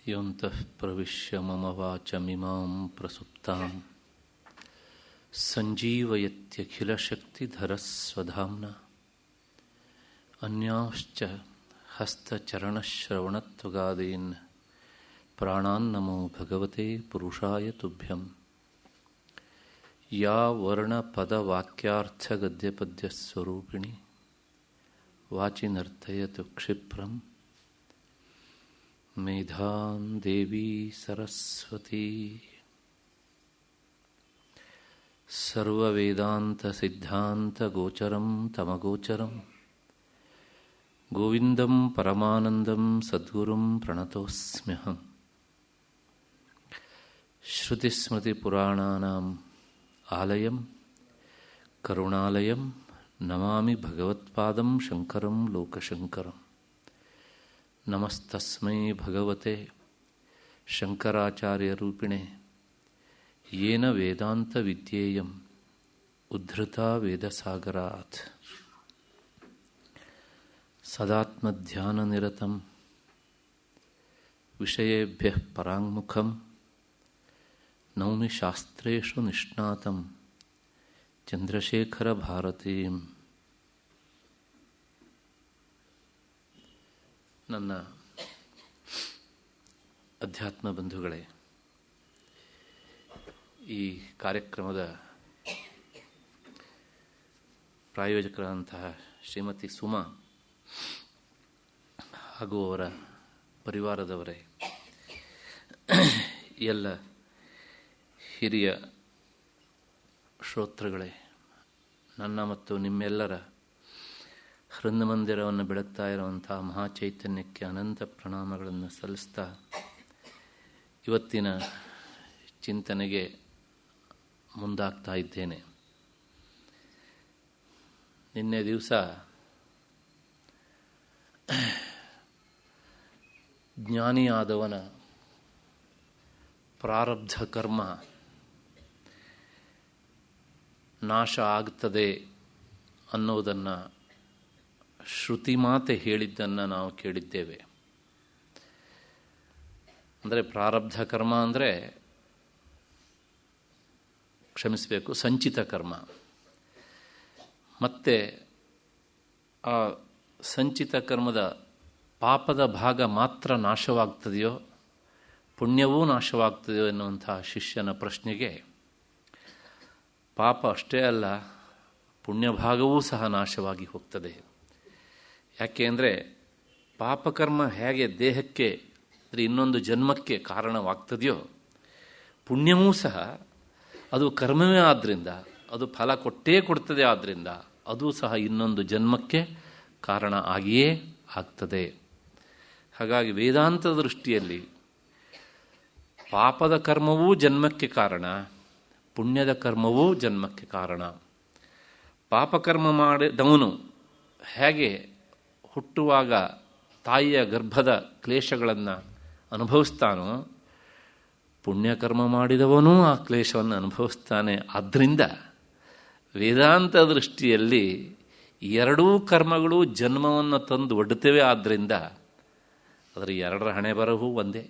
ಯೋಂತಃ ಪ್ರವಿಶ್ಯ ಮಮ ವಾಚಮಿಮಾಂ ಪ್ರಸುಪ್ತಾಂ ಸಂಜೀವಯತ್ಯಖಿಲಶಕ್ತಿಧರಸ್ವಧಾಮ್ನಾ ಅನ್ಯಾಶ್ಚ ಹಸ್ತಚರಣಶ್ರವಣತ್ವಗಾದೀನ್ ಪ್ರಾಣಾನ್ನಮೋ ಭಗವತೆ ಪುರುಷಾಯ ತುಭ್ಯಂ. ಯಾ ವರ್ಣಪದವಾಕ್ಯಾರ್ಥಗದ್ಯಪದ್ಯಸ್ವರೂಪಿಣಿ ವಾಚಿ ನರ್ತಯತು ಕ್ಷಿಪ್ರಂ ಮೇಧಾಂ ದೇವಿ ಸರಸ್ವತಿ. ಸರ್ವವೇದಾಂತಸಿದ್ಧಾಂತಗೋಚರಂ ತಮಗೋಚರಂ ಗೋವಿಂದಂ ಪರಮಾನಂದಂ ಸದ್ಗುರುಂ ಪ್ರಣತೋಸ್ಮ್ಯಹಂ. ಶ್ರುತಿಸ್ಮೃತಿಪುರಾಣಾನಾಂ ಆಲಯಂ ಕರುಣಾಲಯಂ ನಮಾಮಿ ಭಗವತ್ಪಾದಂ ಶಂಕರಂ ಲೋಕಶಂಕರಂ. ನಮಸ್ತಸ್ಮೈ ಭಗವತೆ ಶಂಕರಾಚಾರ್ಯರೂಪಿಣೆ ಯೇನ ವೇದಾಂತವಿದ್ಯೇಯಂ ಉದ್ಧೃತಾ ವೇದಸಾಗರಾತ್. ಸದಾತ್ಮಧ್ಯಾನನಿರತಂ ವಿಷಯೇಭ್ಯಃ ಪರಾಂಗುಖಂ ನೌಮಿ ಶಾಸ್ತ್ರೇಷು ನಿಷ್ಣಾತಂ ಚಂದ್ರಶೇಖರ ಭಾರತೀಂ. ನನ್ನ ಅಧ್ಯಾತ್ಮ ಬಂಧುಗಳೇ, ಈ ಕಾರ್ಯಕ್ರಮದ ಪ್ರಾಯೋಜಕರಾದಂತಹ ಶ್ರೀಮತಿ ಸುಮಾ ಹಾಗೂ ಅವರ ಪರಿವಾರದವರೇ, ಎಲ್ಲ ಹಿರಿಯ ಶ್ರೋತೃಗಳೇ, ನನ್ನ ಮತ್ತು ನಿಮ್ಮೆಲ್ಲರ ಹೃನ್ಮಂದಿರವನ್ನು ಬೆಳಗ್ತಾ ಇರುವಂಥ ಮಹಾಚೈತನ್ಯಕ್ಕೆ ಅನಂತ ಪ್ರಣಾಮಗಳನ್ನು ಸಲ್ಲಿಸ್ತಾ ಇವತ್ತಿನ ಚಿಂತನೆಗೆ ಮುಂದಾಗ್ತಾ ಇದ್ದೇನೆ. ನಿನ್ನೆ ದಿವಸ ಜ್ಞಾನಿಯಾದವನ ಪ್ರಾರಬ್ಧ ಕರ್ಮ ನಾಶ ಆಗ್ತದೆ ಅನ್ನೋದನ್ನು ಶ್ರುತಿ ಮಾತೆ ಹೇಳಿದ್ದನ್ನು ನಾವು ಕೇಳಿದ್ದೇವೆ. ಅಂದರೆ ಪ್ರಾರಬ್ಧ ಕರ್ಮ ಅಂದರೆ, ಕ್ಷಮಿಸಬೇಕು, ಸಂಚಿತ ಕರ್ಮ. ಮತ್ತು ಆ ಸಂಚಿತ ಕರ್ಮದ ಪಾಪದ ಭಾಗ ಮಾತ್ರ ನಾಶವಾಗ್ತದೆಯೋ ಪುಣ್ಯವೂ ನಾಶವಾಗ್ತದೆಯೋ ಎನ್ನುವಂಥ ಶಿಷ್ಯನ ಪ್ರಶ್ನೆಗೆ, ಪಾಪ ಅಷ್ಟೇ ಅಲ್ಲ, ಪುಣ್ಯಭಾಗವೂ ಸಹ ನಾಶವಾಗಿ ಹೋಗ್ತದೆ. ಯಾಕೆ ಅಂದರೆ ಪಾಪಕರ್ಮ ಹೇಗೆ ದೇಹಕ್ಕೆ ಅಂದರೆ ಇನ್ನೊಂದು ಜನ್ಮಕ್ಕೆ ಕಾರಣವಾಗ್ತದೆಯೋ, ಪುಣ್ಯವೂ ಸಹ ಅದು ಕರ್ಮವೇ ಆದ್ದರಿಂದ, ಅದು ಫಲ ಕೊಟ್ಟೇ ಕೊಡ್ತದೆ, ಆದ್ದರಿಂದ ಅದು ಸಹ ಇನ್ನೊಂದು ಜನ್ಮಕ್ಕೆ ಕಾರಣ ಆಗಿಯೇ ಆಗ್ತದೆ. ಹಾಗಾಗಿ ವೇದಾಂತದ ದೃಷ್ಟಿಯಲ್ಲಿ ಪಾಪದ ಕರ್ಮವೂ ಜನ್ಮಕ್ಕೆ ಕಾರಣ, ಪುಣ್ಯದ ಕರ್ಮವೂ ಜನ್ಮಕ್ಕೆ ಕಾರಣ. ಪಾಪಕರ್ಮ ಮಾಡಿದವನು ಹೇಗೆ ಹುಟ್ಟುವಾಗ ತಾಯಿಯ ಗರ್ಭದ ಕ್ಲೇಶಗಳನ್ನು ಅನುಭವಿಸ್ತಾನೋ, ಪುಣ್ಯಕರ್ಮ ಮಾಡಿದವನೂ ಆ ಕ್ಲೇಶವನ್ನು ಅನುಭವಿಸ್ತಾನೆ. ಆದ್ದರಿಂದ ವೇದಾಂತ ದೃಷ್ಟಿಯಲ್ಲಿ ಎರಡೂ ಕರ್ಮಗಳು ಜನ್ಮವನ್ನು ತಂದು ಒಡ್ಡುತ್ತವೆ. ಆದ್ದರಿಂದ ಅದರ ಎರಡರ ಹಣೆ ಬರಹೂ ಒಂದೇ.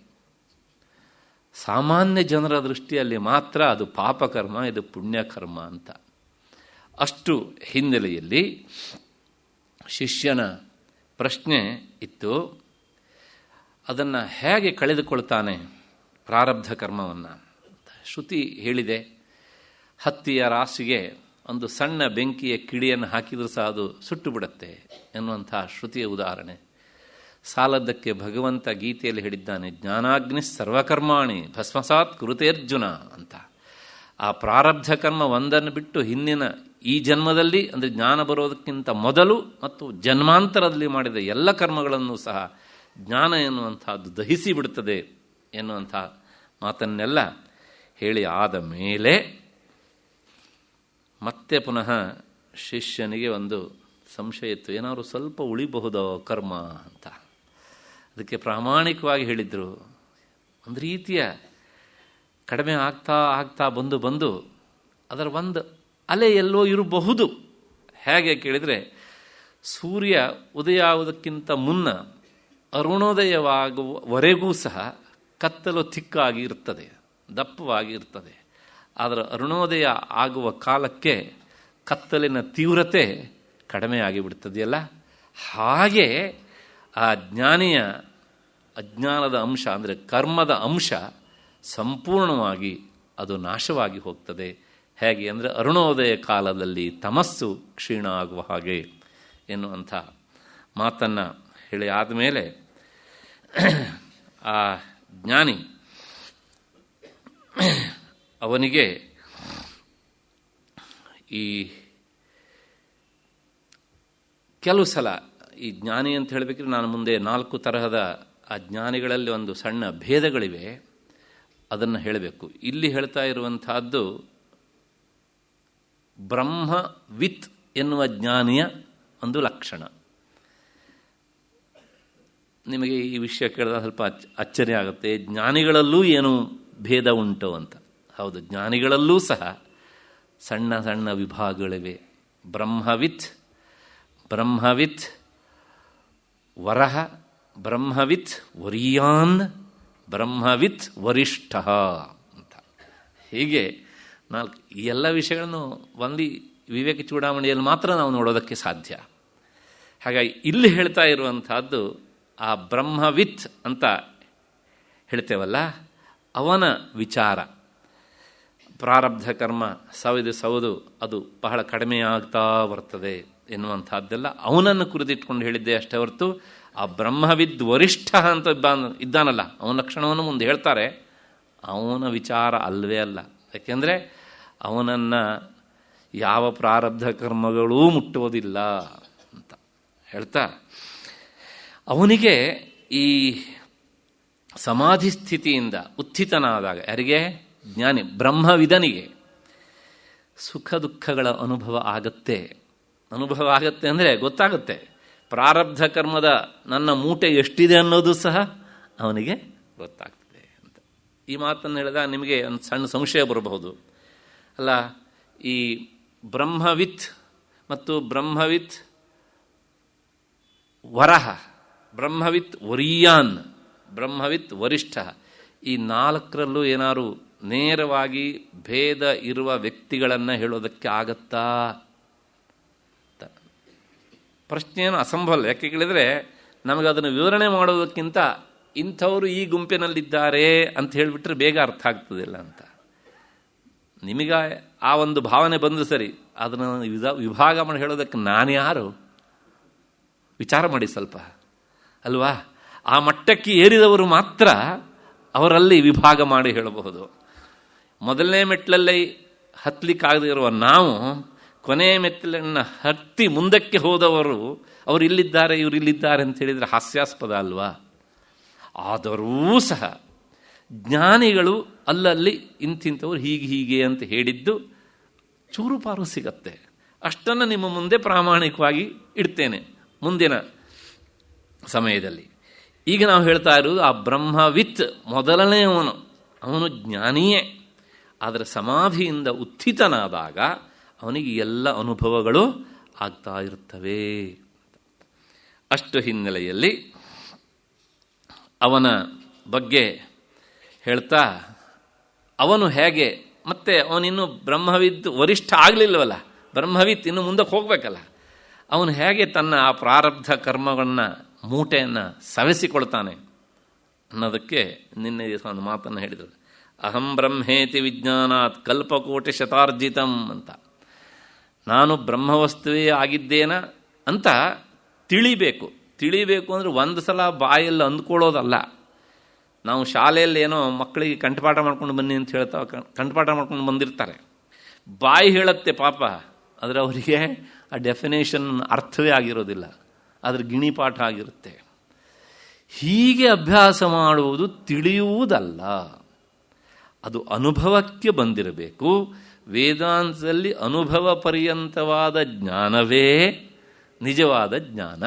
ಸಾಮಾನ್ಯ ಜನರ ದೃಷ್ಟಿಯಲ್ಲಿ ಮಾತ್ರ ಅದು ಪಾಪಕರ್ಮ, ಇದು ಪುಣ್ಯಕರ್ಮ ಅಂತ. ಅಷ್ಟು ಹಿನ್ನೆಲೆಯಲ್ಲಿ ಶಿಷ್ಯನ ಪ್ರಶ್ನೆ ಇತ್ತು, ಅದನ್ನು ಹೇಗೆ ಕಳೆದುಕೊಳ್ತಾನೆ ಪ್ರಾರಬ್ಧ ಕರ್ಮವನ್ನು. ಶ್ರುತಿ ಹೇಳಿದೆ, ಹತ್ತಿಯ ರಾಶಿಗೆ ಒಂದು ಸಣ್ಣ ಬೆಂಕಿಯ ಕಿಡಿಯನ್ನು ಹಾಕಿದರೂ ಸಹ ಅದು ಸುಟ್ಟು ಬಿಡುತ್ತೆ ಎನ್ನುವಂಥ ಶ್ರುತಿಯ ಉದಾಹರಣೆ. ಸಾಲದ್ದಕ್ಕೆ ಭಗವಂತ ಗೀತೆಯಲ್ಲಿ ಹೇಳಿದ್ದಾನೆ, ಜ್ಞಾನಾಗ್ನಿ ಸರ್ವಕರ್ಮಾಣಿ ಭಸ್ಮಸಾತ್ ಕುರುತೇರ್ಜುನ ಅಂತ. ಆ ಪ್ರಾರಬ್ಧ ಕರ್ಮ ಒಂದನ್ನು ಬಿಟ್ಟು ಹಿಂದಿನ ಈ ಜನ್ಮದಲ್ಲಿ ಅಂದರೆ ಜ್ಞಾನ ಬರೋದಕ್ಕಿಂತ ಮೊದಲು ಮತ್ತು ಜನ್ಮಾಂತರದಲ್ಲಿ ಮಾಡಿದ ಎಲ್ಲ ಕರ್ಮಗಳನ್ನು ಸಹ ಜ್ಞಾನ ಎನ್ನುವಂಥದ್ದು ದಹಿಸಿ ಬಿಡುತ್ತದೆ ಎನ್ನುವಂಥ ಮಾತನ್ನೆಲ್ಲ ಹೇಳಿ ಆದ ಮೇಲೆ ಮತ್ತೆ ಪುನಃ ಶಿಷ್ಯನಿಗೆ ಒಂದು ಸಂಶಯ ಇತ್ತು, ಏನಾದರೂ ಸ್ವಲ್ಪ ಉಳಿಬಹುದೋ ಕರ್ಮ ಅಂತ. ಅದಕ್ಕೆ ಪ್ರಾಮಾಣಿಕವಾಗಿ ಹೇಳಿದರು, ಒಂದು ರೀತಿಯ ಕಡಿಮೆ ಆಗ್ತಾ ಆಗ್ತಾ ಬಂದು ಅದರ ಒಂದು ಅಲೆ ಎಲ್ಲೋ ಇರಬಹುದು. ಹೇಗೆ ಕೇಳಿದರೆ, ಸೂರ್ಯ ಉದಯ ಆಗುವುದಕ್ಕಿಂತ ಮುನ್ನ ಅರುಣೋದಯವಾಗುವವರೆಗೂ ಸಹ ಕತ್ತಲು ತಿಕ್ಕಾಗಿ ಇರ್ತದೆ, ದಪ್ಪವಾಗಿ ಇರ್ತದೆ. ಆದರೆ ಅರುಣೋದಯ ಆಗುವ ಕಾಲಕ್ಕೆ ಕತ್ತಲಿನ ತೀವ್ರತೆ ಕಡಿಮೆ ಆಗಿಬಿಡ್ತದೆಯಲ್ಲ, ಹಾಗೆ ಆ ಜ್ಞಾನಿಯ ಅಜ್ಞಾನದ ಅಂಶ ಅಂದರೆ ಕರ್ಮದ ಅಂಶ ಸಂಪೂರ್ಣವಾಗಿ ಅದು ನಾಶವಾಗಿ ಹೋಗ್ತದೆ. ಹೇಗೆ ಅಂದರೆ ಅರುಣೋದಯ ಕಾಲದಲ್ಲಿ ತಮಸ್ಸು ಕ್ಷೀಣ ಆಗುವ ಹಾಗೆ ಎನ್ನುವಂಥ ಮಾತನ್ನು ಹೇಳಿ ಆದಮೇಲೆ ಆ ಜ್ಞಾನಿ ಅವನಿಗೆ ಈ ಕೆಲವು ಸಲ ಈ ಜ್ಞಾನಿ ಅಂತ ಹೇಳಬೇಕಿದ್ರೆ ನಾನು ಮುಂದೆ 4 ತರಹದ ಆ ಜ್ಞಾನಿಗಳಲ್ಲಿ ಒಂದು ಸಣ್ಣ ಭೇದಗಳಿವೆ, ಅದನ್ನು ಹೇಳಬೇಕು. ಇಲ್ಲಿ ಹೇಳ್ತಾ ಇರುವಂತಹದ್ದು ಬ್ರಹ್ಮವಿತ್ ಎನ್ನುವ ಜ್ಞಾನಿಯ ಒಂದು ಲಕ್ಷಣ. ನಿಮಗೆ ಈ ವಿಷಯ ಕೇಳಿದಾಗ ಸ್ವಲ್ಪ ಅಚ್ಚರಿ ಆಗುತ್ತೆ, ಜ್ಞಾನಿಗಳಲ್ಲೂ ಏನು ಭೇದ ಉಂಟು ಅಂತ. ಹೌದು, ಜ್ಞಾನಿಗಳಲ್ಲೂ ಸಹ ಸಣ್ಣ ಸಣ್ಣ ವಿಭಾಗಗಳಿವೆ. ಬ್ರಹ್ಮವಿತ್, ಬ್ರಹ್ಮವಿತ್ ವರಹ, ಬ್ರಹ್ಮವಿತ್ ವರಿಯಾನ್, ಬ್ರಹ್ಮವಿತ್ ವರಿಷ್ಠ ಅಂತ. ಹೀಗೆ 4 ಈ ಎಲ್ಲ ವಿಷಯಗಳನ್ನು ಒಂದು ವಿವೇಕ ಚೂಡಾಮಣಿಯಲ್ಲಿ ಮಾತ್ರ ನಾವು ನೋಡೋದಕ್ಕೆ ಸಾಧ್ಯ. ಹಾಗಾಗಿ ಇಲ್ಲಿ ಹೇಳ್ತಾ ಇರುವಂತಹದ್ದು ಆ ಬ್ರಹ್ಮವಿತ್ ಅಂತ ಹೇಳ್ತೇವಲ್ಲ, ಅವನ ವಿಚಾರ. ಪ್ರಾರಬ್ಧ ಕರ್ಮ ಸೌದು ಅದು ಬಹಳ ಕಡಿಮೆ ಆಗ್ತಾ ಬರ್ತದೆ ಎನ್ನುವಂಥದ್ದೆಲ್ಲ ಅವನನ್ನು ಕುರಿತಿಟ್ಕೊಂಡು ಹೇಳಿದ್ದೆ ಅಷ್ಟೇ ಹೊರತು ಆ ಬ್ರಹ್ಮವಿದ್ ವರಿಷ್ಠ ಅಂತ ಇದ್ದಾನಲ್ಲ ಅವನ ಲಕ್ಷಣವನ್ನು ಮುಂದೆ ಹೇಳ್ತಾರೆ, ಅವನ ವಿಚಾರ ಅಲ್ವೇ ಅಲ್ಲ. ಯಾಕೆಂದರೆ ಅವನನ್ನು ಯಾವ ಪ್ರಾರಬ್ಧ ಕರ್ಮಗಳೂ ಮುಟ್ಟುವುದಿಲ್ಲ ಅಂತ ಹೇಳ್ತಾ, ಅವನಿಗೆ ಈ ಸಮಾಧಿ ಸ್ಥಿತಿಯಿಂದ ಉತ್ಥಿತನಾದಾಗ, ಯಾರಿಗೆ? ಜ್ಞಾನಿ ಬ್ರಹ್ಮವಿದನಿಗೆ ಸುಖ ದುಃಖಗಳ ಅನುಭವ ಆಗತ್ತೆ. ಅನುಭವ ಆಗತ್ತೆ ಅಂದರೆ ಗೊತ್ತಾಗುತ್ತೆ, ಪ್ರಾರಬ್ಧ ಕರ್ಮದ ನನ್ನ ಮೂಟೆ ಎಷ್ಟಿದೆ ಅನ್ನೋದು ಸಹ ಅವನಿಗೆ ಗೊತ್ತಾಗ್ತದೆ ಅಂತ. ಈ ಮಾತನ್ನು ಹೇಳಿದಾಗ ನಿಮಗೆ ಒಂದು ಸಣ್ಣ ಸಂಶಯ ಬರಬಹುದು, ಅಲ್ಲ ಈ ಬ್ರಹ್ಮವಿತ್ ಮತ್ತು ಬ್ರಹ್ಮವಿತ್ ವರಹ, ಬ್ರಹ್ಮವಿತ್ ವರಿಯಾನ್, ಬ್ರಹ್ಮವಿತ್ ವರಿಷ್ಠ, ಈ 4ರಲ್ಲೂ ಏನಾದ್ರು ನೇರವಾಗಿ ಭೇದ ಇರುವ ವ್ಯಕ್ತಿಗಳನ್ನು ಹೇಳೋದಕ್ಕೆ ಆಗತ್ತಾ? ಪ್ರಶ್ನೆಯನ್ನು ಅಸಂಭವ. ಯಾಕೆ ಕೇಳಿದರೆ ನಮಗೆ ಅದನ್ನು ವಿವರಣೆ ಮಾಡೋದಕ್ಕಿಂತ ಇಂಥವರು ಈ ಗುಂಪಿನಲ್ಲಿದ್ದಾರೆ ಅಂತ ಹೇಳಿಬಿಟ್ರೆ ಬೇಗ ಅರ್ಥ ಆಗ್ತದಿಲ್ಲ ಅಂತ. ನಿಮಗೆ ಆ ಒಂದು ಭಾವನೆ ಬಂದು ಸರಿ, ಅದನ್ನು ವಿಭಾಗ ಮಾಡಿ ಹೇಳೋದಕ್ಕೆ ನಾನು ಯಾರು? ವಿಚಾರ ಮಾಡಿ ಸ್ವಲ್ಪ ಅಲ್ವಾ. ಆ ಮಟ್ಟಕ್ಕೆ ಏರಿದವರು ಮಾತ್ರ ಅವರಲ್ಲಿ ವಿಭಾಗ ಮಾಡಿ ಹೇಳಬಹುದು. ಮೊದಲನೇ ಮೆಟ್ಲಲ್ಲಿ ಹತ್ತಲಿಕ್ಕಾಗದೇ ಇರುವ ನಾವು ಕೊನೆಯ ಮೆಟ್ಟಲನ್ನು ಹತ್ತಿ ಮುಂದಕ್ಕೆ ಹೋದವರು ಅವರು ಇಲ್ಲಿದ್ದಾರೆ ಇವರು ಇಲ್ಲಿದ್ದಾರೆ ಅಂತ ಹೇಳಿದರೆ ಹಾಸ್ಯಾಸ್ಪದ ಅಲ್ವಾ. ಆದರೂ ಸಹ ಜ್ಞಾನಿಗಳು ಅಲ್ಲಲ್ಲಿ ಇಂತಿಂಥವ್ರು ಹೀಗೆ ಅಂತ ಹೇಳಿದ್ದು ಚೂರುಪಾರು ಸಿಗತ್ತೆ. ಅಷ್ಟನ್ನು ನಿಮ್ಮ ಮುಂದೆ ಪ್ರಾಮಾಣಿಕವಾಗಿ ಇಡ್ತೇನೆ ಮುಂದಿನ ಸಮಯದಲ್ಲಿ. ಈಗ ನಾವು ಹೇಳ್ತಾ ಇರೋದು ಆ ಬ್ರಹ್ಮವಿತ್ ಮೊದಲನೆಯವನು, ಅವನು ಜ್ಞಾನಿಯೇ. ಆದರೆ ಸಮಾಧಿಯಿಂದ ಉತ್ಥಿತನಾದಾಗ ಅವನಿಗೆ ಎಲ್ಲ ಅನುಭವಗಳು ಆಗ್ತಾ ಇರ್ತವೆ. ಅಷ್ಟು ಹಿನ್ನೆಲೆಯಲ್ಲಿ ಅವನ ಬಗ್ಗೆ ಹೇಳ್ತಾ, ಅವನು ಹೇಗೆ, ಮತ್ತೆ ಅವನಿನ್ನೂ ಬ್ರಹ್ಮವಿದ್ ವರಿಷ್ಠ ಆಗಲಿಲ್ಲವಲ್ಲ, ಬ್ರಹ್ಮವಿತ್ ಇನ್ನು ಮುಂದಕ್ಕೆ ಹೋಗಬೇಕಲ್ಲ, ಅವನು ಹೇಗೆ ತನ್ನ ಆ ಪ್ರಾರಬ್ಧ ಕರ್ಮಗಳನ್ನು ಮೂಟೆಯನ್ನು ಸವೆಸಿಕೊಳ್ತಾನೆ ಅನ್ನೋದಕ್ಕೆ ನಿನ್ನೆ ದಿವಸ ಒಂದು ಮಾತನ್ನು ಹೇಳಿದರು. ಅಹಂ ಬ್ರಹ್ಮೇತಿ ವಿಜ್ಞಾನಾತ್ ಕಲ್ಪಕೋಟಿ ಶತಾರ್ಜಿತಂ ಅಂತ. ನಾನು ಬ್ರಹ್ಮವಸ್ತುವೇ ಆಗಿದ್ದೇನ ಅಂತ ತಿಳಿಬೇಕು. ತಿಳಿಬೇಕು ಅಂದರೆ ಒಂದು ಸಲ ಬಾಯಲ್ಲಿ ಅಂದ್ಕೊಳ್ಳೋದಲ್ಲ. ನಾವು ಶಾಲೆಯಲ್ಲಿ ಏನೋ ಮಕ್ಕಳಿಗೆ ಕಂಠಪಾಠ ಮಾಡ್ಕೊಂಡು ಬನ್ನಿ ಅಂತ ಹೇಳ್ತಾ ಕಂಠಪಾಠ ಮಾಡ್ಕೊಂಡು ಬಂದಿರ್ತಾರೆ, ಬಾಯಿ ಹೇಳುತ್ತೆ ಪಾಪ, ಆದರೆ ಅವರಿಗೆ ಆ ಡೆಫಿನೇಷನ್ ಅರ್ಥವೇ ಆಗಿರೋದಿಲ್ಲ, ಅದ್ರ ಗಿಣಿಪಾಠ ಆಗಿರುತ್ತೆ. ಹೀಗೆ ಅಭ್ಯಾಸ ಮಾಡುವುದು ತಿಳಿಯುವುದಲ್ಲ, ಅದು ಅನುಭವಕ್ಕೆ ಬಂದಿರಬೇಕು. ವೇದಾಂತದಲ್ಲಿ ಅನುಭವ ಪರ್ಯಂತವಾದ ಜ್ಞಾನವೇ ನಿಜವಾದ ಜ್ಞಾನ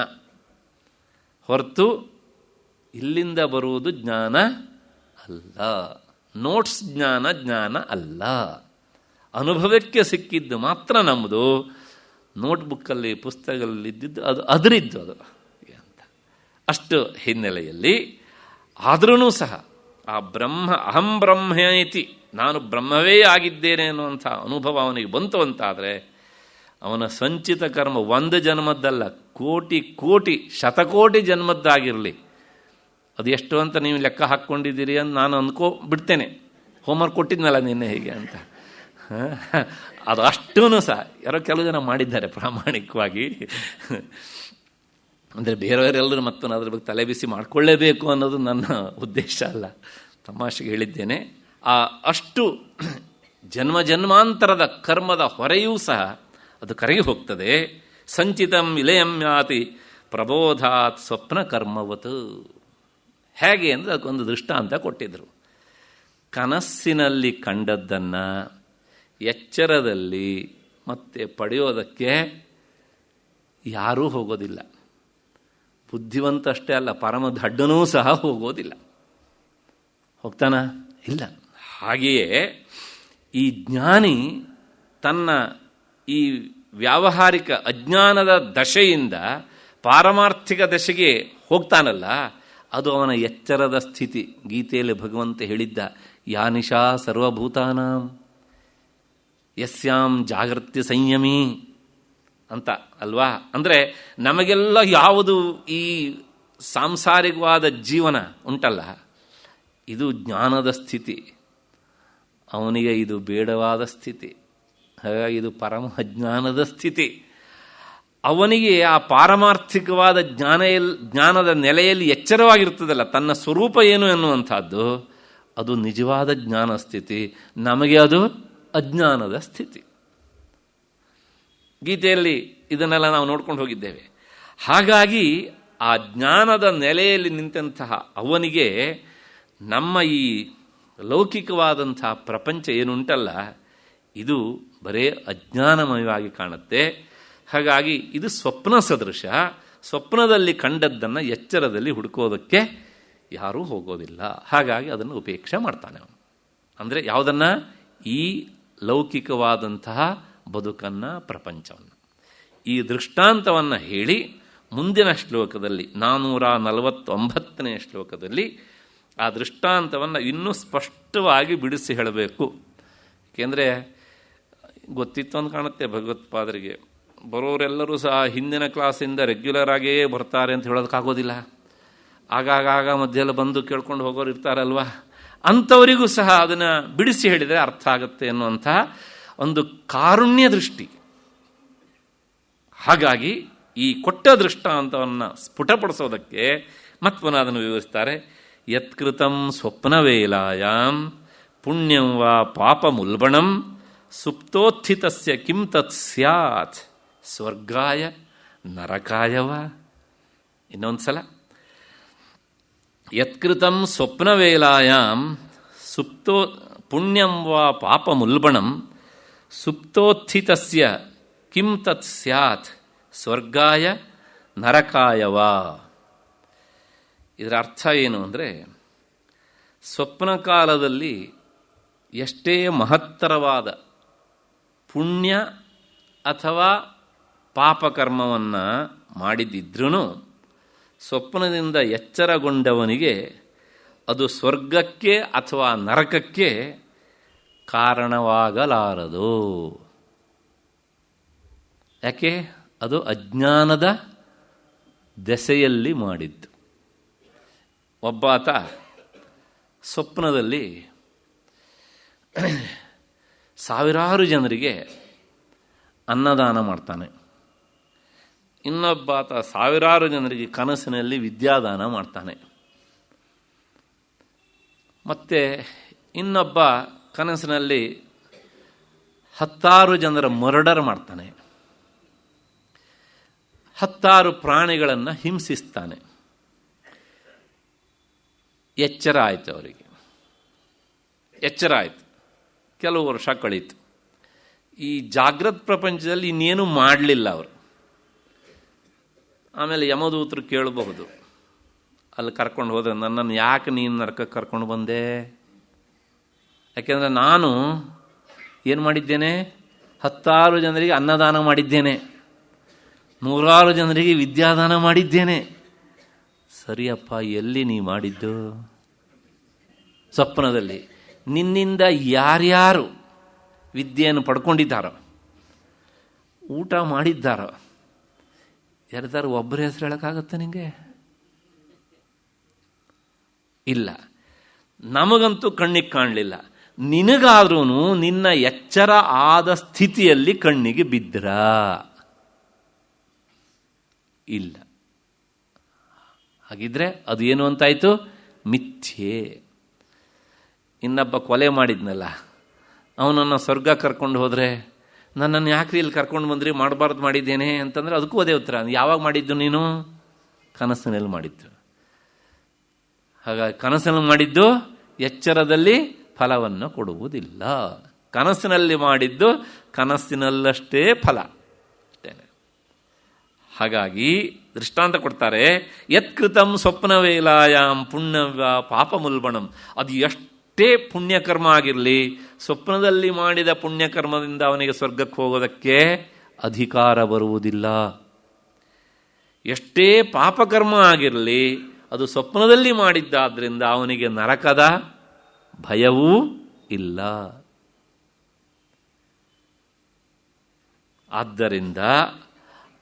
ಹೊರತು ಇಲ್ಲಿಂದ ಬರುವುದು ಜ್ಞಾನ ಅಲ್ಲ. ನೋಟ್ಸ್ ಜ್ಞಾನ ಅಲ್ಲ. ಅನುಭವಕ್ಕೆ ಸಿಕ್ಕಿದ್ದು ಮಾತ್ರ ನಮ್ಮದು. ನೋಟ್ಬುಕ್ಕಲ್ಲಿ ಪುಸ್ತಕದಲ್ಲಿ ಇದ್ದಿದ್ದು ಅದು ಅದರಿದ್ದು ಅದು ಅಂತ. ಅಷ್ಟು ಹಿನ್ನೆಲೆಯಲ್ಲಿ ಆದ್ರೂ ಸಹ ಆ ಅಹಂ ಬ್ರಹ್ಮೇತಿ, ನಾನು ಬ್ರಹ್ಮವೇ ಆಗಿದ್ದೇನೆ ಅನ್ನುವಂಥ ಅನುಭವ ಅವನಿಗೆ ಬಂತು ಅಂತಾದರೆ ಅವನ ಸಂಚಿತ ಕರ್ಮ ಒಂದು ಜನ್ಮದ್ದಲ್ಲ, ಕೋಟಿ ಕೋಟಿ ಶತಕೋಟಿ ಜನ್ಮದ್ದಾಗಿರಲಿ, ಅದು ಎಷ್ಟು ಅಂತ ನೀವು ಲೆಕ್ಕ ಹಾಕ್ಕೊಂಡಿದ್ದೀರಿ ಅಂತ ನಾನು ಬಿಡ್ತೇನೆ. ಹೋಮ್ವರ್ಕ್ ಕೊಟ್ಟಿದ್ನಲ್ಲ ನಿನ್ನೆ ಹೇಗೆ ಅಂತ. ಅದು ಅಷ್ಟೂ ಸಹ ಯಾರೋ ಕೆಲವು ಜನ ಮಾಡಿದ್ದಾರೆ ಪ್ರಾಮಾಣಿಕವಾಗಿ. ಅಂದರೆ ಬೇರೆಯವರೆಲ್ಲರೂ ಮತ್ತು ಅದ್ರ ಬಗ್ಗೆ ತಲೆ ಬಿಸಿ ಮಾಡಿಕೊಳ್ಳೇಬೇಕು ಅನ್ನೋದು ನನ್ನ ಉದ್ದೇಶ ಅಲ್ಲ, ತಮಾಷೆಗೆ ಹೇಳಿದ್ದೇನೆ. ಆ ಅಷ್ಟು ಜನ್ಮಾಂತರದ ಕರ್ಮದ ಹೊರೆಯೂ ಸಹ ಅದು ಕರಗಿ ಹೋಗ್ತದೆ. ಸಂಚಿತಂ ವಿಲಯಂ ಯಾತಿ ಪ್ರಬೋಧಾತ್ ಸ್ವಪ್ನ ಕರ್ಮವತ್. ಹೇಗೆ ಅಂದರೆ ಅದಕ್ಕೊಂದು ದೃಷ್ಟಾಂತ ಕೊಟ್ಟಿದ್ದರು. ಕನಸ್ಸಿನಲ್ಲಿ ಕಂಡದ್ದನ್ನು ಎಚ್ಚರದಲ್ಲಿ ಮತ್ತೆ ಪಡೆಯೋದಕ್ಕೆ ಯಾರೂ ಹೋಗೋದಿಲ್ಲ. ಬುದ್ಧಿವಂತ ಅಷ್ಟೇ ಅಲ್ಲ, ಪರಮ ದಡ್ಡನೂ ಸಹ ಹೋಗೋದಿಲ್ಲ. ಹೋಗ್ತಾನ? ಇಲ್ಲ. ಹಾಗೆಯೇ ಈ ಜ್ಞಾನಿ ತನ್ನ ಈ ವ್ಯಾವಹಾರಿಕ ಅಜ್ಞಾನದ ದಶೆಯಿಂದ ಪಾರಮಾರ್ಥಿಕ ದಶೆಗೆ ಹೋಗ್ತಾನಲ್ಲ, ಅದು ಅವನ ಎಚ್ಚರದ ಸ್ಥಿತಿ. ಗೀತೆಯಲ್ಲಿ ಭಗವಂತ ಹೇಳಿದ್ದ, ಯಾ ನಿಶಾ ಸರ್ವಭೂತಾನಾಂ ಯಸ್ಯಾಂ ಜಾಗೃತಿ ಸಂಯಮಿ ಅಂತ ಅಲ್ವಾ. ಅಂದರೆ ನಮಗೆಲ್ಲ ಯಾವುದು ಈ ಸಾಂಸಾರಿಕವಾದ ಜೀವನ ಉಂಟಲ್ಲ, ಇದು ಜ್ಞಾನದ ಸ್ಥಿತಿ. ಅವನಿಗೆ ಇದು ಬೇಡವಾದ ಸ್ಥಿತಿ. ಹಾಗಾಗಿ ಇದು ಪರಮ ಅಜ್ಞಾನದ ಸ್ಥಿತಿ. ಅವನಿಗೆ ಆ ಪಾರಮಾರ್ಥಿಕವಾದ ಜ್ಞಾನದ ನೆಲೆಯಲ್ಲಿ ಎಚ್ಚರವಾಗಿರ್ತದಲ್ಲ, ತನ್ನ ಸ್ವರೂಪ ಏನು ಎನ್ನುವಂಥದ್ದು, ಅದು ನಿಜವಾದ ಜ್ಞಾನ ಸ್ಥಿತಿ. ನಮಗೆ ಅದು ಅಜ್ಞಾನದ ಸ್ಥಿತಿ. ಗೀತೆಯಲ್ಲಿ ಇದನ್ನೆಲ್ಲ ನಾವು ನೋಡ್ಕೊಂಡು ಹೋಗಿದ್ದೇವೆ. ಹಾಗಾಗಿ ಆ ಜ್ಞಾನದ ನೆಲೆಯಲ್ಲಿ ನಿಂತಹ ಅವನಿಗೆ ನಮ್ಮ ಈ ಲೌಕಿಕವಾದಂಥ ಪ್ರಪಂಚ ಏನುಂಟಲ್ಲ, ಇದು ಬರೇ ಅಜ್ಞಾನಮಯವಾಗಿ ಕಾಣುತ್ತೆ. ಹಾಗಾಗಿ ಇದು ಸ್ವಪ್ನ ಸದೃಶ. ಸ್ವಪ್ನದಲ್ಲಿ ಕಂಡದ್ದನ್ನು ಎಚ್ಚರದಲ್ಲಿ ಹುಡುಕೋದಕ್ಕೆ ಯಾರೂ ಹೋಗೋದಿಲ್ಲ. ಹಾಗಾಗಿ ಅದನ್ನು ಉಪೇಕ್ಷೆ ಮಾಡ್ತಾನೆ ಅವನು. ಅಂದರೆ ಯಾವುದನ್ನು? ಈ ಲೌಕಿಕವಾದಂತಹ ಬದುಕನ್ನು, ಪ್ರಪಂಚವನ್ನು. ಈ ದೃಷ್ಟಾಂತವನ್ನು ಹೇಳಿ ಮುಂದಿನ ಶ್ಲೋಕದಲ್ಲಿ 449ನೇ ಶ್ಲೋಕದಲ್ಲಿ ಆ ದೃಷ್ಟಾಂತವನ್ನು ಇನ್ನೂ ಸ್ಪಷ್ಟವಾಗಿ ಬಿಡಿಸಿ ಹೇಳಬೇಕು. ಏಕೆಂದರೆ ಗೊತ್ತಿತ್ತು ಅಂತ ಕಾಣುತ್ತೆ ಭಗವತ್ಪಾದರಿಗೆ. ಬರೋರೆಲ್ಲರೂ ಸಹ ಹಿಂದಿನ ಕ್ಲಾಸಿಂದ ರೆಗ್ಯುಲರ್ ಆಗಿಯೇ ಬರ್ತಾರೆ ಅಂತ ಹೇಳೋದಕ್ಕಾಗೋದಿಲ್ಲ. ಆಗಾಗ ಮಧ್ಯೆಲ್ಲ ಬಂದು ಕೇಳ್ಕೊಂಡು ಹೋಗೋರು ಇರ್ತಾರಲ್ವ, ಅಂಥವರಿಗೂ ಸಹ ಅದನ್ನು ಬಿಡಿಸಿ ಹೇಳಿದರೆ ಅರ್ಥ ಆಗುತ್ತೆ ಅನ್ನುವಂಥ ಒಂದು ಕಾರುಣ್ಯ ದೃಷ್ಟಿ. ಹಾಗಾಗಿ ಈ ಕೊಟ್ಟ ದೃಷ್ಟಾಂತವನ್ನು ಸ್ಫುಟಪಡಿಸೋದಕ್ಕೆ ಮತ್ಪುನಃ ಅದನ್ನು ವಿವರಿಸ್ತಾರೆ. ಯತ್ಕೃತಂ ಸ್ವಪ್ನವೇಲಾಯಾಂ ಪುಣ್ಯಂ ವಾ ಪಾಪಮುಲ್ಬಣಂ ಸುಪ್ತೋತ್ಥಿತಸ್ಯ ಕಿಂ ತತ್ ಸ್ಯಾತ್ ಸ್ವರ್ಗಾಯ ನರಕಾಯವ. ಇನ್ನೊಂದು ಸಲ, ಯತ್ಕೃತಂ ಸ್ವಪ್ನವೇಲಾಯಾಂ ಪುಣ್ಯಂ ವಾ ಪಾಪಮುಲ್ಬಣಂ ಸುಪ್ತೋತ್ಥಿತಸ್ಯ ಕಿಂ ತತ್ ಸ್ಯಾತ್ ಸ್ವರ್ಗಾಯ ನರಕಾಯವ. ಇದರ ಅರ್ಥ ಏನು ಅಂದರೆ, ಸ್ವಪ್ನ ಕಾಲದಲ್ಲಿ ಎಷ್ಟೇ ಮಹತ್ತರವಾದ ಪುಣ್ಯ ಅಥವಾ ಪಾಪಕರ್ಮವನ್ನು ಮಾಡಿದ್ದಿದ್ರೂ ಸ್ವಪ್ನದಿಂದ ಎಚ್ಚರಗೊಂಡವನಿಗೆ ಅದು ಸ್ವರ್ಗಕ್ಕೆ ಅಥವಾ ನರಕಕ್ಕೆ ಕಾರಣವಾಗಲಾರದು. ಯಾಕೆ? ಅದು ಅಜ್ಞಾನದ ದೆಸೆಯಲ್ಲಿ ಮಾಡಿದ್ದು. ಒಬ್ಬಾತ ಸ್ವಪ್ನದಲ್ಲಿ ಸಾವಿರಾರು ಜನರಿಗೆ ಅನ್ನದಾನ ಮಾಡ್ತಾನೆ. ಇನ್ನೊಬ್ಬಾತ ಸಾವಿರಾರು ಜನರಿಗೆ ಕನಸಿನಲ್ಲಿ ವಿದ್ಯಾದಾನ ಮಾಡ್ತಾನೆ. ಮತ್ತು ಇನ್ನೊಬ್ಬ ಕನಸಿನಲ್ಲಿ 10 ಜನರ ಮರ್ಡರ್ ಮಾಡ್ತಾನೆ. 10 ಪ್ರಾಣಿಗಳನ್ನು ಹಿಂಸಿಸ್ತಾನೆ. ಎಚ್ಚರ ಆಯಿತು ಅವರಿಗೆ. ಎಚ್ಚರ ಆಯಿತು. ಕೆಲವು ವರ್ಷ ಕಳೀತು. ಈ ಜಾಗೃತ ಪ್ರಪಂಚದಲ್ಲಿ ಇನ್ನೇನು ಮಾಡಲಿಲ್ಲ ಅವರು. ಆಮೇಲೆ ಯಮದೂತರು ಕೇಳಬಹುದು, ಅಲ್ಲಿ ಕರ್ಕೊಂಡು ಹೋದ್ರೆ ನನ್ನನ್ನು ಯಾಕೆ ನೀನು ನರಕಕ್ಕೆ ಕರ್ಕೊಂಡು ಬಂದೆ? ಯಾಕೆಂದರೆ ನಾನು ಏನು ಮಾಡಿದ್ದೇನೆ? 10 ಜನರಿಗೆ ಅನ್ನದಾನ ಮಾಡಿದ್ದೇನೆ, 100 ಜನರಿಗೆ ವಿದ್ಯಾದಾನ ಮಾಡಿದ್ದೇನೆ. ಸರಿಯಪ್ಪ, ಎಲ್ಲಿ ನೀ ಮಾಡಿದ್ದು? ಸ್ವಪ್ನದಲ್ಲಿ ನಿನ್ನಿಂದ ಯಾರ್ಯಾರು ವಿದ್ಯೆಯನ್ನು ಪಡ್ಕೊಂಡಿದ್ದಾರೋ, ಊಟ ಮಾಡಿದ್ದಾರೋ, ಯಾರ್ದಾರು ಒಬ್ಬರ ಹೆಸರು ಹೇಳೋಕ್ಕಾಗತ್ತೆ ನಿಮಗೆ? ಇಲ್ಲ. ನಮಗಂತೂ ಕಣ್ಣಿಗೆ ಕಾಣಲಿಲ್ಲ. ನಿನಗಾದ್ರೂ ನಿನ್ನ ಎಚ್ಚರ ಆದ ಸ್ಥಿತಿಯಲ್ಲಿ ಕಣ್ಣಿಗೆ ಬಿದ್ದ್ರ? ಇಲ್ಲ. ಹಾಗಿದ್ರೆ ಅದು ಏನು ಅಂತಾಯ್ತು? ಮಿಥ್ಯೆ. ಇನ್ನೊಬ್ಬ ಕೊಲೆ ಮಾಡಿದ್ನಲ್ಲ, ಅವನನ್ನು ಸ್ವರ್ಗ ಕರ್ಕೊಂಡು ಹೋದರೆ ನನ್ನನ್ನು ಯಾಕ್ರಿ ಇಲ್ಲಿ ಕರ್ಕೊಂಡು ಬಂದ್ರಿ, ಮಾಡಬಾರ್ದು ಮಾಡಿದ್ದೇನೆ ಅಂತಂದರೆ ಅದಕ್ಕೂ ಅದೇ ಉತ್ತರ. ಯಾವಾಗ ಮಾಡಿದ್ದು ನೀನು? ಕನಸಿನಲ್ಲಿ ಮಾಡಿದ್ದು. ಹಾಗಾಗಿ ಕನಸಿನಲ್ಲಿ ಮಾಡಿದ್ದು ಎಚ್ಚರದಲ್ಲಿ ಫಲವನ್ನು ಕೊಡುವುದಿಲ್ಲ. ಕನಸಿನಲ್ಲಿ ಮಾಡಿದ್ದು ಕನಸಿನಲ್ಲಷ್ಟೇ ಫಲ. ಹಾಗಾಗಿ ದೃಷ್ಟಾಂತ ಕೊಡ್ತಾರೆ, ಯತ್ಕೃತಂ ಸ್ವಪ್ನ ವೇಲಾಯಾಮ್ ಪುಣ್ಯವ ಪಾಪ ಮುಲ್ಬಣಂ. ಅದು ಎಷ್ಟೇ ಪುಣ್ಯಕರ್ಮ ಆಗಿರಲಿ, ಸ್ವಪ್ನದಲ್ಲಿ ಮಾಡಿದ ಪುಣ್ಯಕರ್ಮದಿಂದ ಅವನಿಗೆ ಸ್ವರ್ಗಕ್ಕೆ ಹೋಗೋದಕ್ಕೆ ಅಧಿಕಾರ ಬರುವುದಿಲ್ಲ. ಎಷ್ಟೇ ಪಾಪಕರ್ಮ ಆಗಿರಲಿ, ಅದು ಸ್ವಪ್ನದಲ್ಲಿ ಮಾಡಿದ್ದಾದ್ರಿಂದ ಅವನಿಗೆ ನರಕದ ಭಯವೂ ಇಲ್ಲ. ಆದ್ದರಿಂದ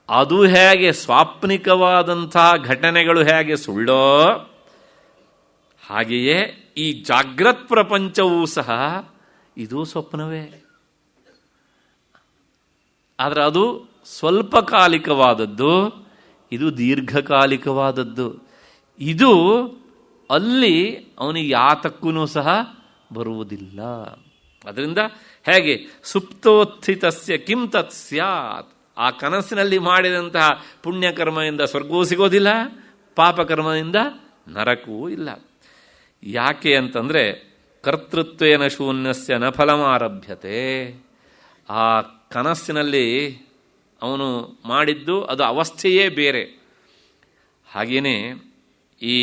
ಅದು ಹೇಗೆ ಸ್ವಾಪ್ನಿಕವಾದಂಥ ಘಟನೆಗಳು ಹೇಗೆ ಸುಳ್ಳೋ, ಹಾಗೆಯೇ ಈ ಜಾಗ್ರತ್ ಪ್ರಪಂಚವೂ ಸಹ ಇದು ಸ್ವಪ್ನವೇ. ಆದರೆ ಅದು ಸ್ವಲ್ಪ ಕಾಲಿಕವಾದದ್ದು, ಇದು ದೀರ್ಘಕಾಲಿಕವಾದದ್ದು. ಇದು ಅಲ್ಲಿ ಅವನಿಗೆ ಯಾತಕ್ಕೂ ಸಹ ಬರುವುದಿಲ್ಲ. ಅದರಿಂದ ಹೇಗೆ ಸುಪ್ತೋತ್ಥಿತಸ್ಯ ಕಿಂ ತತ್ ಸ್ಯಾತ್, ಆ ಕನಸಿನಲ್ಲಿ ಮಾಡಿದಂತಹ ಪುಣ್ಯಕರ್ಮದಿಂದ ಸ್ವರ್ಗವೂ ಸಿಗೋದಿಲ್ಲ, ಪಾಪಕರ್ಮದಿಂದ ನರಕವೂ ಇಲ್ಲ. ಯಾಕೆ ಅಂತಂದರೆ ಕರ್ತೃತ್ವೇನ ಶೂನ್ಯಸ್ಯ ನ ಫಲಮಾರಭ್ಯತೆ. ಆ ಕನಸಿನಲ್ಲಿ ಅವನು ಮಾಡಿದ್ದು ಅದು ಅವಸ್ಥೆಯೇ ಬೇರೆ. ಹಾಗೆಯೇ ಈ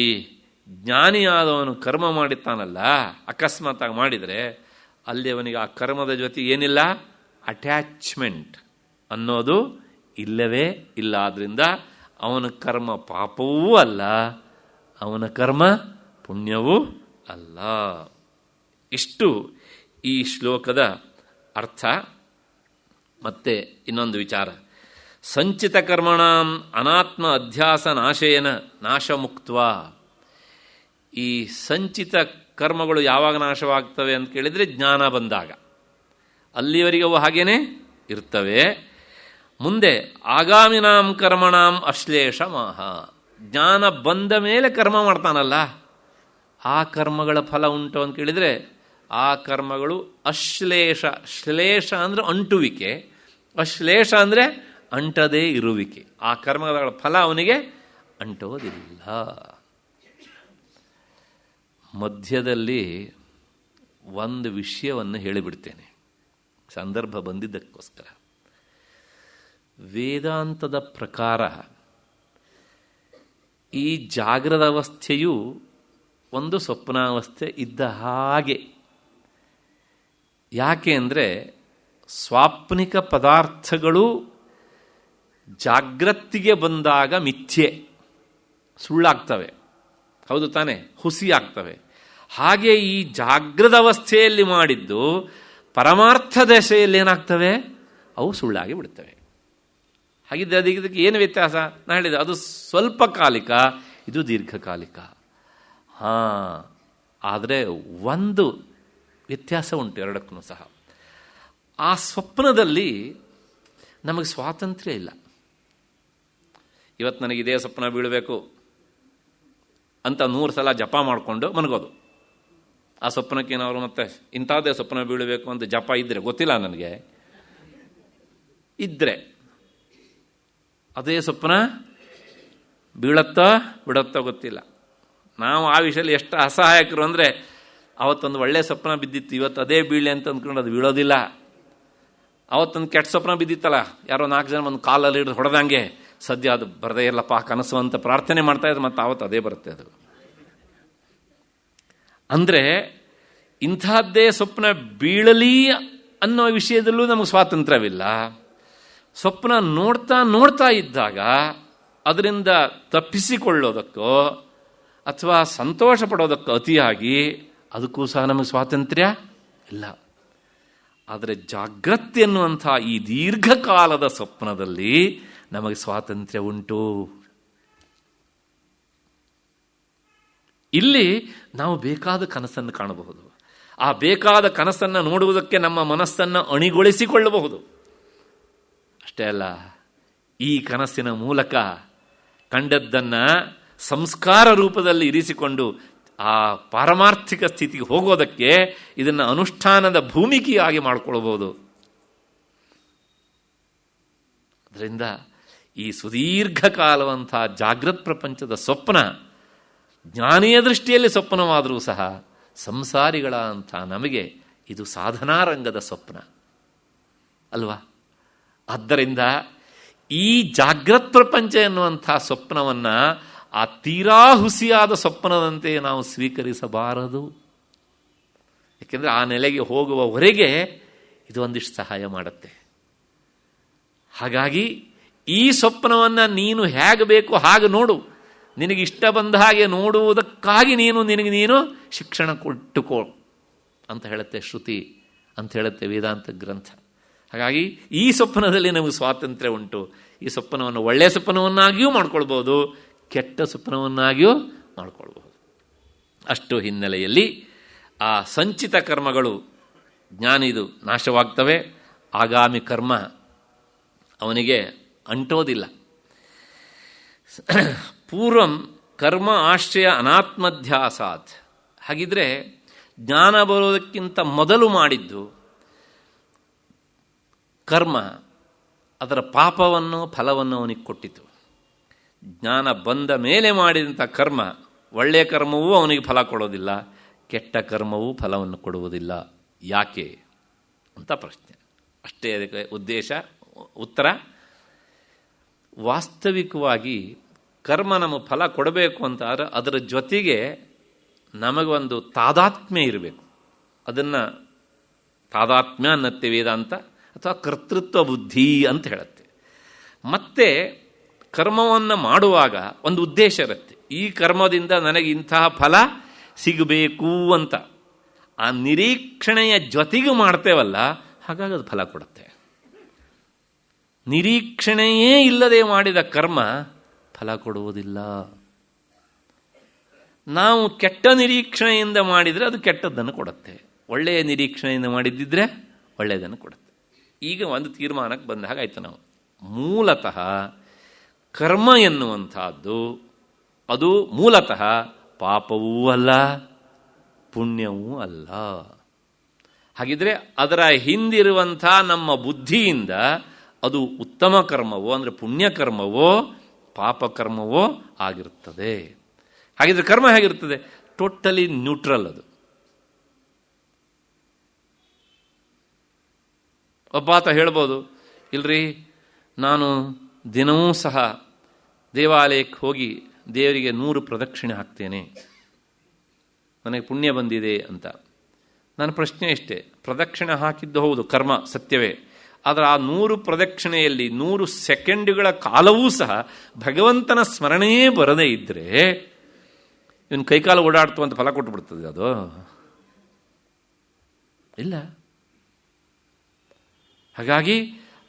ಜ್ಞಾನಿಯಾದವನು ಕರ್ಮ ಮಾಡಿರ್ತಾನಲ್ಲ, ಅಕಸ್ಮಾತಾಗಿ ಮಾಡಿದರೆ ಅಲ್ಲಿ ಅವನಿಗೆ ಆ ಕರ್ಮದ ಜೊತೆ ಏನಿಲ್ಲ, ಅಟ್ಯಾಚ್ಮೆಂಟ್ ಅನ್ನೋದು ಇಲ್ಲವೇ ಇಲ್ಲ. ಆದ್ದರಿಂದ ಅವನ ಕರ್ಮ ಪಾಪವೂ ಅಲ್ಲ, ಅವನ ಕರ್ಮ ಪುಣ್ಯವೂ ಅಲ್ಲ. ಇಷ್ಟು ಈ ಶ್ಲೋಕದ ಅರ್ಥ. ಮತ್ತೆ ಇನ್ನೊಂದು ವಿಚಾರ, ಸಂಚಿತ ಕರ್ಮಣಾಂ ಅನಾತ್ಮ ಅಧ್ಯಾಸ ನಾಶೇನ ನಾಶಮುಕ್ತ್ವ. ಈ ಸಂಚಿತ ಕರ್ಮಗಳು ಯಾವಾಗ ನಾಶವಾಗ್ತವೆ ಅಂತ ಕೇಳಿದರೆ ಜ್ಞಾನ ಬಂದಾಗ, ಅಲ್ಲಿವರೆಗೆ ಅವು ಹಾಗೇನೆ ಇರ್ತವೆ. ಮುಂದೆ ಆಗಾಮಿನಾಂ ಕರ್ಮಣಾಂ ಅಶ್ಲೇಷ ಮಾಹ. ಜ್ಞಾನ ಬಂದ ಮೇಲೆ ಕರ್ಮ ಮಾಡ್ತಾನಲ್ಲ, ಆ ಕರ್ಮಗಳ ಫಲ ಉಂಟು ಅಂತ ಕೇಳಿದರೆ ಆ ಕರ್ಮಗಳು ಅಶ್ಲೇಷ. ಶ್ಲೇಷ ಅಂದರೆ ಅಂಟುವಿಕೆ, ಅಶ್ಲೇಷ ಅಂದರೆ ಅಂಟದೇ ಇರುವಿಕೆ. ಆ ಕರ್ಮಗಳ ಫಲ ಅವನಿಗೆ ಅಂಟೋದಿಲ್ಲ. ಮಧ್ಯದಲ್ಲಿ ಒಂದು ವಿಷಯವನ್ನು ಹೇಳಿಬಿಡ್ತೇನೆ, ಸಂದರ್ಭ ಬಂದಿದ್ದಕ್ಕೋಸ್ಕರ. ವೇದಾಂತದ ಪ್ರಕಾರ ಈ ಜಾಗ್ರದ ಅವಸ್ಥೆಯು ಒಂದು ಸ್ವಪ್ನಾವಸ್ಥೆ ಇದ್ದ ಹಾಗೆ. ಯಾಕೆ ಅಂದರೆ ಸ್ವಾಪ್ನಿಕ ಪದಾರ್ಥಗಳು ಜಾಗ್ರತ್ತಿಗೆ ಬಂದಾಗ ಮಿಥ್ಯೆ, ಸುಳ್ಳಾಗ್ತವೆ, ಹೌದು ತಾನೆ, ಹುಸಿ ಆಗ್ತವೆ. ಹಾಗೆ ಈ ಜಾಗ್ರದ ಅವಸ್ಥೆಯಲ್ಲಿ ಮಾಡಿದ್ದು ಪರಮಾರ್ಥ ದಶೆಯಲ್ಲಿ ಏನಾಗ್ತವೆ, ಅವು ಸುಳ್ಳಾಗಿ ಬಿಡ್ತವೆ. ಹಾಗಿದ್ದರೆ ಅದಕ್ಕೆ ಏನು ವ್ಯತ್ಯಾಸ? ನಾನು ಹೇಳಿದೆ ಅದು ಸ್ವಲ್ಪ ಕಾಲಿಕ, ಇದು ದೀರ್ಘಕಾಲಿಕ. ಆದರೆ ಒಂದು ವ್ಯತ್ಯಾಸ ಉಂಟು ಎರಡಕ್ಕೂ ಸಹ. ಆ ಸ್ವಪ್ನದಲ್ಲಿ ನಮಗೆ ಸ್ವಾತಂತ್ರ್ಯ ಇಲ್ಲ. ಇವತ್ತು ನನಗೆ ಇದೇ ಸ್ವಪ್ನ ಬೀಳಬೇಕು ಅಂತ 100 ಸಲ ಜಪ ಮಾಡಿಕೊಂಡು ಮನಗೋದು. ಆ ಸ್ವಪ್ನಕ್ಕೇನವರು ಮತ್ತೆ ಇಂಥದ್ದೇ ಸ್ವಪ್ನ ಬೀಳಬೇಕು ಅಂತ ಜಪ ಇದ್ದರೆ ಗೊತ್ತಿಲ್ಲ ನನಗೆ, ಇದ್ದರೆ ಅದೇ ಸ್ವಪ್ನ ಬೀಳತ್ತೋ ಬಿಡತ್ತೋ ಗೊತ್ತಿಲ್ಲ. ನಾವು ಆ ವಿಷಯದಲ್ಲಿ ಎಷ್ಟು ಅಸಹಾಯಕರು ಅಂದರೆ, ಅವತ್ತೊಂದು ಒಳ್ಳೆಯ ಸ್ವಪ್ನ ಬಿದ್ದಿತ್ತು, ಇವತ್ತು ಅದೇ ಬೀಳಿ ಅಂತ ಅಂದ್ಕೊಂಡು ಅದು ಬೀಳೋದಿಲ್ಲ. ಅವತ್ತೊಂದು ಕೆಟ್ಟ ಸ್ವಪ್ನ ಬಿದ್ದಿತ್ತಲ್ಲ, ಯಾರೋ 4 ಜನ ಒಂದು ಕಾಲಲ್ಲಿ ಹಿಡಿದು ಹೊಡೆದಂಗೆ, ಸದ್ಯ ಅದು ಬರದೇ ಇರಲಪ್ಪ ಕನಸು ಅಂತ ಪ್ರಾರ್ಥನೆ ಮಾಡ್ತಾ ಇದ್ರು, ಮತ್ತು ಆವತ್ತು ಅದೇ ಬರುತ್ತೆ ಅದು. ಅಂದರೆ ಇಂಥದ್ದೇ ಸ್ವಪ್ನ ಬೀಳಲಿ ಅನ್ನೋ ವಿಷಯದಲ್ಲೂ ನಮಗೆ ಸ್ವಾತಂತ್ರ್ಯವಿಲ್ಲ. ಸ್ವಪ್ನ ನೋಡ್ತಾ ನೋಡ್ತಾ ಇದ್ದಾಗ ಅದರಿಂದ ತಪ್ಪಿಸಿಕೊಳ್ಳೋದಕ್ಕೋ ಅಥವಾ ಸಂತೋಷ ಪಡೋದಕ್ಕೋ ಅತಿಯಾಗಿ ಅದಕ್ಕೂ ಸಹ ನಮಗೆ ಸ್ವಾತಂತ್ರ್ಯ ಇಲ್ಲ. ಆದರೆ ಜಾಗೃತಿ ಎನ್ನುವಂಥ ಈ ದೀರ್ಘಕಾಲದ ಸ್ವಪ್ನದಲ್ಲಿ ನಮಗೆ ಸ್ವಾತಂತ್ರ್ಯ ಉಂಟು. ಇಲ್ಲಿ ನಾವು ಬೇಕಾದ ಕನಸನ್ನು ಕಾಣಬಹುದು. ಆ ಬೇಕಾದ ಕನಸನ್ನು ನೋಡುವುದಕ್ಕೆ ನಮ್ಮ ಮನಸ್ಸನ್ನು ಅಣಿಗೊಳಿಸಿಕೊಳ್ಳಬಹುದು. ಅಷ್ಟೇ ಅಲ್ಲ, ಈ ಕನಸಿನ ಮೂಲಕ ಕಂಡದ್ದನ್ನು ಸಂಸ್ಕಾರ ರೂಪದಲ್ಲಿ ಇರಿಸಿಕೊಂಡು ಆ ಪಾರಮಾರ್ಥಿಕ ಸ್ಥಿತಿಗೆ ಹೋಗೋದಕ್ಕೆ ಇದನ್ನು ಅನುಷ್ಠಾನದ ಭೂಮಿಕೆಯಾಗಿ ಮಾಡಿಕೊಳ್ಳಬಹುದು. ಅದರಿಂದ ಈ ಸುದೀರ್ಘಕಾಲವಂಥ ಜಾಗೃತ್ ಪ್ರಪಂಚದ ಸ್ವಪ್ನ ಜ್ಞಾನಿಯ ದೃಷ್ಟಿಯಲ್ಲಿ ಸ್ವಪ್ನವಾದರೂ ಸಹ ಸಂಸಾರಿಗಳ ಅಂಥ ನಮಗೆ ಇದು ಸಾಧನಾರಂಗದ ಸ್ವಪ್ನ ಅಲ್ವಾ? ಆದ್ದರಿಂದ ಈ ಜಾಗೃತ್ ಪ್ರಪಂಚ ಎನ್ನುವಂಥ ಸ್ವಪ್ನವನ್ನು ಆ ತೀರಾ ಹುಸಿಯಾದ ಸ್ವಪ್ನದಂತೆ ನಾವು ಸ್ವೀಕರಿಸಬಾರದು. ಏಕೆಂದರೆ ಆ ನೆಲೆಗೆ ಹೋಗುವವರೆಗೆ ಇದು ಒಂದಿಷ್ಟು ಸಹಾಯ ಮಾಡುತ್ತೆ. ಹಾಗಾಗಿ ಈ ಸ್ವಪ್ನವನ್ನು ನೀನು ಹೇಗೆ ಬೇಕು ಹಾಗೆ ನೋಡು. ನಿನಗಿಷ್ಟ ಬಂದ ಹಾಗೆ ನೋಡುವುದಕ್ಕಾಗಿ ನಿನಗೆ ನೀನು ಶಿಕ್ಷಣ ಕೊಟ್ಟುಕೋ ಅಂತ ಹೇಳುತ್ತೆ ಶ್ರುತಿ, ಅಂತ ಹೇಳುತ್ತೆ ವೇದಾಂತ ಗ್ರಂಥ. ಹಾಗಾಗಿ ಈ ಸ್ವಪ್ನದಲ್ಲಿ ನಮಗೆ ಸ್ವಾತಂತ್ರ್ಯ ಉಂಟು. ಈ ಸ್ವಪ್ನವನ್ನು ಒಳ್ಳೆಯ ಸ್ವಪ್ನವನ್ನಾಗಿಯೂ ಮಾಡ್ಕೊಳ್ಬೋದು, ಕೆಟ್ಟ ಸ್ವಪ್ನವನ್ನಾಗಿಯೂ ಮಾಡ್ಕೊಳ್ಬಹುದು. ಅಷ್ಟು ಹಿನ್ನೆಲೆಯಲ್ಲಿ ಆ ಸಂಚಿತ ಕರ್ಮಗಳು ಜ್ಞಾನಿದು ನಾಶವಾಗ್ತವೆ. ಆಗಾಮಿ ಕರ್ಮ ಅವನಿಗೆ ಅಂಟೋದಿಲ್ಲ. ಪೂರ್ವಂ ಕರ್ಮ ಆಶ್ರಯ ಅನಾತ್ಮಧ್ಯಾಸಾತ್. ಹಾಗಿದ್ರೆ ಜ್ಞಾನ ಬರೋದಕ್ಕಿಂತ ಮೊದಲು ಮಾಡಿದ್ದು ಕರ್ಮ ಅದರ ಪಾಪವನ್ನು ಫಲವನ್ನು ಅವನಿಗೆ ಕೊಟ್ಟಿತು. ಜ್ಞಾನ ಬಂದ ಮೇಲೆ ಮಾಡಿದಂಥ ಕರ್ಮ, ಒಳ್ಳೆಯ ಕರ್ಮವೂ ಅವನಿಗೆ ಫಲ ಕೊಡೋದಿಲ್ಲ, ಕೆಟ್ಟ ಕರ್ಮವೂ ಫಲವನ್ನು ಕೊಡುವುದಿಲ್ಲ. ಯಾಕೆ ಅಂತ ಪ್ರಶ್ನೆ. ಅಷ್ಟೇ ಅದಕ್ಕೆ ಉತ್ತರ. ವಾಸ್ತವಿಕವಾಗಿ ಕರ್ಮ ನಮಗೆ ಫಲ ಕೊಡಬೇಕು ಅಂತಾದ್ರೆ ಅದರ ಜೊತೆಗೆ ನಮಗೊಂದು ತಾದಾತ್ಮ್ಯ ಇರಬೇಕು. ಅದನ್ನು ತಾದಾತ್ಮ್ಯ ಅನ್ನತ್ತೆ ವೇದಾಂತ, ಅಥವಾ ಕರ್ತೃತ್ವ ಬುದ್ಧಿ ಅಂತ ಹೇಳುತ್ತೆ. ಮತ್ತೆ ಕರ್ಮವನ್ನು ಮಾಡುವಾಗ ಒಂದು ಉದ್ದೇಶ ಇರುತ್ತೆ. ಈ ಕರ್ಮದಿಂದ ನನಗೆ ಇಂತಹ ಫಲ ಸಿಗಬೇಕು ಅಂತ ಆ ನಿರೀಕ್ಷಣೆಯ ಜೊತೆಗೆ ಮಾಡ್ತೇವಲ್ಲ, ಹಾಗಾಗಿ ಅದು ಫಲ ಕೊಡುತ್ತೆ. ನಿರೀಕ್ಷಣೆಯೇ ಇಲ್ಲದೆ ಮಾಡಿದ ಕರ್ಮ ಫಲ ಕೊಡುವುದಿಲ್ಲ. ನಾವು ಕೆಟ್ಟ ನಿರೀಕ್ಷಣೆಯಿಂದ ಮಾಡಿದರೆ ಅದು ಕೆಟ್ಟದ್ದನ್ನು ಕೊಡುತ್ತೆ, ಒಳ್ಳೆಯ ನಿರೀಕ್ಷಣೆಯಿಂದ ಮಾಡಿದ್ದಿದ್ರೆ ಒಳ್ಳೆಯದನ್ನು ಕೊಡುತ್ತೆ. ಈಗ ಒಂದು ತೀರ್ಮಾನಕ್ಕೆ ಬಂದ ಹಾಗಾಯ್ತು. ನಾವು ಮೂಲತಃ ಕರ್ಮ ಎನ್ನುವಂಥದ್ದು ಅದು ಮೂಲತಃ ಪಾಪವೂ ಅಲ್ಲ, ಪುಣ್ಯವೂ ಅಲ್ಲ. ಹಾಗಿದ್ರೆ ಅದರ ಹಿಂದಿರುವಂಥ ನಮ್ಮ ಬುದ್ಧಿಯಿಂದ ಅದು ಉತ್ತಮ ಕರ್ಮವೋ ಅಂದರೆ ಪುಣ್ಯಕರ್ಮವೋ ಪಾಪಕರ್ಮವೋ ಆಗಿರುತ್ತದೆ. ಹಾಗಿದ್ರೆ ಕರ್ಮ ಹೇಗಿರ್ತದೆ? Totally neutral. ಅದು ಒಬ್ಬಾತ ಹೇಳ್ಬೋದು, ಇಲ್ರಿ ನಾನು ದಿನವೂ ಸಹ ದೇವಾಲಯಕ್ಕೆ ಹೋಗಿ ದೇವರಿಗೆ 100 ಪ್ರದಕ್ಷಿಣೆ ಹಾಕ್ತೇನೆ, ನನಗೆ ಪುಣ್ಯ ಬಂದಿದೆ ಅಂತ. ನನ್ನ ಪ್ರಶ್ನೆ ಇಷ್ಟೇ, ಪ್ರದಕ್ಷಿಣೆ ಹಾಕಿದ್ದು ಹೌದು ಕರ್ಮ ಸತ್ಯವೇ, ಆದರೆ ಆ 100 ಪ್ರದಕ್ಷಿಣೆಯಲ್ಲಿ 100 ಸೆಕೆಂಡುಗಳ ಕಾಲವೂ ಸಹ ಭಗವಂತನ ಸ್ಮರಣೆಯೇ ಬರದೇ ಇದ್ದರೆ ಇವನು ಕೈಕಾಲು ಓಡಾಡ್ತು ಅಂತ ಫಲ ಕೊಟ್ಟು ಬಿಡ್ತದೆ ಅದು? ಇಲ್ಲ. ಹಾಗಾಗಿ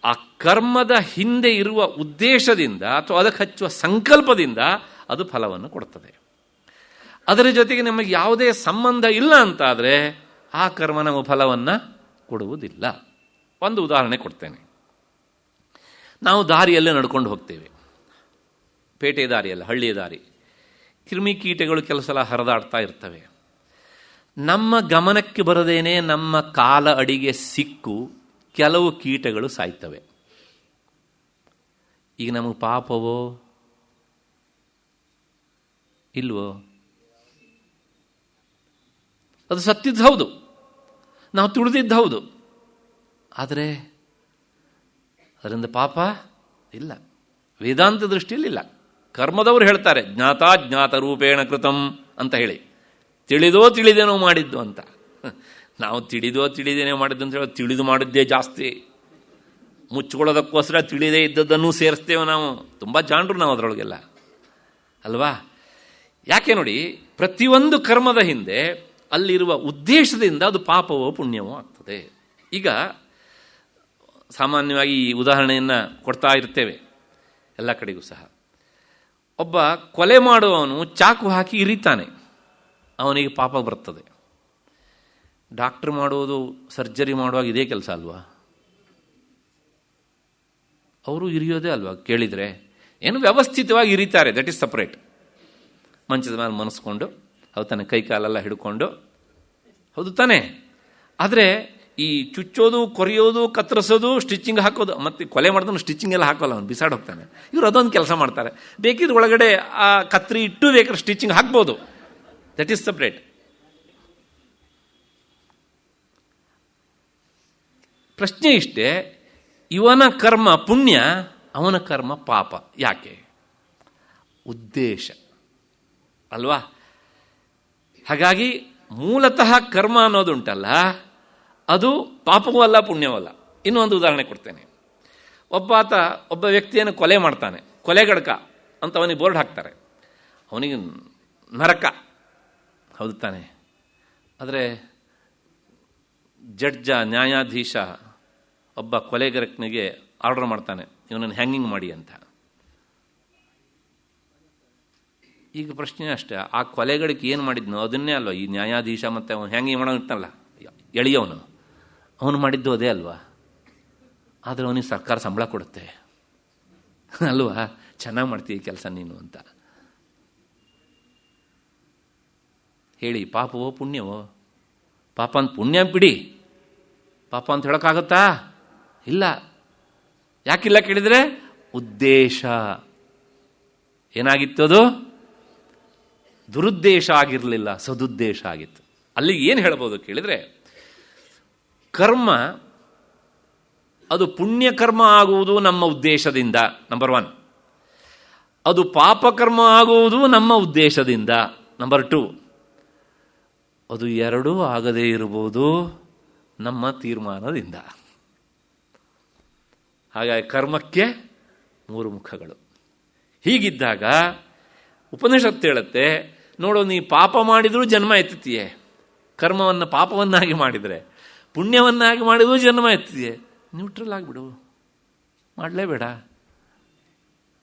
ಆ ಕರ್ಮದ ಹಿಂದೆ ಇರುವ ಉದ್ದೇಶದಿಂದ ಅಥವಾ ಅದಕ್ಕೆ ಹಚ್ಚುವ ಸಂಕಲ್ಪದಿಂದ ಅದು ಫಲವನ್ನು ಕೊಡ್ತದೆ. ಅದರ ಜೊತೆಗೆ ನಮಗೆ ಯಾವುದೇ ಸಂಬಂಧ ಇಲ್ಲ ಅಂತಾದರೆ ಆ ಕರ್ಮ ನಮ್ಮ ಫಲವನ್ನು ಕೊಡುವುದಿಲ್ಲ. ಒಂದು ಉದಾಹರಣೆ ಕೊಡ್ತೇನೆ. ನಾವು ದಾರಿಯಲ್ಲೇ ನಡ್ಕೊಂಡು ಹೋಗ್ತೇವೆ, ಪೇಟೆ ದಾರಿಯಲ್ಲ, ಹಳ್ಳಿಯ ದಾರಿ. ಕ್ರಿಮಿಕೀಟಗಳು ಕೆಲವು ಸಲ ಹರಿದಾಡ್ತಾ ಇರ್ತವೆ. ನಮ್ಮ ಗಮನಕ್ಕೆ ಬರದೇನೆ ನಮ್ಮ ಕಾಲ ಅಡಿಗೆ ಸಿಕ್ಕು ಕೆಲವು ಕೀಟಗಳು ಸಾಯ್ತವೆ. ಈಗ ನಮಗೆ ಪಾಪವೋ ಇಲ್ವೋ? ಅದು ಸತ್ತಿದ್ದು ಹೌದು, ನಾವು ತುಳಿದಿದ್ದು ಹೌದು, ಆದರೆ ಅದರಿಂದ ಪಾಪ ಇಲ್ಲ. ವೇದಾಂತ ದೃಷ್ಟಿಯಲ್ಲಿ ಇಲ್ಲ. ಕರ್ಮದವರು ಹೇಳ್ತಾರೆ ಜ್ಞಾತ ರೂಪೇಣ ಕೃತಂ ಅಂತ ಹೇಳಿ, ತಿಳಿದೋ ತಿಳಿದೇನೋ ಮಾಡಿದ್ದು ಅಂತ. ನಾವು ತಿಳಿದೋ ತಿಳಿದೇನೋ ಮಾಡಿದ್ದು ಅಂತ ಹೇಳಿ ತಿಳಿದು ಮಾಡಿದ್ದೇ ಜಾಸ್ತಿ. ಮುಚ್ಕೊಳ್ಳೋದಕ್ಕೋಸ್ಕರ ತಿಳಿದೇ ಇದ್ದದ್ದನ್ನು ಸೇರಿಸ್ತೇವೆ ನಾವು. ತುಂಬ ಜಾಣರು ನಾವು ಅದರೊಳಗೆಲ್ಲ ಅಲ್ವಾ? ಯಾಕೆ ನೋಡಿ, ಪ್ರತಿಯೊಂದು ಕರ್ಮದ ಹಿಂದೆ ಅಲ್ಲಿರುವ ಉದ್ದೇಶದಿಂದ ಅದು ಪಾಪವೋ ಪುಣ್ಯವೋ ಆಗ್ತದೆ. ಈಗ ಸಾಮಾನ್ಯವಾಗಿ ಈ ಉದಾಹರಣೆಯನ್ನು ಕೊಡ್ತಾ ಇರ್ತೇವೆ ಎಲ್ಲ ಕಡೆಗೂ ಸಹ. ಒಬ್ಬ ಕೊಲೆ ಮಾಡುವವನು ಚಾಕು ಹಾಕಿ ಇರಿತಾನೆ, ಅವನಿಗೆ ಪಾಪ ಬರ್ತದೆ. ಡಾಕ್ಟ್ರ್ ಮಾಡುವುದು, ಸರ್ಜರಿ ಮಾಡುವಾಗ ಇದೇ ಕೆಲಸ ಅಲ್ವಾ? ಅವರು ಇರಿಯೋದೇ ಅಲ್ವಾ? ಕೇಳಿದರೆ ಏನು ವ್ಯವಸ್ಥಿತವಾಗಿ ಇರಿತಾರೆ, ದಟ್ ಈಸ್ ಸಪ್ರೇಟ್. ಮಂಚದ ಮೇಲೆ ಮನಸ್ಕೊಂಡು, ಹೌದು ತಾನೆ, ಕೈ ಕಾಲೆಲ್ಲ ಹಿಡ್ಕೊಂಡು, ಹೌದು ತಾನೆ. ಆದರೆ ಈ ಚುಚ್ಚೋದು, ಕೊರೆಯೋದು, ಕತ್ತರಿಸೋದು, ಸ್ಟಿಚಿಂಗ್ ಹಾಕೋದು, ಮತ್ತು ಕೊಲೆ ಮಾಡಿದವನು ಸ್ಟಿಚಿಂಗ್ ಎಲ್ಲ ಹಾಕೋಲ್ಲ, ಅವನು ಬಿಸಾಡಿ ಹೋಗ್ತಾನೆ. ಇವರು ಅದೊಂದು ಕೆಲಸ ಮಾಡ್ತಾರೆ. ಬೇಕಿದ್ರೆ ಒಳಗಡೆ ಆ ಕತ್ರಿ ಇಟ್ಟು ಬೇಕಾದ್ರೆ ಸ್ಟಿಚಿಂಗ್ ಹಾಕ್ಬೋದು, ದಟ್ ಈಸ್ ಸಪ್ರೇಟ್. ಪ್ರಶ್ನೆ ಇಷ್ಟೇ, ಇವನ ಕರ್ಮ ಪುಣ್ಯ, ಅವನ ಕರ್ಮ ಪಾಪ. ಯಾಕೆ? ಉದ್ದೇಶ ಅಲ್ವಾ? ಹಾಗಾಗಿ ಮೂಲತಃ ಕರ್ಮ ಅನ್ನೋದುಂಟಲ್ಲ, ಅದು ಪಾಪವೂ ಅಲ್ಲ, ಪುಣ್ಯವಲ್ಲ. ಇನ್ನೊಂದು ಉದಾಹರಣೆ ಕೊಡ್ತೇನೆ. ಒಬ್ಬ ವ್ಯಕ್ತಿಯನ್ನು ಕೊಲೆ ಮಾಡ್ತಾನೆ, ಕೊಲೆಗಡಕ ಅಂತ ಅವನಿಗೆ ಬೋರ್ಡ್ ಹಾಕ್ತಾರೆ, ಅವನಿಗೆ ನರಕ, ಹೌದು ತಾನೆ. ಆದರೆ ಜಡ್ಜ, ನ್ಯಾಯಾಧೀಶ ಒಬ್ಬ ಕೊಲೆಗಡಕನಿಗೆ ಆರ್ಡರ್ ಮಾಡ್ತಾನೆ, ಇವನನ್ನು ಹ್ಯಾಂಗಿಂಗ್ ಮಾಡಿ ಅಂತ. ಈಗ ಪ್ರಶ್ನೆ ಅಷ್ಟೇ, ಆ ಕೊಲೆಗಡಕ್ಕೆ ಏನು ಮಾಡಿದ್ನೋ ಅದನ್ನೇ ಅಲ್ವ ಈ ನ್ಯಾಯಾಧೀಶ ಮತ್ತು ಅವನು ಹ್ಯಾಂಗಿಂಗ್ ಮಾಡೋನು ಇರ್ತಾನಲ್ಲ, ಎಳೆಯವನು, ಅವನು ಮಾಡಿದ್ದು ಅದೇ ಅಲ್ವಾ? ಆದರೆ ಅವನಿಗೆ ಸರ್ಕಾರ ಸಂಬಳ ಕೊಡುತ್ತೆ ಅಲ್ವಾ? ಚೆನ್ನಾಗಿ ಮಾಡ್ತೀವಿ ಕೆಲಸ ನೀನು ಅಂತ ಹೇಳಿ. ಪಾಪವೋ ಪುಣ್ಯವೋ? ಪಾಪ ಅಂತ ಪುಣ್ಯ ಬಿಡಿ, ಪಾಪ ಅಂತ ಹೇಳೋಕ್ಕಾಗತ್ತಾ? ಇಲ್ಲ. ಯಾಕಿಲ್ಲ ಕೇಳಿದರೆ, ಉದ್ದೇಶ ಏನಾಗಿತ್ತು? ಅದು ದುರುದ್ದೇಶ ಆಗಿರಲಿಲ್ಲ, ಸದುದ್ದೇಶ ಆಗಿತ್ತು. ಅಲ್ಲಿಗೆ ಏನು ಹೇಳ್ಬೋದು ಕೇಳಿದರೆ, ಕರ್ಮ ಅದು ಪುಣ್ಯಕರ್ಮ ಆಗುವುದು ನಮ್ಮ ಉದ್ದೇಶದಿಂದ, ನಂಬರ್ 1. ಅದು ಪಾಪಕರ್ಮ ಆಗುವುದು ನಮ್ಮ ಉದ್ದೇಶದಿಂದ, ನಂಬರ್ 2. ಅದು ಎರಡೂ ಆಗದೇ ಇರಬಹುದು ನಮ್ಮ ತೀರ್ಮಾನದಿಂದ. ಹಾಗಾಗಿ ಕರ್ಮಕ್ಕೆ 3 ಮುಖಗಳು. ಹೀಗಿದ್ದಾಗ ಉಪನಿಷತ್ತು ಹೇಳುತ್ತೆ, ನೋಡು, ನೀ ಪಾಪ ಮಾಡಿದರೂ ಜನ್ಮ ಎತ್ತುತ್ತೀಯೇ, ಕರ್ಮವನ್ನು ಪಾಪವನ್ನಾಗಿ ಮಾಡಿದರೆ, ಪುಣ್ಯವನ್ನಾಗಿ ಮಾಡಿದರೂ ಜನ್ಮ ಎತ್ತಿದೆಯೇ, ನ್ಯೂಟ್ರಲ್ ಆಗಿಬಿಡು, ಮಾಡಲೇಬೇಡ.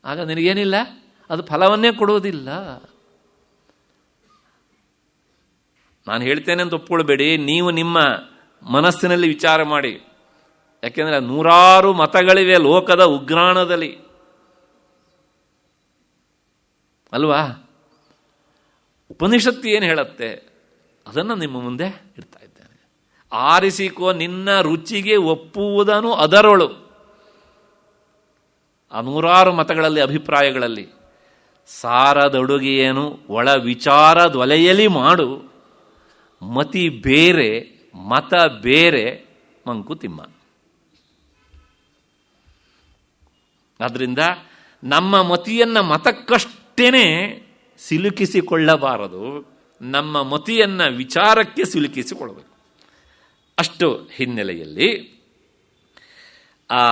ಆಗ ನಿನಗೇನಿಲ್ಲ, ಅದು ಫಲವನ್ನೇ ಕೊಡುವುದಿಲ್ಲ. ನಾನು ಹೇಳ್ತೇನೆ ಅಂತ ಒಪ್ಕೊಳ್ಬೇಡಿ, ನೀವು ನಿಮ್ಮ ಮನಸ್ಸಿನಲ್ಲಿ ವಿಚಾರ ಮಾಡಿ. ಯಾಕೆಂದರೆ 100 ಮತಗಳಿವೆ ಲೋಕದ ಉಗ್ರಾಣದಲ್ಲಿ ಅಲ್ವಾ? ಉಪನಿಷತ್ತು ಏನು ಹೇಳುತ್ತೆ ಅದನ್ನು ನಿಮ್ಮ ಮುಂದೆ ಇಡ್ತಾ ಇದ್ದೇನೆ. ಆರಿಸಿಕೋ ನಿನ್ನ ರುಚಿಗೆ ಒಪ್ಪುವುದನ್ನು ಅದರೊಳು. ಆ 100 ಮತಗಳಲ್ಲಿ, ಅಭಿಪ್ರಾಯಗಳಲ್ಲಿ ಸಾರದೊಡುಗೆಯೇನು ಒಳ ವಿಚಾರದೊಲೆಯಲಿ ಮಾಡು, ಮತಿ ಬೇರೆ ಮತ ಬೇರೆ ಮಂಕುತಿಮ್ಮ. ಆದ್ದರಿಂದ ನಮ್ಮ ಮತಿಯನ್ನು ಮತಕ್ಕಷ್ಟೇನೆ ಸಿಲುಕಿಸಿಕೊಳ್ಳಬಾರದು, ನಮ್ಮ ಮತಿಯನ್ನು ವಿಚಾರಕ್ಕೆ ಸಿಲುಕಿಸಿಕೊಳ್ಳಬೇಕು. ಅಷ್ಟು ಹಿನ್ನೆಲೆಯಲ್ಲಿ ಆ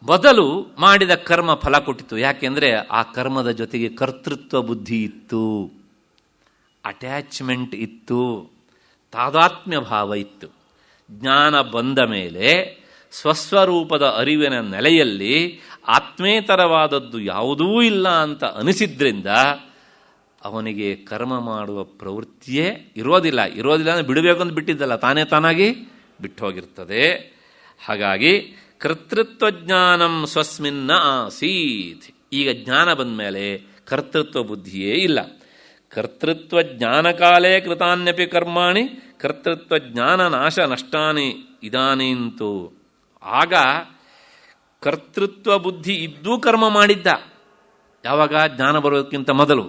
ಮೊದಲು ಮಾಡಿದ ಕರ್ಮ ಫಲ ಕೊಟ್ಟಿತು. ಯಾಕೆಂದರೆ ಆ ಕರ್ಮದ ಜೊತೆಗೆ ಕರ್ತೃತ್ವ ಬುದ್ಧಿ ಇತ್ತು, ಅಟ್ಯಾಚ್ಮೆಂಟ್ ಇತ್ತು, ತಾದಾತ್ಮ್ಯ ಭಾವ ಇತ್ತು. ಜ್ಞಾನ ಬಂದ ಮೇಲೆ ಸ್ವಸ್ವರೂಪದ ಅರಿವಿನ ನೆಲೆಯಲ್ಲಿ ಆತ್ಮೇತರವಾದದ್ದು ಯಾವುದೂ ಇಲ್ಲ ಅಂತ ಅನಿಸಿದ್ರಿಂದ ಅವನಿಗೆ ಕರ್ಮ ಮಾಡುವ ಪ್ರವೃತ್ತಿಯೇ ಇರೋದಿಲ್ಲ. ಅಂದರೆ ಬಿಡಬೇಕು ಅಂತ ಬಿಟ್ಟಿದ್ದಲ್ಲ, ತಾನೇ ತಾನಾಗಿ ಬಿಟ್ಟು ಹೋಗಿರ್ತದೆ. ಹಾಗಾಗಿ ಕರ್ತೃತ್ವಜ್ಞಾನಂ ಸ್ವಸ್ಮಿನ್ನ ಆಸೀತ್. ಈಗ ಜ್ಞಾನ ಬಂದ ಮೇಲೆ ಕರ್ತೃತ್ವ ಬುದ್ಧಿಯೇ ಇಲ್ಲ. ಕರ್ತೃತ್ವ ಜ್ಞಾನಕಾಲೇ ಕೃತಾನ್ಯಪಿ ಕರ್ಮಾಣಿ ಕರ್ತೃತ್ವ ಜ್ಞಾನ ನಾಶ ನಷ್ಟಾನಿ ಇದಾನೀಂತು. ಆಗ ಕರ್ತೃತ್ವ ಬುದ್ಧಿ ಇದ್ದೂ ಕರ್ಮ ಮಾಡಿದ್ದ, ಯಾವಾಗ? ಜ್ಞಾನ ಬರೋದಕ್ಕಿಂತ ಮೊದಲು.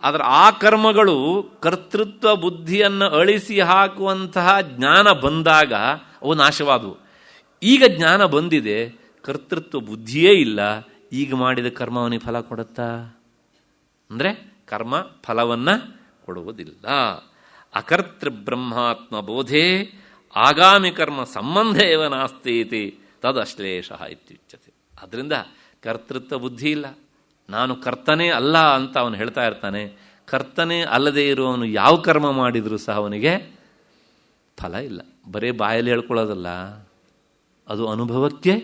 ಆದರೆ ಆ ಕರ್ಮಗಳು ಕರ್ತೃತ್ವ ಬುದ್ಧಿಯನ್ನು ಅಳಿಸಿ ಹಾಕುವಂತಹ ಜ್ಞಾನ ಬಂದಾಗ ಅವು ನಾಶವಾದವು. ಈಗ ಜ್ಞಾನ ಬಂದಿದೆ, ಕರ್ತೃತ್ವ ಬುದ್ಧಿಯೇ ಇಲ್ಲ, ಈಗ ಮಾಡಿದ ಕರ್ಮ ಅವನಿಗೆ ಫಲ ಕೊಡುತ್ತಾ? ಅಂದರೆ ಕರ್ಮ ಫಲವನ್ನು ಕೊಡುವುದಿಲ್ಲ. ಅಕರ್ತೃ ಬ್ರಹ್ಮಾತ್ಮ ಬೋಧೆ ಆಗಾಮಿ ಕರ್ಮ ಸಂಬಂಧೇವ ನಾಸ್ತೀತಿ ತದಶ್ಲೇಷ ಇತ್ಯುಚ್ಯತೆ. ಆದ್ದರಿಂದ ಕರ್ತೃತ್ವ ಬುದ್ಧಿ ಇಲ್ಲ, ನಾನು ಕರ್ತನೇ ಅಲ್ಲ ಅಂತ ಅವನು ಹೇಳ್ತಾ ಇರ್ತಾನೆ. ಕರ್ತನೇ ಅಲ್ಲದೆ ಇರುವವನು ಯಾವ ಕರ್ಮ ಮಾಡಿದರೂ ಸಹ ಅವನಿಗೆ ಫಲ ಇಲ್ಲ. ಬರೀ ಬಾಯಲ್ಲಿ ಹೇಳ್ಕೊಳ್ಳೋದಲ್ಲ, ಅದು ಅನುಭವಕ್ಕೆ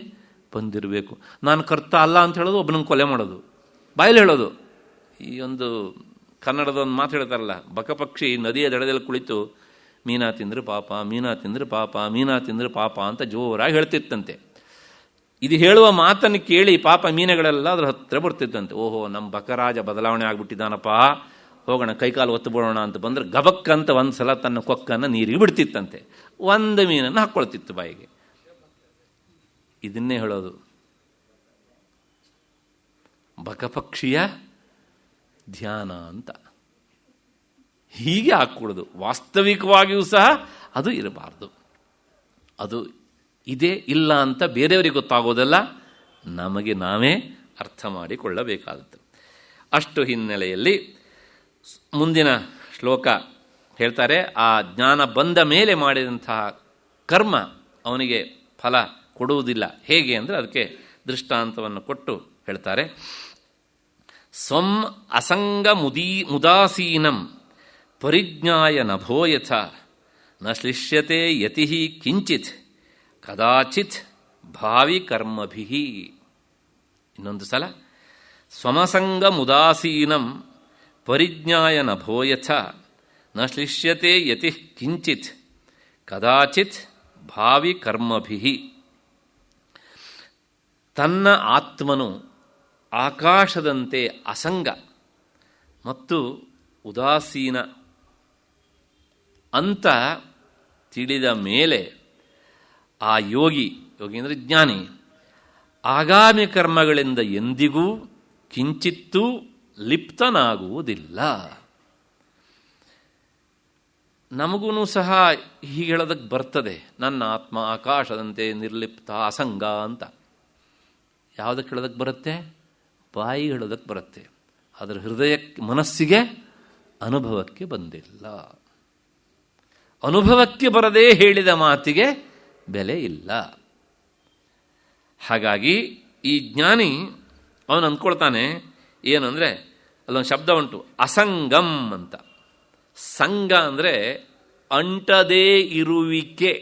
ಬಂದಿರಬೇಕು. ನಾನು ಕರ್ತ ಅಲ್ಲ ಅಂತ ಹೇಳೋದು ಒಬ್ಬನನ್ನು ಕೊಲೆ ಮಾಡೋದು, ಬಾಯಲ್ಲಿ ಹೇಳೋದು. ಈ ಒಂದು ಕನ್ನಡದ ಒಂದು ಮಾತು ಹೇಳ್ತಾರಲ್ಲ, ಬಕಪಕ್ಷಿ ನದಿಯ ದಡದಲ್ಲಿ ಕುಳಿತು ಮೀನಾ ತಿಂದ್ರೆ ಪಾಪ, ಮೀನಾ ತಿಂದ್ರೆ ಪಾಪ, ಮೀನಾ ತಿಂದ್ರೆ ಪಾಪ ಅಂತ ಜೋರಾಗಿ ಹೇಳ್ತಿತ್ತಂತೆ. ಇದು ಹೇಳುವ ಮಾತನ್ನು ಕೇಳಿ ಪಾಪ ಮೀನುಗಳೆಲ್ಲ ಅದ್ರ ಹತ್ತಿರ ಬರ್ತಿತ್ತಂತೆ. ಓಹೋ, ನಮ್ಮ ಬಕರಾಜ ಬದಲಾವಣೆ ಆಗ್ಬಿಟ್ಟಿದ್ದಾನಪ್ಪ, ಹೋಗೋಣ ಕೈಕಾಲು ಒತ್ತು ಬಿಡೋಣ ಅಂತ ಬಂದರೆ ಗಬಕ್ಕಂತ ಒಂದು ಸಲ ತನ್ನ ಕೊಕ್ಕನ್ನು ನೀರಿಗೆ ಬಿಡ್ತಿತ್ತಂತೆ. ಒಂದು ಮೀನನ್ನು ಹಾಕ್ಕೊಳ್ತಿತ್ತು ಬಾಯಿಗೆ. ಇದನ್ನೇ ಹೇಳೋದು ಬಕಪಕ್ಷಿಯ ಧ್ಯಾನ ಅಂತ. ಹೀಗೆ ಹಾಕ್ಕೊಡೋದು. ವಾಸ್ತವಿಕವಾಗಿಯೂ ಸಹ ಅದು ಇರಬಾರ್ದು. ಅದು ಇದೇ ಇಲ್ಲ ಅಂತ ಬೇರೆಯವರಿಗೆ ಗೊತ್ತಾಗೋದಲ್ಲ, ನಮಗೆ ನಾವೇ ಅರ್ಥ ಮಾಡಿಕೊಳ್ಳಬೇಕಾಗುತ್ತೆ. ಅಷ್ಟು ಹಿನ್ನೆಲೆಯಲ್ಲಿ ಮುಂದಿನ ಶ್ಲೋಕ ಹೇಳ್ತಾರೆ, ಆ ಜ್ಞಾನ ಬಂದ ಮೇಲೆ ಮಾಡಿದಂತಹ ಕರ್ಮ ಅವನಿಗೆ ಫಲ ಕೊಡುವುದಿಲ್ಲ. ಹೇಗೆ ಅಂದರೆ ಅದಕ್ಕೆ ದೃಷ್ಟಾಂತವನ್ನು ಕೊಟ್ಟು ಹೇಳ್ತಾರೆ. ಸ್ವಂ ಅಸಂಗ ಮುದಾಸೀನಂ ಪರಿಜ್ಞಾಯ ನಭೋ ಯಥ ನ ಶ್ಲಿಷ್ಯತೆ ಯತಿ ಕಿಂಚಿತ್ ಕದಾಚಿತ್ ಭಾವಿ ಕರ್ಮಭಿಃ. ಇನ್ನೊಂದು ಸಲ, ಸ್ವಮಸಂಗ ಮುದಾಸೀನಂ ಪರಿಜ್ಞಾಯ ನಭೋ ಯಥ ನ ಶ್ಲಿಷ್ಯತೆ ಯತಿ ಕಿಂಚಿತ್ ಕದಾಚಿತ್ ಭಾವಿ ಕರ್ಮಭಿಃ. ತನ್ನ ಆತ್ಮನು ಆಕಾಶದಂತೆ ಅಸಂಗ ಮತ್ತು ಉದಾಸೀನ ಅಂತ ತಿಳಿದ ಮೇಲೆ ಆ ಯೋಗಿ ಅಂದರೆ ಜ್ಞಾನಿ ಆಗಾಮಿ ಕರ್ಮಗಳಿಂದ ಎಂದಿಗೂ ಕಿಂಚಿತ್ತೂ ಲಿಪ್ತನಾಗುವುದಿಲ್ಲ. ನಮಗೂ ಸಹ ಹೀಗೆ ಹೇಳೋದಕ್ಕೆ ಬರ್ತದೆ, ನನ್ನ ಆತ್ಮ ಆಕಾಶದಂತೆ ನಿರ್ಲಿಪ್ತ ಅಸಂಗ ಅಂತ. ಯಾವುದಕ್ಕೆ ಹೇಳೋದಕ್ಕೆ ಬರುತ್ತೆ? ಬಾಯಿ ಹೇಳೋದಕ್ಕೆ ಬರುತ್ತೆ. ಅದರ ಹೃದಯಕ್ಕೆ ಮನಸ್ಸಿಗೆ ಅನುಭವಕ್ಕೆ ಬಂದಿಲ್ಲ. ಅನುಭವಕ್ಕೆ ಬರದೇ ಹೇಳಿದ ಮಾತಿಗೆ ಬೆಲೆ ಇಲ್ಲ. ಹಾಗಾಗಿ ಈ ಜ್ಞಾನಿ ಅವನು ಅಂದ್ಕೊಳ್ತಾನೆ ಏನಂದರೆ, ಅಲ್ಲೊಂದು ಶಬ್ದ ಉಂಟು ಅಸಂಗಂ ಅಂತ. ಸಂಗ ಅಂದರೆ ಅಂಟದೇ ಇರುವಿಕೆ.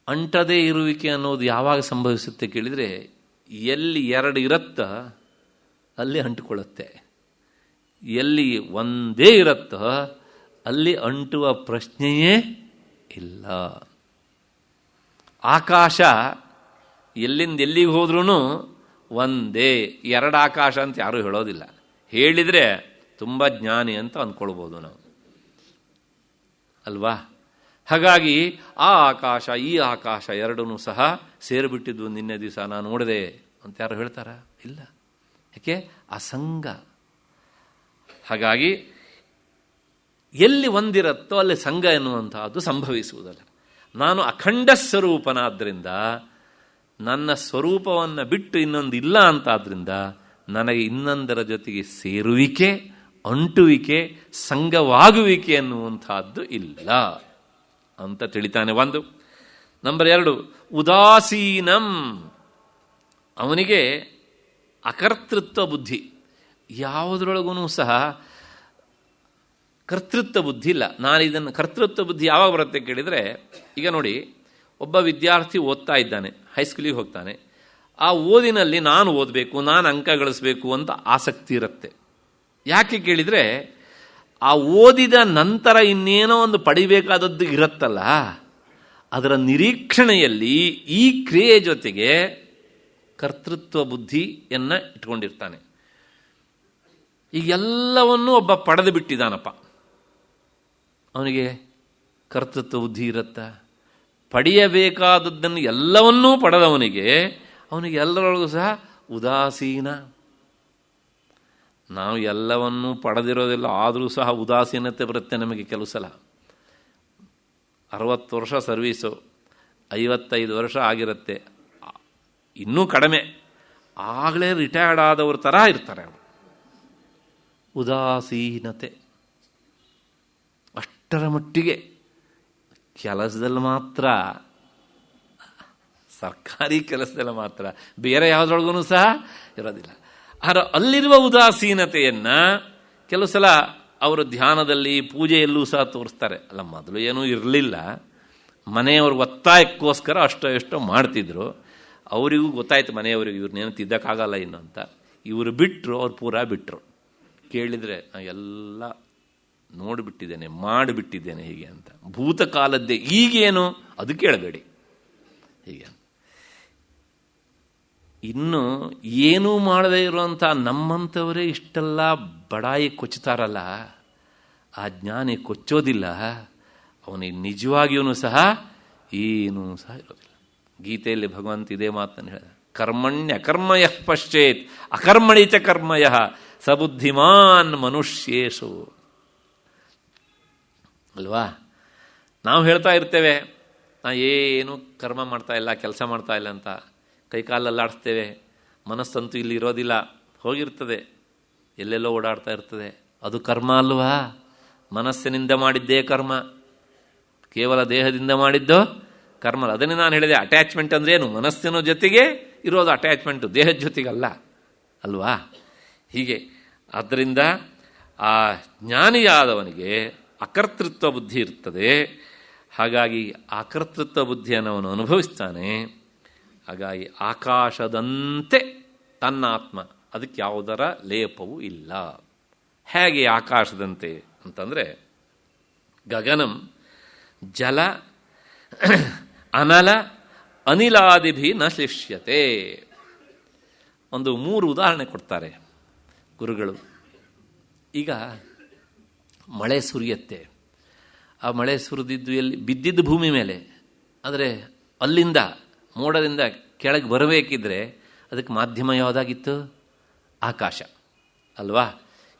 ಅಂಟದೇ ಇರುವಿಕೆ ಅನ್ನೋದು ಯಾವಾಗ ಸಂಭವಿಸುತ್ತೆ ಕೇಳಿದರೆ, ಎಲ್ಲಿ ಎರಡು ಇರುತ್ತೋ ಅಲ್ಲಿ ಅಂಟುಕೊಳ್ಳುತ್ತೆ, ಎಲ್ಲಿ ಒಂದೇ ಇರುತ್ತೋ ಅಲ್ಲಿ ಅಂಟುವ ಪ್ರಶ್ನೆಯೇ ಇಲ್ಲ. ಆಕಾಶ ಎಲ್ಲಿಂದ ಎಲ್ಲಿಗೆ ಹೋದ್ರೂ ಒಂದೇ, ಎರಡು ಆಕಾಶ ಅಂತ ಯಾರೂ ಹೇಳೋದಿಲ್ಲ. ಹೇಳಿದರೆ ತುಂಬ ಜ್ಞಾನಿ ಅಂತ ಅಂದ್ಕೊಳ್ಬೋದು ನಾವು, ಅಲ್ವಾ? ಹಾಗಾಗಿ ಆ ಆಕಾಶ ಈ ಆಕಾಶ ಎರಡೂ ಸಹ ಸೇರಿಬಿಟ್ಟಿದ್ವು ನಿನ್ನೆ ದಿವಸ ನಾನು ನೋಡಿದೆ ಅಂತ ಯಾರು ಹೇಳ್ತಾರ? ಇಲ್ಲ. ಯಾಕೆ? ಅಸಂಗ. ಹಾಗಾಗಿ ಎಲ್ಲಿ ಒಂದಿರುತ್ತೋ ಅಲ್ಲಿ ಸಂಘ ಎನ್ನುವಂತಹದ್ದು ಸಂಭವಿಸುವುದಲ್ಲ. ನಾನು ಅಖಂಡ ಸ್ವರೂಪನಾದ್ದರಿಂದ ನನ್ನ ಸ್ವರೂಪವನ್ನು ಬಿಟ್ಟು ಇನ್ನೊಂದು ಇಲ್ಲ ಅಂತಾದ್ರಿಂದ ನನಗೆ ಇನ್ನೊಂದರ ಜೊತೆಗೆ ಸೇರುವಿಕೆ, ಅಂಟುವಿಕೆ, ಸಂಘವಾಗುವಿಕೆ ಎನ್ನುವಂತಹದ್ದು ಇಲ್ಲ ಅಂತ ತಿಳಿತಾನೆ. ಒಂದು. ನಂಬರ್ 2, ಉದಾಸೀನಂ. ಅವನಿಗೆ ಅಕರ್ತೃತ್ವ ಬುದ್ಧಿ. ಯಾವುದರೊಳಗೂ ಸಹ ಕರ್ತೃತ್ವ ಬುದ್ಧಿ ಇಲ್ಲ. ನಾನು ಇದನ್ನು ಕರ್ತೃತ್ವ ಬುದ್ಧಿ ಯಾವಾಗ ಬರುತ್ತೆ ಕೇಳಿದರೆ, ಈಗ ನೋಡಿ, ಒಬ್ಬ ವಿದ್ಯಾರ್ಥಿ ಓದ್ತಾ ಇದ್ದಾನೆ, ಹೈಸ್ಕೂಲಿಗೆ ಹೋಗ್ತಾನೆ. ಆ ಓದಿನಲ್ಲಿ ನಾನು ಓದಬೇಕು, ನಾನು ಅಂಕ ಗಳಿಸಬೇಕು ಅಂತ ಆಸಕ್ತಿ ಇರುತ್ತೆ. ಯಾಕೆ ಕೇಳಿದರೆ, ಆ ಓದಿದ ನಂತರ ಇನ್ನೇನೋ ಒಂದು ಪಡಿಬೇಕಾದದ್ದು ಇರುತ್ತಲ್ಲ, ಅದರ ನಿರೀಕ್ಷಣೆಯಲ್ಲಿ ಈ ಕ್ರಿಯೆ ಜೊತೆಗೆ ಕರ್ತೃತ್ವ ಬುದ್ಧಿಯನ್ನು ಇಟ್ಕೊಂಡಿರ್ತಾನೆ. ಈಗೆಲ್ಲವನ್ನೂ ಒಬ್ಬ ಪಡೆದು ಬಿಟ್ಟಿದ್ದಾನಪ್ಪ, ಅವನಿಗೆ ಕರ್ತೃತ್ವ ಬುದ್ಧಿ ಇರುತ್ತಾ? ಪಡೆಯಬೇಕಾದದ್ದನ್ನು ಎಲ್ಲವನ್ನೂ ಪಡೆದವನಿಗೆ ಅವನಿಗೆ ಎಲ್ಲರೊಳಗೂ ಸಹ ಉದಾಸೀನ. ನಾವು ಎಲ್ಲವನ್ನೂ ಪಡೆದಿರೋದಿಲ್ಲ, ಆದರೂ ಸಹ ಉದಾಸೀನತೆ ಬರುತ್ತೆ ನಮಗೆ ಕೆಲವು ಸಲ. 60 ವರ್ಷ ಸರ್ವೀಸು, 55 ವರ್ಷ ಆಗಿರುತ್ತೆ, ಇನ್ನೂ ಕಡಿಮೆ, ಆಗಲೇ ರಿಟೈರ್ಡ್ ಆದವ್ರ ಥರ ಇರ್ತಾರೆ ಅವರು. ಉದಾಸೀನತೆ ಅಷ್ಟರ ಮಟ್ಟಿಗೆ. ಕೆಲಸದಲ್ಲಿ ಮಾತ್ರ, ಸರ್ಕಾರಿ ಕೆಲಸದಲ್ಲಿ ಮಾತ್ರ, ಬೇರೆ ಯಾವುದ್ರೊಳಗೂ ಸಹ ಇರೋದಿಲ್ಲ. ಆದ್ರೆ ಅಲ್ಲಿರುವ ಉದಾಸೀನತೆಯನ್ನು ಕೆಲವು ಸಲ ಅವರು ಧ್ಯಾನದಲ್ಲಿ ಪೂಜೆಯಲ್ಲೂ ಸಹ ತೋರಿಸ್ತಾರೆ. ಅಲ್ಲ, ಮೊದಲು ಏನೂ ಇರಲಿಲ್ಲ, ಮನೆಯವ್ರ ಒತ್ತಾಯಕ್ಕೋಸ್ಕರ ಅಷ್ಟೋ ಎಷ್ಟೋ ಮಾಡ್ತಿದ್ರು. ಅವರಿಗೂ ಗೊತ್ತಾಯ್ತು, ಮನೆಯವರಿಗೂ ಇವ್ರನ್ನೇನು ತಿದ್ದಕ್ಕಾಗಲ್ಲ ಇನ್ನು ಅಂತ. ಇವರು ಬಿಟ್ಟರು, ಅವ್ರು ಪೂರಾ ಬಿಟ್ಟರು. ಕೇಳಿದರೆ ನಾ ಎಲ್ಲ ನೋಡಿಬಿಟ್ಟಿದ್ದೇನೆ, ಮಾಡಿಬಿಟ್ಟಿದ್ದೇನೆ ಹೀಗೆ ಅಂತ. ಭೂತಕಾಲದ್ದೇ ಈಗೇನು ಅದು ಕೇಳಬೇಡಿ ಹೀಗೆ. ಇನ್ನು ಏನೂ ಮಾಡದೇ ಇರುವಂಥ ನಮ್ಮಂಥವರೇ ಇಷ್ಟೆಲ್ಲ ಬಡಾಯಿ ಕೊಚ್ಚುತ್ತಾರಲ್ಲ, ಆ ಜ್ಞಾನಿ ಕೊಚ್ಚೋದಿಲ್ಲ, ಅವನಿಗೆ ನಿಜವಾಗಿಯೂ ಸಹ ಏನೂ ಸಹ ಇರೋದಿಲ್ಲ. ಗೀತೆಯಲ್ಲಿ ಭಗವಂತ ಇದೇ ಮಾತನ್ನು ಹೇಳಿದ, ಕರ್ಮಣ್ಯ ಕರ್ಮಯ ಪಶ್ಚೇತ್ ಅಕರ್ಮಣಿ ಚ ಕರ್ಮಯ ಸಬುದ್ಧಿಮಾನ್ ಮನುಷ್ಯೇಶು. ಅಲ್ವಾ? ನಾವು ಹೇಳ್ತಾ ಇರ್ತೇವೆ, ನಾ ಏನು ಕರ್ಮ ಮಾಡ್ತಾ ಇಲ್ಲ, ಕೆಲಸ ಮಾಡ್ತಾ ಇಲ್ಲ ಅಂತ ಕೈಕಾಲಲ್ಲಾಡಿಸ್ತೇವೆ. ಮನಸ್ಸಂತೂ ಇಲ್ಲಿ ಇರೋದಿಲ್ಲ, ಹೋಗಿರ್ತದೆ, ಎಲ್ಲೆಲ್ಲೋ ಓಡಾಡ್ತಾ ಇರ್ತದೆ. ಅದು ಕರ್ಮ ಅಲ್ವಾ? ಮನಸ್ಸಿನಿಂದ ಮಾಡಿದ್ದೇ ಕರ್ಮ, ಕೇವಲ ದೇಹದಿಂದ ಮಾಡಿದ್ದು ಕರ್ಮ. ಅದನ್ನೇ ನಾನು ಹೇಳಿದೆ, ಅಟ್ಯಾಚ್ಮೆಂಟ್ ಅಂದ್ರೆ ಏನು? ಮನಸ್ಸಿನ ಜೊತೆಗೆ ಇರೋದು ಅಟ್ಯಾಚ್ಮೆಂಟು, ದೇಹದ ಜೊತೆಗಲ್ಲ ಅಲ್ವಾ? ಹೀಗೆ ಆದ್ದರಿಂದ ಆ ಜ್ಞಾನಿಯಾದವನಿಗೆ ಅಕರ್ತೃತ್ವ ಬುದ್ಧಿ ಇರ್ತದೆ. ಹಾಗಾಗಿ ಅಕರ್ತೃತ್ವ ಬುದ್ಧಿಯನ್ನು ಅವನು ಅನುಭವಿಸ್ತಾನೆ. ಹಾಗಾಗಿ ಆಕಾಶದಂತೆ ತನ್ನ ಆತ್ಮ, ಅದಕ್ಕೆ ಯಾವುದರ ಲೇಪವೂ ಇಲ್ಲ. ಹೇಗೆ ಆಕಾಶದಂತೆ ಅಂತಂದರೆ, ಗಗನಂ ಜಲ ಅನಲ ಅನಿಲಾದಿಭಿ ನ ಶಿಷ್ಯತೆ. ಒಂದು 3 ಉದಾಹರಣೆ ಕೊಡ್ತಾರೆ ಗುರುಗಳು. ಈಗ ಮಳೆ ಸುರಿಯತ್ತೆ, ಆ ಮಳೆ ಸುರಿದಿದ್ದು ಎಲ್ಲಿ? ಬಿದ್ದಿದ್ದು ಭೂಮಿ ಮೇಲೆ. ಆದರೆ ಅಲ್ಲಿಂದ ಮೋಡದಿಂದ ಕೆಳಗೆ ಬರಬೇಕಿದ್ರೆ ಅದಕ್ಕೆ ಮಾಧ್ಯಮ ಯಾವುದಾಗಿತ್ತು? ಆಕಾಶ ಅಲ್ವಾ?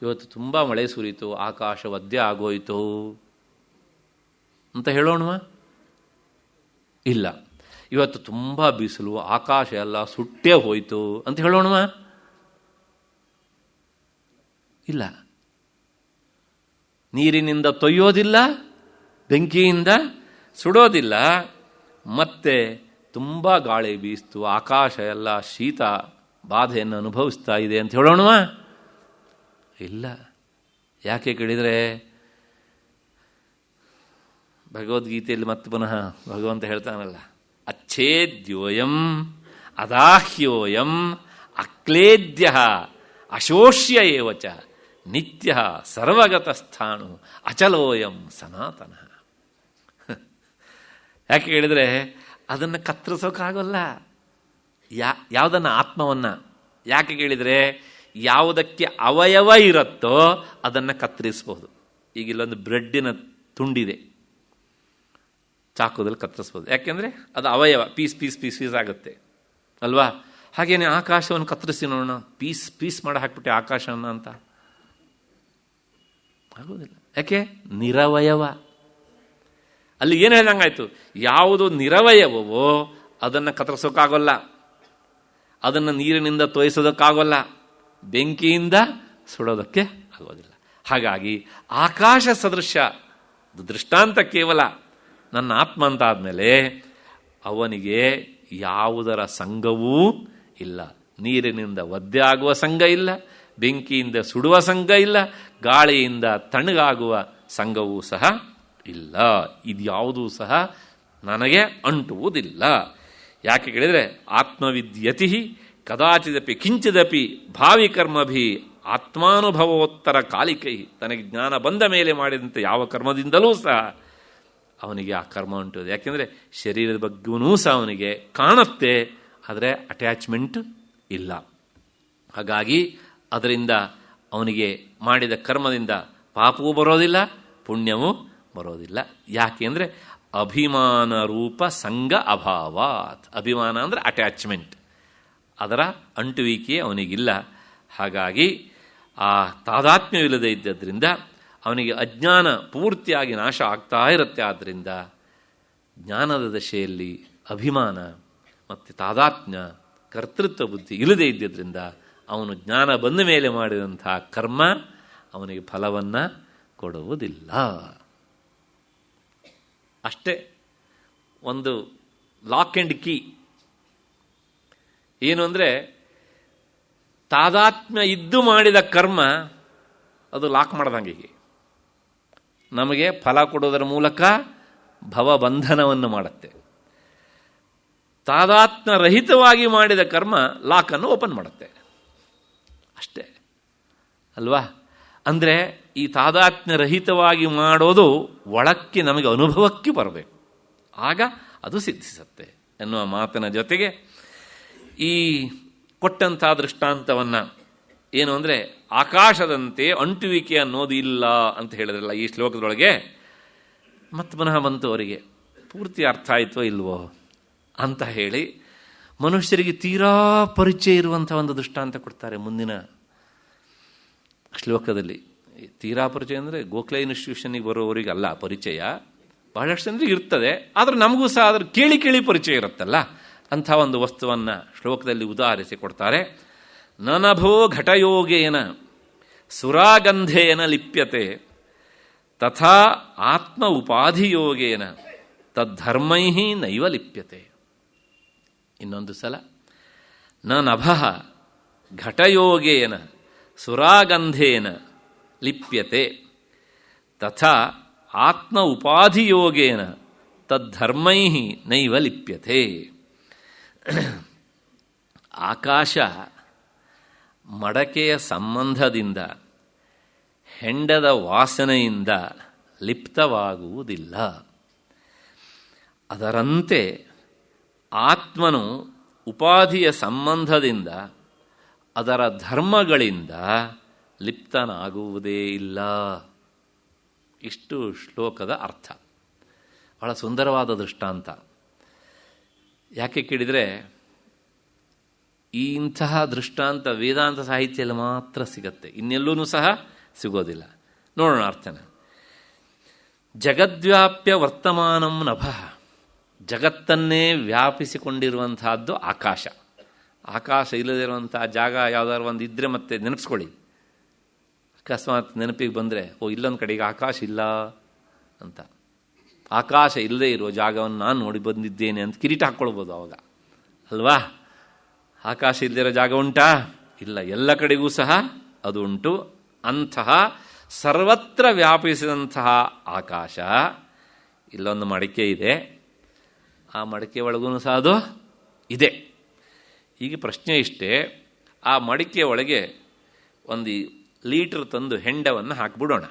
ಇವತ್ತು ತುಂಬ ಮಳೆ ಸುರಿಯಿತು, ಆಕಾಶ ಒದ್ದೆ ಆಗೋಯಿತು ಅಂತ ಹೇಳೋಣವಾ? ಇಲ್ಲ. ಇವತ್ತು ತುಂಬ ಬಿಸಿಲು, ಆಕಾಶ ಎಲ್ಲ ಸುಟ್ಟೇ ಹೋಯಿತು ಅಂತ ಹೇಳೋಣವಾ? ಇಲ್ಲ. ನೀರಿನಿಂದ ತೊಯ್ಯೋದಿಲ್ಲ, ಬೆಂಕಿಯಿಂದ ಸುಡೋದಿಲ್ಲ, ಮತ್ತೆ ತುಂಬ ಗಾಳಿ ಬೀಸ್ತು, ಆಕಾಶ ಎಲ್ಲ ಶೀತ ಬಾಧೆಯನ್ನು ಅನುಭವಿಸ್ತಾ ಇದೆ ಅಂತ ಹೇಳೋಣವಾ? ಇಲ್ಲ. ಯಾಕೆ ಕೇಳಿದರೆ, ಭಗವದ್ಗೀತೆಯಲ್ಲಿ ಮತ್ತೆ ಪುನಃ ಭಗವಂತ ಹೇಳ್ತಾನಲ್ಲ, ಅಚ್ಛೇದ್ಯೋಯಂ ಅದಾಹ್ಯೋಯಂ ಅಕ್ಲೇದ್ಯ ಅಶೋಷ್ಯ ಏವಚ ನಿತ್ಯ ಸರ್ವಗತ ಸ್ಥಾಣು ಅಚಲೋಯಂ ಸನಾತನ. ಯಾಕೆ ಹೇಳಿದರೆ, ಅದನ್ನು ಕತ್ತರಿಸೋಕ್ಕಾಗಲ್ಲ. ಯಾವುದನ್ನು? ಆತ್ಮವನ್ನು. ಯಾಕೆ ಕೇಳಿದರೆ, ಯಾವುದಕ್ಕೆ ಅವಯವ ಇರುತ್ತೋ ಅದನ್ನು ಕತ್ತರಿಸ್ಬೋದು. ಈಗ ಇಲ್ಲೊಂದು ಬ್ರೆಡ್ಡಿನ ತುಂಡಿದೆ, ಚಾಕುದಲ್ಲಿ ಕತ್ತರಿಸ್ಬೋದು. ಯಾಕೆಂದರೆ ಅದು ಅವಯವ, ಪೀಸ್ ಪೀಸ್ ಪೀಸ್ ಪೀಸ್ ಆಗುತ್ತೆ ಅಲ್ವಾ? ಹಾಗೇನೆ ಆಕಾಶವನ್ನು ಕತ್ತರಿಸಿ ನೋಡೋಣ, ಪೀಸ್ ಪೀಸ್ ಮಾಡಿ ಹಾಕ್ಬಿಟ್ಟೆ ಆಕಾಶವನ್ನು ಅಂತ ಆಗೋದಿಲ್ಲ. ಯಾಕೆ? ನಿರವಯವ. ಅಲ್ಲಿ ಏನು ಹೇಳ್ದಂಗಾಯ್ತು? ಯಾವುದು ನಿರವಯವವೋ ಅದನ್ನು ಕತ್ತರಿಸೋಕ್ಕಾಗೋಲ್ಲ, ಅದನ್ನು ನೀರಿನಿಂದ ತೋಯಿಸೋದಕ್ಕಾಗೋಲ್ಲ, ಬೆಂಕಿಯಿಂದ ಸುಡೋದಕ್ಕೆ ಆಗೋದಿಲ್ಲ. ಹಾಗಾಗಿ ಆಕಾಶ ಸದೃಶ ದೃಷ್ಟಾಂತ ಕೇವಲ ನನ್ನ ಆತ್ಮ ಅಂತ ಆದಮೇಲೆ ಅವನಿಗೆ ಯಾವುದರ ಸಂಘವೂ ಇಲ್ಲ. ನೀರಿನಿಂದ ಒದ್ದೆ ಆಗುವ ಸಂಘ ಇಲ್ಲ, ಬೆಂಕಿಯಿಂದ ಸುಡುವ ಸಂಘ ಇಲ್ಲ, ಗಾಳಿಯಿಂದ ತಣ್ಣಗಾಗುವ ಸಂಘವೂ ಸಹ ಇಲ್ಲ. ಇದ್ಯಾವುದೂ ಸಹ ನನಗೆ ಅಂಟುವುದಿಲ್ಲ. ಯಾಕೆ ಕೇಳಿದರೆ, ಆತ್ಮವಿದ್ಯತಿ ಕದಾಚಿದಪಿ ಕಿಂಚಿದಪಿ ಭಾವಿ ಕರ್ಮಭಿ ಆತ್ಮಾನುಭವೋತ್ತರ ಕಾಲಿಕೈ. ತನಗೆ ಜ್ಞಾನ ಬಂದ ಮೇಲೆ ಮಾಡಿದಂತೆ ಯಾವ ಕರ್ಮದಿಂದಲೂ ಸಹ ಅವನಿಗೆ ಆ ಕರ್ಮ ಉಂಟು. ಯಾಕೆಂದರೆ ಶರೀರದ ಬಗ್ಗೆಯೂ ಸಹ ಅವನಿಗೆ ಕಾಣುತ್ತೆ, ಆದರೆ ಅಟ್ಯಾಚ್ಮೆಂಟ್ ಇಲ್ಲ. ಹಾಗಾಗಿ ಅದರಿಂದ ಅವನಿಗೆ ಮಾಡಿದ ಕರ್ಮದಿಂದ ಪಾಪವೂ ಬರೋದಿಲ್ಲ, ಪುಣ್ಯವೂ ಬರೋದಿಲ್ಲ. ಯಾಕೆ ಅಂದರೆ ಅಭಿಮಾನ ರೂಪ ಸಂಘ ಅಭಾವಾತ್. ಅಭಿಮಾನ ಅಂದರೆ ಅಟ್ಯಾಚ್ಮೆಂಟ್, ಅದರ ಅಂಟುವಿಕೆ ಅವನಿಗಿಲ್ಲ. ಹಾಗಾಗಿ ಆ ತಾದಾತ್ಮ್ಯವಿಲ್ಲದೆ ಇದ್ದದ್ರಿಂದ ಅವನಿಗೆ ಅಜ್ಞಾನ ಪೂರ್ತಿಯಾಗಿ ನಾಶ ಆಗ್ತಾ ಇರುತ್ತೆ. ಆದ್ದರಿಂದ ಜ್ಞಾನದ ದಶೆಯಲ್ಲಿ ಅಭಿಮಾನ ಮತ್ತು ತಾದಾತ್ಮ್ಯ ಕರ್ತೃತ್ವ ಬುದ್ಧಿ ಇಲ್ಲದೆ ಇದ್ದದ್ರಿಂದ ಅವನು ಜ್ಞಾನ ಬಂದ ಮೇಲೆ ಮಾಡಿದಂಥ ಕರ್ಮ ಅವನಿಗೆ ಫಲವನ್ನು ಕೊಡುವುದಿಲ್ಲ. ಅಷ್ಟೇ. ಒಂದು ಲಾಕ್ ಆ್ಯಂಡ್ ಕೀ ಏನು ಅಂದರೆ, ತಾದಾತ್ಮ್ಯ ಇದ್ದು ಮಾಡಿದ ಕರ್ಮ ಅದು ಲಾಕ್ ಮಾಡ್ದಂಗೆ ಹೀಗೆ ನಮಗೆ ಫಲ ಕೊಡೋದರ ಮೂಲಕ ಭವಬಂಧನವನ್ನು ಮಾಡುತ್ತೆ. ತಾದಾತ್ಮ್ಯರಹಿತವಾಗಿ ಮಾಡಿದ ಕರ್ಮ ಲಾಕನ್ನು ಓಪನ್ ಮಾಡುತ್ತೆ ಅಷ್ಟೇ ಅಲ್ವಾ. ಅಂದರೆ ಈ ತಾದಾತ್ಮ್ಯರಹಿತವಾಗಿ ಮಾಡೋದು ಒಳಕ್ಕೆ ನಮಗೆ ಅನುಭವಕ್ಕೆ ಬರಬೇಕು, ಆಗ ಅದು ಸಿದ್ಧಿಸುತ್ತೆ ಎನ್ನುವ ಮಾತಿನ ಜೊತೆಗೆ ಈ ಕೊಟ್ಟಂಥ ದೃಷ್ಟಾಂತವನ್ನು ಏನು ಅಂದರೆ ಆಕಾಶದಂತೆ ಅಂಟುವಿಕೆ ಅನ್ನೋದು ಇಲ್ಲ ಅಂತ ಹೇಳಿದ್ರಲ್ಲ ಈ ಶ್ಲೋಕದೊಳಗೆ, ಮತ್ತೆ ಪುನಃ ಬಂತು ಅವರಿಗೆ ಪೂರ್ತಿ ಅರ್ಥ ಆಯಿತೋ ಇಲ್ವೋ ಅಂತ ಹೇಳಿ ಮನುಷ್ಯರಿಗೆ ತೀರಾ ಪರಿಚಯ ಇರುವಂಥ ಒಂದು ದೃಷ್ಟಾಂತ ಕೊಡ್ತಾರೆ ಮುಂದಿನ ಶ್ಲೋಕದಲ್ಲಿ. ತೀರಾ ಪರಿಚಯ ಅಂದರೆ ಗೋಖಲೆ ಇನ್ಸ್ಟಿಟ್ಯೂಷನ್ಗೆ ಬರೋವರಿಗೆ ಅಲ್ಲ ಪರಿಚಯ, ಬಹಳಷ್ಟು ಜನರಿಗೆ ಇರ್ತದೆ, ಆದರೆ ನಮಗೂ ಸಹ ಅದ್ರ ಕೇಳಿ ಪರಿಚಯ ಇರುತ್ತಲ್ಲ ಅಂಥ ಒಂದು ವಸ್ತುವನ್ನು ಶ್ಲೋಕದಲ್ಲಿ ಉದಾಹರಿಸಿ ಕೊಡ್ತಾರೆ. ನನಭೋ ಘಟಯೋಗೇನ ಸುರಾಗಂಧೇನ ಲಿಪ್ಯತೆ ತಥಾ ಆತ್ಮ ಉಪಾಧಿಯೋಗೇನ ತದ್ಧರ್ಮೈ ನೈವ ಲಿಪ್ಯತೆ. ಇನ್ನೊಂದು ಸಲ, ನನಭಃ ಘಟಯೋಗೇನ ಸುರಾಗಂಧೇನ ಲಿಪ್ಯತೆ ತಥಾ ಆತ್ಮ ಉಪಾಧಿಯೋಗೇನ ತದ್ಧರ್ಮೈ ನೈವ ಲಿಪ್ಯತೆ. ಆಕಾಶ ಮಡಕೆಯ ಸಂಬಂಧದಿಂದ ಹೆಂಡದ ವಾಸನೆಯಿಂದ ಲಿಪ್ತವಾಗುವುದಿಲ್ಲ. ಅದರಂತೆ ಆತ್ಮನು ಉಪಾಧಿಯ ಸಂಬಂಧದಿಂದ ಅದರ ಧರ್ಮಗಳಿಂದ ಲಿಪ್ತನಾಗುವುದೇ ಇಲ್ಲ. ಇಷ್ಟು ಶ್ಲೋಕದ ಅರ್ಥ. ಬಹಳ ಸುಂದರವಾದ ದೃಷ್ಟಾಂತ. ಯಾಕೆ ಕೇಳಿದರೆ ಇಂತಹ ದೃಷ್ಟಾಂತ ವೇದಾಂತ ಸಾಹಿತ್ಯದಲ್ಲಿ ಮಾತ್ರ ಸಿಗತ್ತೆ, ಇನ್ನೆಲ್ಲೂ ಸಹ ಸಿಗೋದಿಲ್ಲ. ನೋಡೋಣ ಅರ್ಥನ. ಜಗದ್ವ್ಯಾಪ್ಯ ವರ್ತಮಾನಂ ನಭಃ, ಜಗತ್ತನ್ನೇ ವ್ಯಾಪಿಸಿಕೊಂಡಿರುವಂತಹದ್ದು ಆಕಾಶ. ಆಕಾಶ ಇಲ್ಲದಿರುವಂಥ ಜಾಗ ಯಾವುದಾದ್ರು ಒಂದು ಇದ್ದರೆ ಮತ್ತೆ ನೆನಪಿಸ್ಕೊಳ್ಳಿ. ಅಕಸ್ಮಾತ್ ನೆನಪಿಗೆ ಬಂದರೆ ಇಲ್ಲೊಂದು ಕಡೆಗೆ ಆಕಾಶ ಇಲ್ಲ ಅಂತ, ಆಕಾಶ ಇಲ್ಲದೇ ಇರೋ ಜಾಗವನ್ನು ನಾನು ನೋಡಿ ಬಂದಿದ್ದೇನೆ ಅಂತ ಕಿರೀಟ ಹಾಕ್ಕೊಳ್ಬೋದು ಅವಾಗ ಅಲ್ವಾ. ಆಕಾಶ ಇಲ್ಲದಿರೋ ಜಾಗ ಉಂಟಾ? ಇಲ್ಲ, ಎಲ್ಲ ಕಡೆಗೂ ಸಹ ಅದು ಉಂಟು. ಅಂತಹ ಸರ್ವತ್ರ ವ್ಯಾಪಿಸಿದಂತಹ ಆಕಾಶ, ಇಲ್ಲೊಂದು ಮಡಿಕೆ ಇದೆ, ಆ ಮಡಿಕೆ ಒಳಗೂ ಸಹ ಅದು ಇದೆ. ಈಗ ಪ್ರಶ್ನೆ ಇಷ್ಟೇ, ಆ ಮಡಿಕೆ ಒಳಗೆ ಒಂದು ಲೀಟರ್ ತಂದು ಹೆಂಡವನ್ನು ಹಾಕಿಬಿಡೋಣ.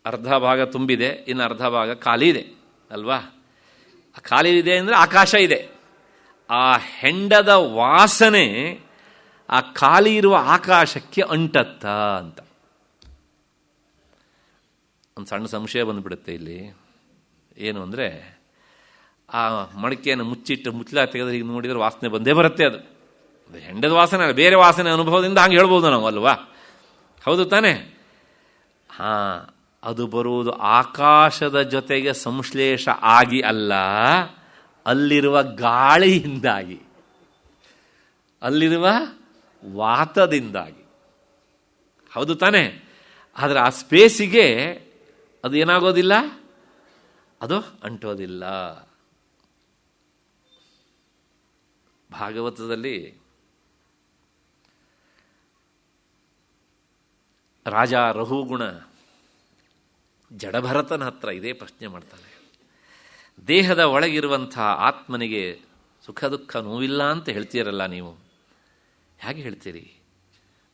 ಅರ್ಧ ಭಾಗ ತುಂಬಿದೆ, ಇನ್ನು ಅರ್ಧ ಭಾಗ ಖಾಲಿ ಇದೆ ಅಲ್ವಾ. ಖಾಲಿ ಇದೆ ಅಂದರೆ ಆಕಾಶ ಇದೆ. ಆ ಹೆಂಡದ ವಾಸನೆ ಆ ಖಾಲಿ ಇರುವ ಆಕಾಶಕ್ಕೆ ಅಂಟತ್ತಾ ಅಂತ ಒಂದು ಸಣ್ಣ ಸಂಶಯ ಬಂದುಬಿಡುತ್ತೆ ಇಲ್ಲಿ. ಏನು ಅಂದರೆ ಆ ಮಡಿಕೆಯನ್ನು ಮುಚ್ಚಲ ತೆಗೆದ್ರೆ ಈಗ ನೋಡಿದರೆ ವಾಸನೆ ಬಂದೇ ಬರುತ್ತೆ. ಅದು ಹೆಂಡದ ವಾಸನೆ ಅಲ್ಲ, ಬೇರೆ ವಾಸನೆ ಅನುಭವದಿಂದ ಹಂಗೆ ಹೇಳ್ಬೋದು ನಾವು ಅಲ್ವಾ, ಹೌದು ತಾನೇ? ಹಾಂ, ಅದು ಬರುವುದು ಆಕಾಶದ ಜೊತೆಗೆ ಸಂಶ್ಲೇಷ ಆಗಿ ಅಲ್ಲ, ಅಲ್ಲಿರುವ ಗಾಳಿಯಿಂದಾಗಿ, ಅಲ್ಲಿರುವ ವಾತದಿಂದಾಗಿ, ಹೌದು ತಾನೇ? ಆದರೆ ಆ ಸ್ಪೇಸಿಗೆ ಅದು ಏನಾಗೋದಿಲ್ಲ, ಅದು ಅಂಟೋದಿಲ್ಲ. ಭಾಗವತದಲ್ಲಿ ರಾಜ ರಹುಗುಣ ಜಡಭರತನ ಹತ್ರ ಇದೇ ಪ್ರಶ್ನೆ ಮಾಡ್ತಾನೆ. ದೇಹದ ಒಳಗಿರುವಂಥ ಆತ್ಮನಿಗೆ ಸುಖ ದುಃಖ ನೋವಿಲ್ಲ ಅಂತ ಹೇಳ್ತೀರಲ್ಲ ನೀವು, ಹೇಗೆ ಹೇಳ್ತೀರಿ?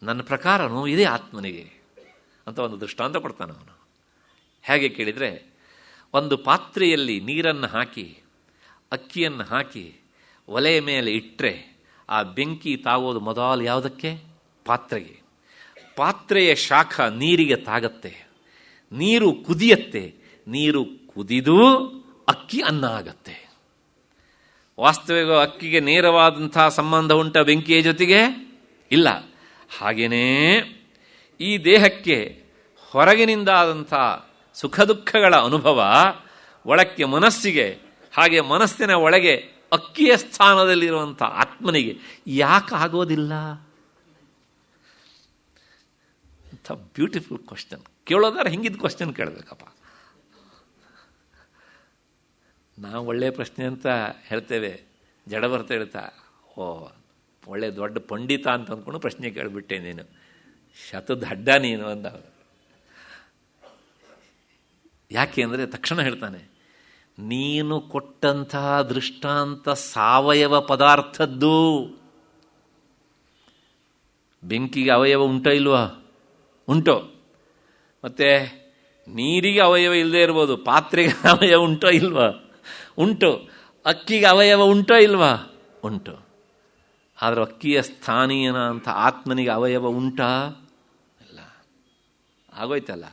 ನನ್ನ ಪ್ರಕಾರ ನೋವಿದೆ ಆತ್ಮನಿಗೆ ಅಂತ ಒಂದು ದೃಷ್ಟಾಂತ ಕೊಡ್ತಾನೆ ಅವನು. ಹೇಗೆ ಕೇಳಿದರೆ, ಒಂದು ಪಾತ್ರೆಯಲ್ಲಿ ನೀರನ್ನು ಹಾಕಿ ಅಕ್ಕಿಯನ್ನು ಹಾಕಿ ಒಲೆಯ ಮೇಲೆ ಇಟ್ಟರೆ ಆ ಬೆಂಕಿ ತಾಗೋದು ಮೊದಲು ಯಾವುದಕ್ಕೆ? ಪಾತ್ರೆಗೆ. ಪಾತ್ರೆಯ ಶಾಖ ನೀರಿಗೆ ತಾಗತ್ತೆ, ನೀರು ಕುದಿಯತ್ತೆ, ನೀರು ಕುದಿದು ಅಕ್ಕಿ ಅನ್ನ ಆಗತ್ತೆ. ವಾಸ್ತವಿಕ ಅಕ್ಕಿಗೆ ನೇರವಾದಂಥ ಸಂಬಂಧ ಉಂಟ ಬೆಂಕಿಯ ಜೊತೆಗೆ? ಇಲ್ಲ. ಹಾಗೆಯೇ ಈ ದೇಹಕ್ಕೆ ಹೊರಗಿನಿಂದಾದಂಥ ಸುಖ ದುಃಖಗಳ ಅನುಭವ ಒಳಕ್ಕೆ ಮನಸ್ಸಿಗೆ, ಹಾಗೆ ಮನಸ್ಸಿನ ಒಳಗೆ ಅಕ್ಕಿಯ ಸ್ಥಾನದಲ್ಲಿರುವಂಥ ಆತ್ಮನಿಗೆ ಯಾಕೆ ಆಗೋದಿಲ್ಲ? ಅಂಥ ಬ್ಯೂಟಿಫುಲ್ ಕ್ವಶನ್. ಕೇಳೋದಾದ್ರೆ ಹಿಂಗಿದ್ದು ಕ್ವಶನ್ ಕೇಳಬೇಕಪ್ಪ. ನಾವು ಒಳ್ಳೆಯ ಪ್ರಶ್ನೆ ಅಂತ ಹೇಳ್ತೇವೆ, ಜಡ ಬರ್ತಾ ಹೇಳ್ತಾ ಒಳ್ಳೆ ದೊಡ್ಡ ಪಂಡಿತ ಅಂತ ಅಂದ್ಕೊಂಡು ಪ್ರಶ್ನೆ ಕೇಳಿಬಿಟ್ಟೆ, ನೀನು ಶತದಡ್ಡ ನೀನು ಅಂದ. ಯಾಕೆ ಅಂದರೆ ತಕ್ಷಣ ಹೇಳ್ತಾನೆ, ನೀನು ಕೊಟ್ಟಂತಹ ದೃಷ್ಟಾಂತ ಸಾವಯವ ಪದಾರ್ಥದ್ದು. ಬೆಂಕಿಗೆ ಅವಯವ ಉಂಟೋ ಇಲ್ವಾ? ಉಂಟು. ಮತ್ತು ನೀರಿಗೆ ಅವಯವ ಇಲ್ಲದೆ ಇರ್ಬೋದು, ಪಾತ್ರೆಗೆ ಅವಯವ ಉಂಟೋ ಇಲ್ವಾ? ಉಂಟು. ಅಕ್ಕಿಗೆ ಅವಯವ ಉಂಟೋ ಇಲ್ವಾ? ಉಂಟು. ಆದರೆ ಅಕ್ಕಿಯ ಸ್ಥಾನೀಯನ ಅಂತ ಆತ್ಮನಿಗೆ ಅವಯವ ಉಂಟಾ? ಇಲ್ಲ. ಆಗೋಯ್ತಲ್ಲ,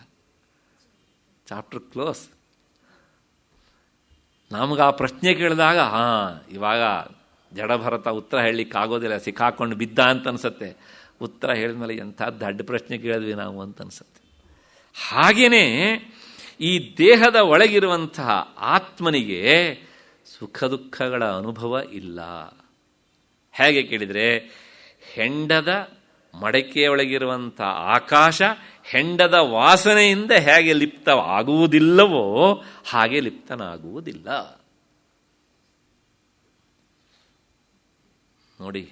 ಚಾಪ್ಟರ್ ಕ್ಲೋಸ್. ನಮಗೆ ಆ ಪ್ರಶ್ನೆ ಕೇಳಿದಾಗ ಇವಾಗ ಜಡಭರತ ಉತ್ತರ ಹೇಳಲಿಕ್ಕಾಗೋದಿಲ್ಲ, ಸಿಕ್ಕಾಕೊಂಡು ಬಿದ್ದ ಅಂತ ಅನಿಸುತ್ತೆ. ಉತ್ತರ ಹೇಳಿದ್ಮೇಲೆ ಎಂಥ ದಡ್ಡ ಪ್ರಶ್ನೆ ಕೇಳಿದ್ವಿ ನಾವು ಅಂತ ಅನಿಸುತ್ತೆ. ಹಾಗೆಯೇ ಈ ದೇಹದ ಒಳಗಿರುವಂತಹ ಆತ್ಮನಿಗೆ ಸುಖ ದುಃಖಗಳ ಅನುಭವ ಇಲ್ಲ. ಹೇಗೆ ಕೇಳಿದರೆ, ಹೆಂಡದ ಮಡಕೆಯೊಳಗಿರುವಂಥ ಆಕಾಶ ಹೆಂಡದ ವಾಸನೆಯಿಂದ ಹೇಗೆ ಲಿಪ್ತವಾಗುವುದಿಲ್ಲವೋ ಹಾಗೆ ಲಿಪ್ತನಾಗುವುದಿಲ್ಲ. ನೋಡಿ,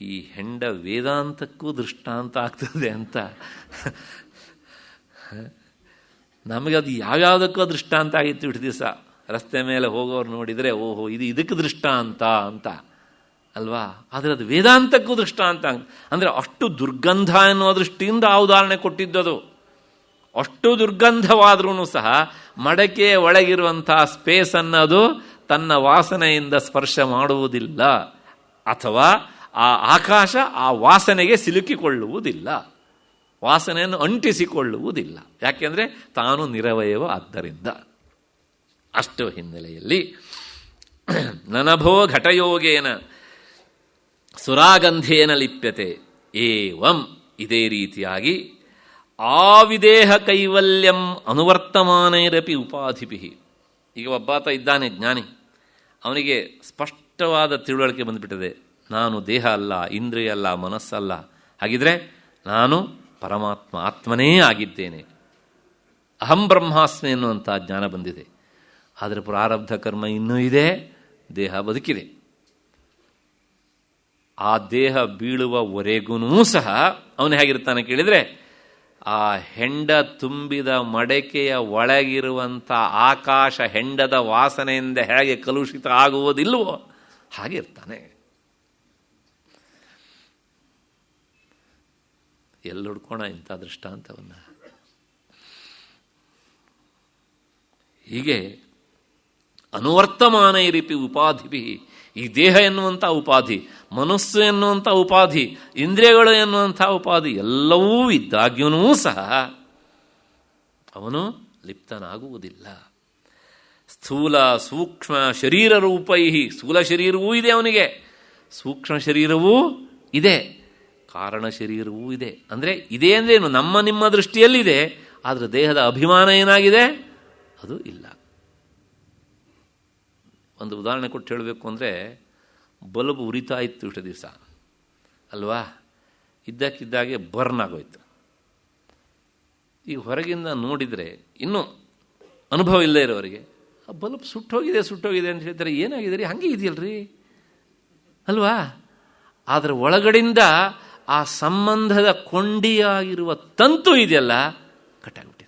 ಈ ಹೆಂಡ ವೇದಾಂತಕ್ಕೂ ದೃಷ್ಟಾಂತ ಆಗ್ತದೆ ಅಂತ. ನಮಗೆ ಅದು ಯಾವ್ಯಾವುದಕ್ಕೂ ದೃಷ್ಟಾಂತ ಆಗಿತ್ತು. ಇಷ್ಟು ದಿವಸ ರಸ್ತೆ ಮೇಲೆ ಹೋಗೋರು ನೋಡಿದರೆ ಓಹೋ ಇದು ಇದಕ್ಕೆ ದೃಷ್ಟಾಂತ ಅಂತ ಅಲ್ವಾ? ಆದರೆ ಅದು ವೇದಾಂತಕ್ಕೂ ದೃಷ್ಟಾಂತ. ಅಂದರೆ ಅಷ್ಟು ದುರ್ಗಂಧ ಎನ್ನುವ ದೃಷ್ಟಿಯಿಂದ ಆ ಉದಾಹರಣೆ ಕೊಟ್ಟಿದ್ದದು. ಅಷ್ಟು ದುರ್ಗಂಧವಾದ್ರೂ ಸಹ ಮಡಕೆಯ ಒಳಗಿರುವಂಥ ಸ್ಪೇಸ್ ಅನ್ನೋದು ತನ್ನ ವಾಸನೆಯಿಂದ ಸ್ಪರ್ಶ ಮಾಡುವುದಿಲ್ಲ, ಅಥವಾ ಆ ಆಕಾಶ ಆ ವಾಸನೆಗೆ ಸಿಲುಕಿಕೊಳ್ಳುವುದಿಲ್ಲ, ವಾಸನೆಯನ್ನು ಅಂಟಿಸಿಕೊಳ್ಳುವುದಿಲ್ಲ. ಯಾಕೆಂದರೆ ತಾನು ನಿರವಯವ ಆದ್ದರಿಂದ. ಅಷ್ಟು ಹಿನ್ನೆಲೆಯಲ್ಲಿ ನನಭೋ ಘಟಯೋಗೇನ ಸುರಾಗಂಧೇನ ಲಿಪ್ಯತೆ ಏವಂ, ಇದೇ ರೀತಿಯಾಗಿ ಆವಿದೇಹ ಕೈವಲ್ಯಂ ಅನುವರ್ತಮಾನೈರಪಿ ಉಪಾಧಿಪಿ. ಈಗ ಒಬ್ಬಾತ ಇದ್ದಾನೆ ಜ್ಞಾನಿ, ಅವನಿಗೆ ಸ್ಪಷ್ಟವಾದ ತಿಳುವಳಿಕೆ ಬಂದುಬಿಟ್ಟಿದೆ, ನಾನು ದೇಹ ಅಲ್ಲ, ಇಂದ್ರಿಯ ಅಲ್ಲ, ಮನಸ್ಸಲ್ಲ, ಹಾಗಿದ್ರೆ ನಾನು ಪರಮಾತ್ಮ ಆತ್ಮನೇ ಆಗಿದ್ದೇನೆ, ಅಹಂ ಬ್ರಹ್ಮಾಸ್ಮಿ ಎನ್ನುವಂಥ ಜ್ಞಾನ ಬಂದಿದೆ. ಆದರೆ ಪ್ರಾರಬ್ಧ ಕರ್ಮ ಇನ್ನೂ ಇದೆ, ದೇಹ ಬದುಕಿದೆ. ಆ ದೇಹ ಬೀಳುವವರೆಗೂ ಸಹ ಅವನು ಹೇಗಿರ್ತಾನೆ ಕೇಳಿದರೆ, ಆ ಹೆಂಡ ತುಂಬಿದ ಮಡಕೆಯ ಒಳಗಿರುವಂಥ ಆಕಾಶ ಹೆಂಡದ ವಾಸನೆಯಿಂದ ಹೇಗೆ ಕಲುಷಿತ ಆಗುವುದಿಲ್ವೋ ಹಾಗೆ ಇರ್ತಾನೆ. ಎಲ್ಲಿ ಹುಡ್ಕೋಣ ಇಂಥ ದೃಷ್ಟಾಂತವನ್ನು? ಹೀಗೆ ಅನುವರ್ತಮಾನೈರಿಪಿ ಉಪಾಧಿಭಿ, ಈ ದೇಹ ಎನ್ನುವಂಥ ಉಪಾಧಿ, ಮನಸ್ಸು ಎನ್ನುವಂಥ ಉಪಾಧಿ, ಇಂದ್ರಿಯಗಳು ಎನ್ನುವಂಥ ಉಪಾಧಿ ಎಲ್ಲವೂ ಇದ್ದಾಗ್ಯೂ ಸಹ ಅವನು ಲಿಪ್ತನಾಗುವುದಿಲ್ಲ. ಸ್ಥೂಲ ಸೂಕ್ಷ್ಮ ಶರೀರ ರೂಪೈ, ಸ್ಥೂಲ ಶರೀರವೂ ಇದೆ ಅವನಿಗೆ, ಸೂಕ್ಷ್ಮ ಶರೀರವೂ ಇದೆ, ಕಾರಣ ಶರೀರವೂ ಇದೆ. ಅಂದರೆ ಇದೆ ಅಂದ್ರೇನು? ನಮ್ಮ ನಿಮ್ಮ ದೃಷ್ಟಿಯಲ್ಲಿದೆ, ಆದರೆ ದೇಹದ ಅಭಿಮಾನ ಏನಾಗಿದೆ? ಅದು ಇಲ್ಲ. ಒಂದು ಉದಾಹರಣೆ ಕೊಟ್ಟು ಹೇಳಬೇಕು ಅಂದರೆ, ಬಲ್ಬ್ ಉರಿತಾ ಇತ್ತು ಇಷ್ಟು ದಿವಸ ಅಲ್ವಾ, ಇದ್ದಕ್ಕಿದ್ದಾಗೆ ಬರ್ನ್ ಆಗೋಯ್ತು. ಈಗ ಹೊರಗಿಂದ ನೋಡಿದರೆ ಇನ್ನೂ ಅನುಭವ ಇಲ್ಲದೇ ಇರೋರಿಗೆ ಆ ಬಲ್ಬ್ ಸುಟ್ಟೋಗಿದೆ ಅಂತ ಹೇಳ್ತಾರೆ, ಏನಾಗಿದೆ ರೀ, ಹಾಗೆ ಇದೆಯಲ್ರಿ ಅಲ್ವಾ? ಆದರೆ ಒಳಗಡೆಯಿಂದ ಆ ಸಂಬಂಧದ ಕೊಂಡಿಯಾಗಿರುವ ತಂತು ಇದೆಯಲ್ಲ ಕಟ್ಟಾಗ್ಬಿಟ್ಟಿದೆ.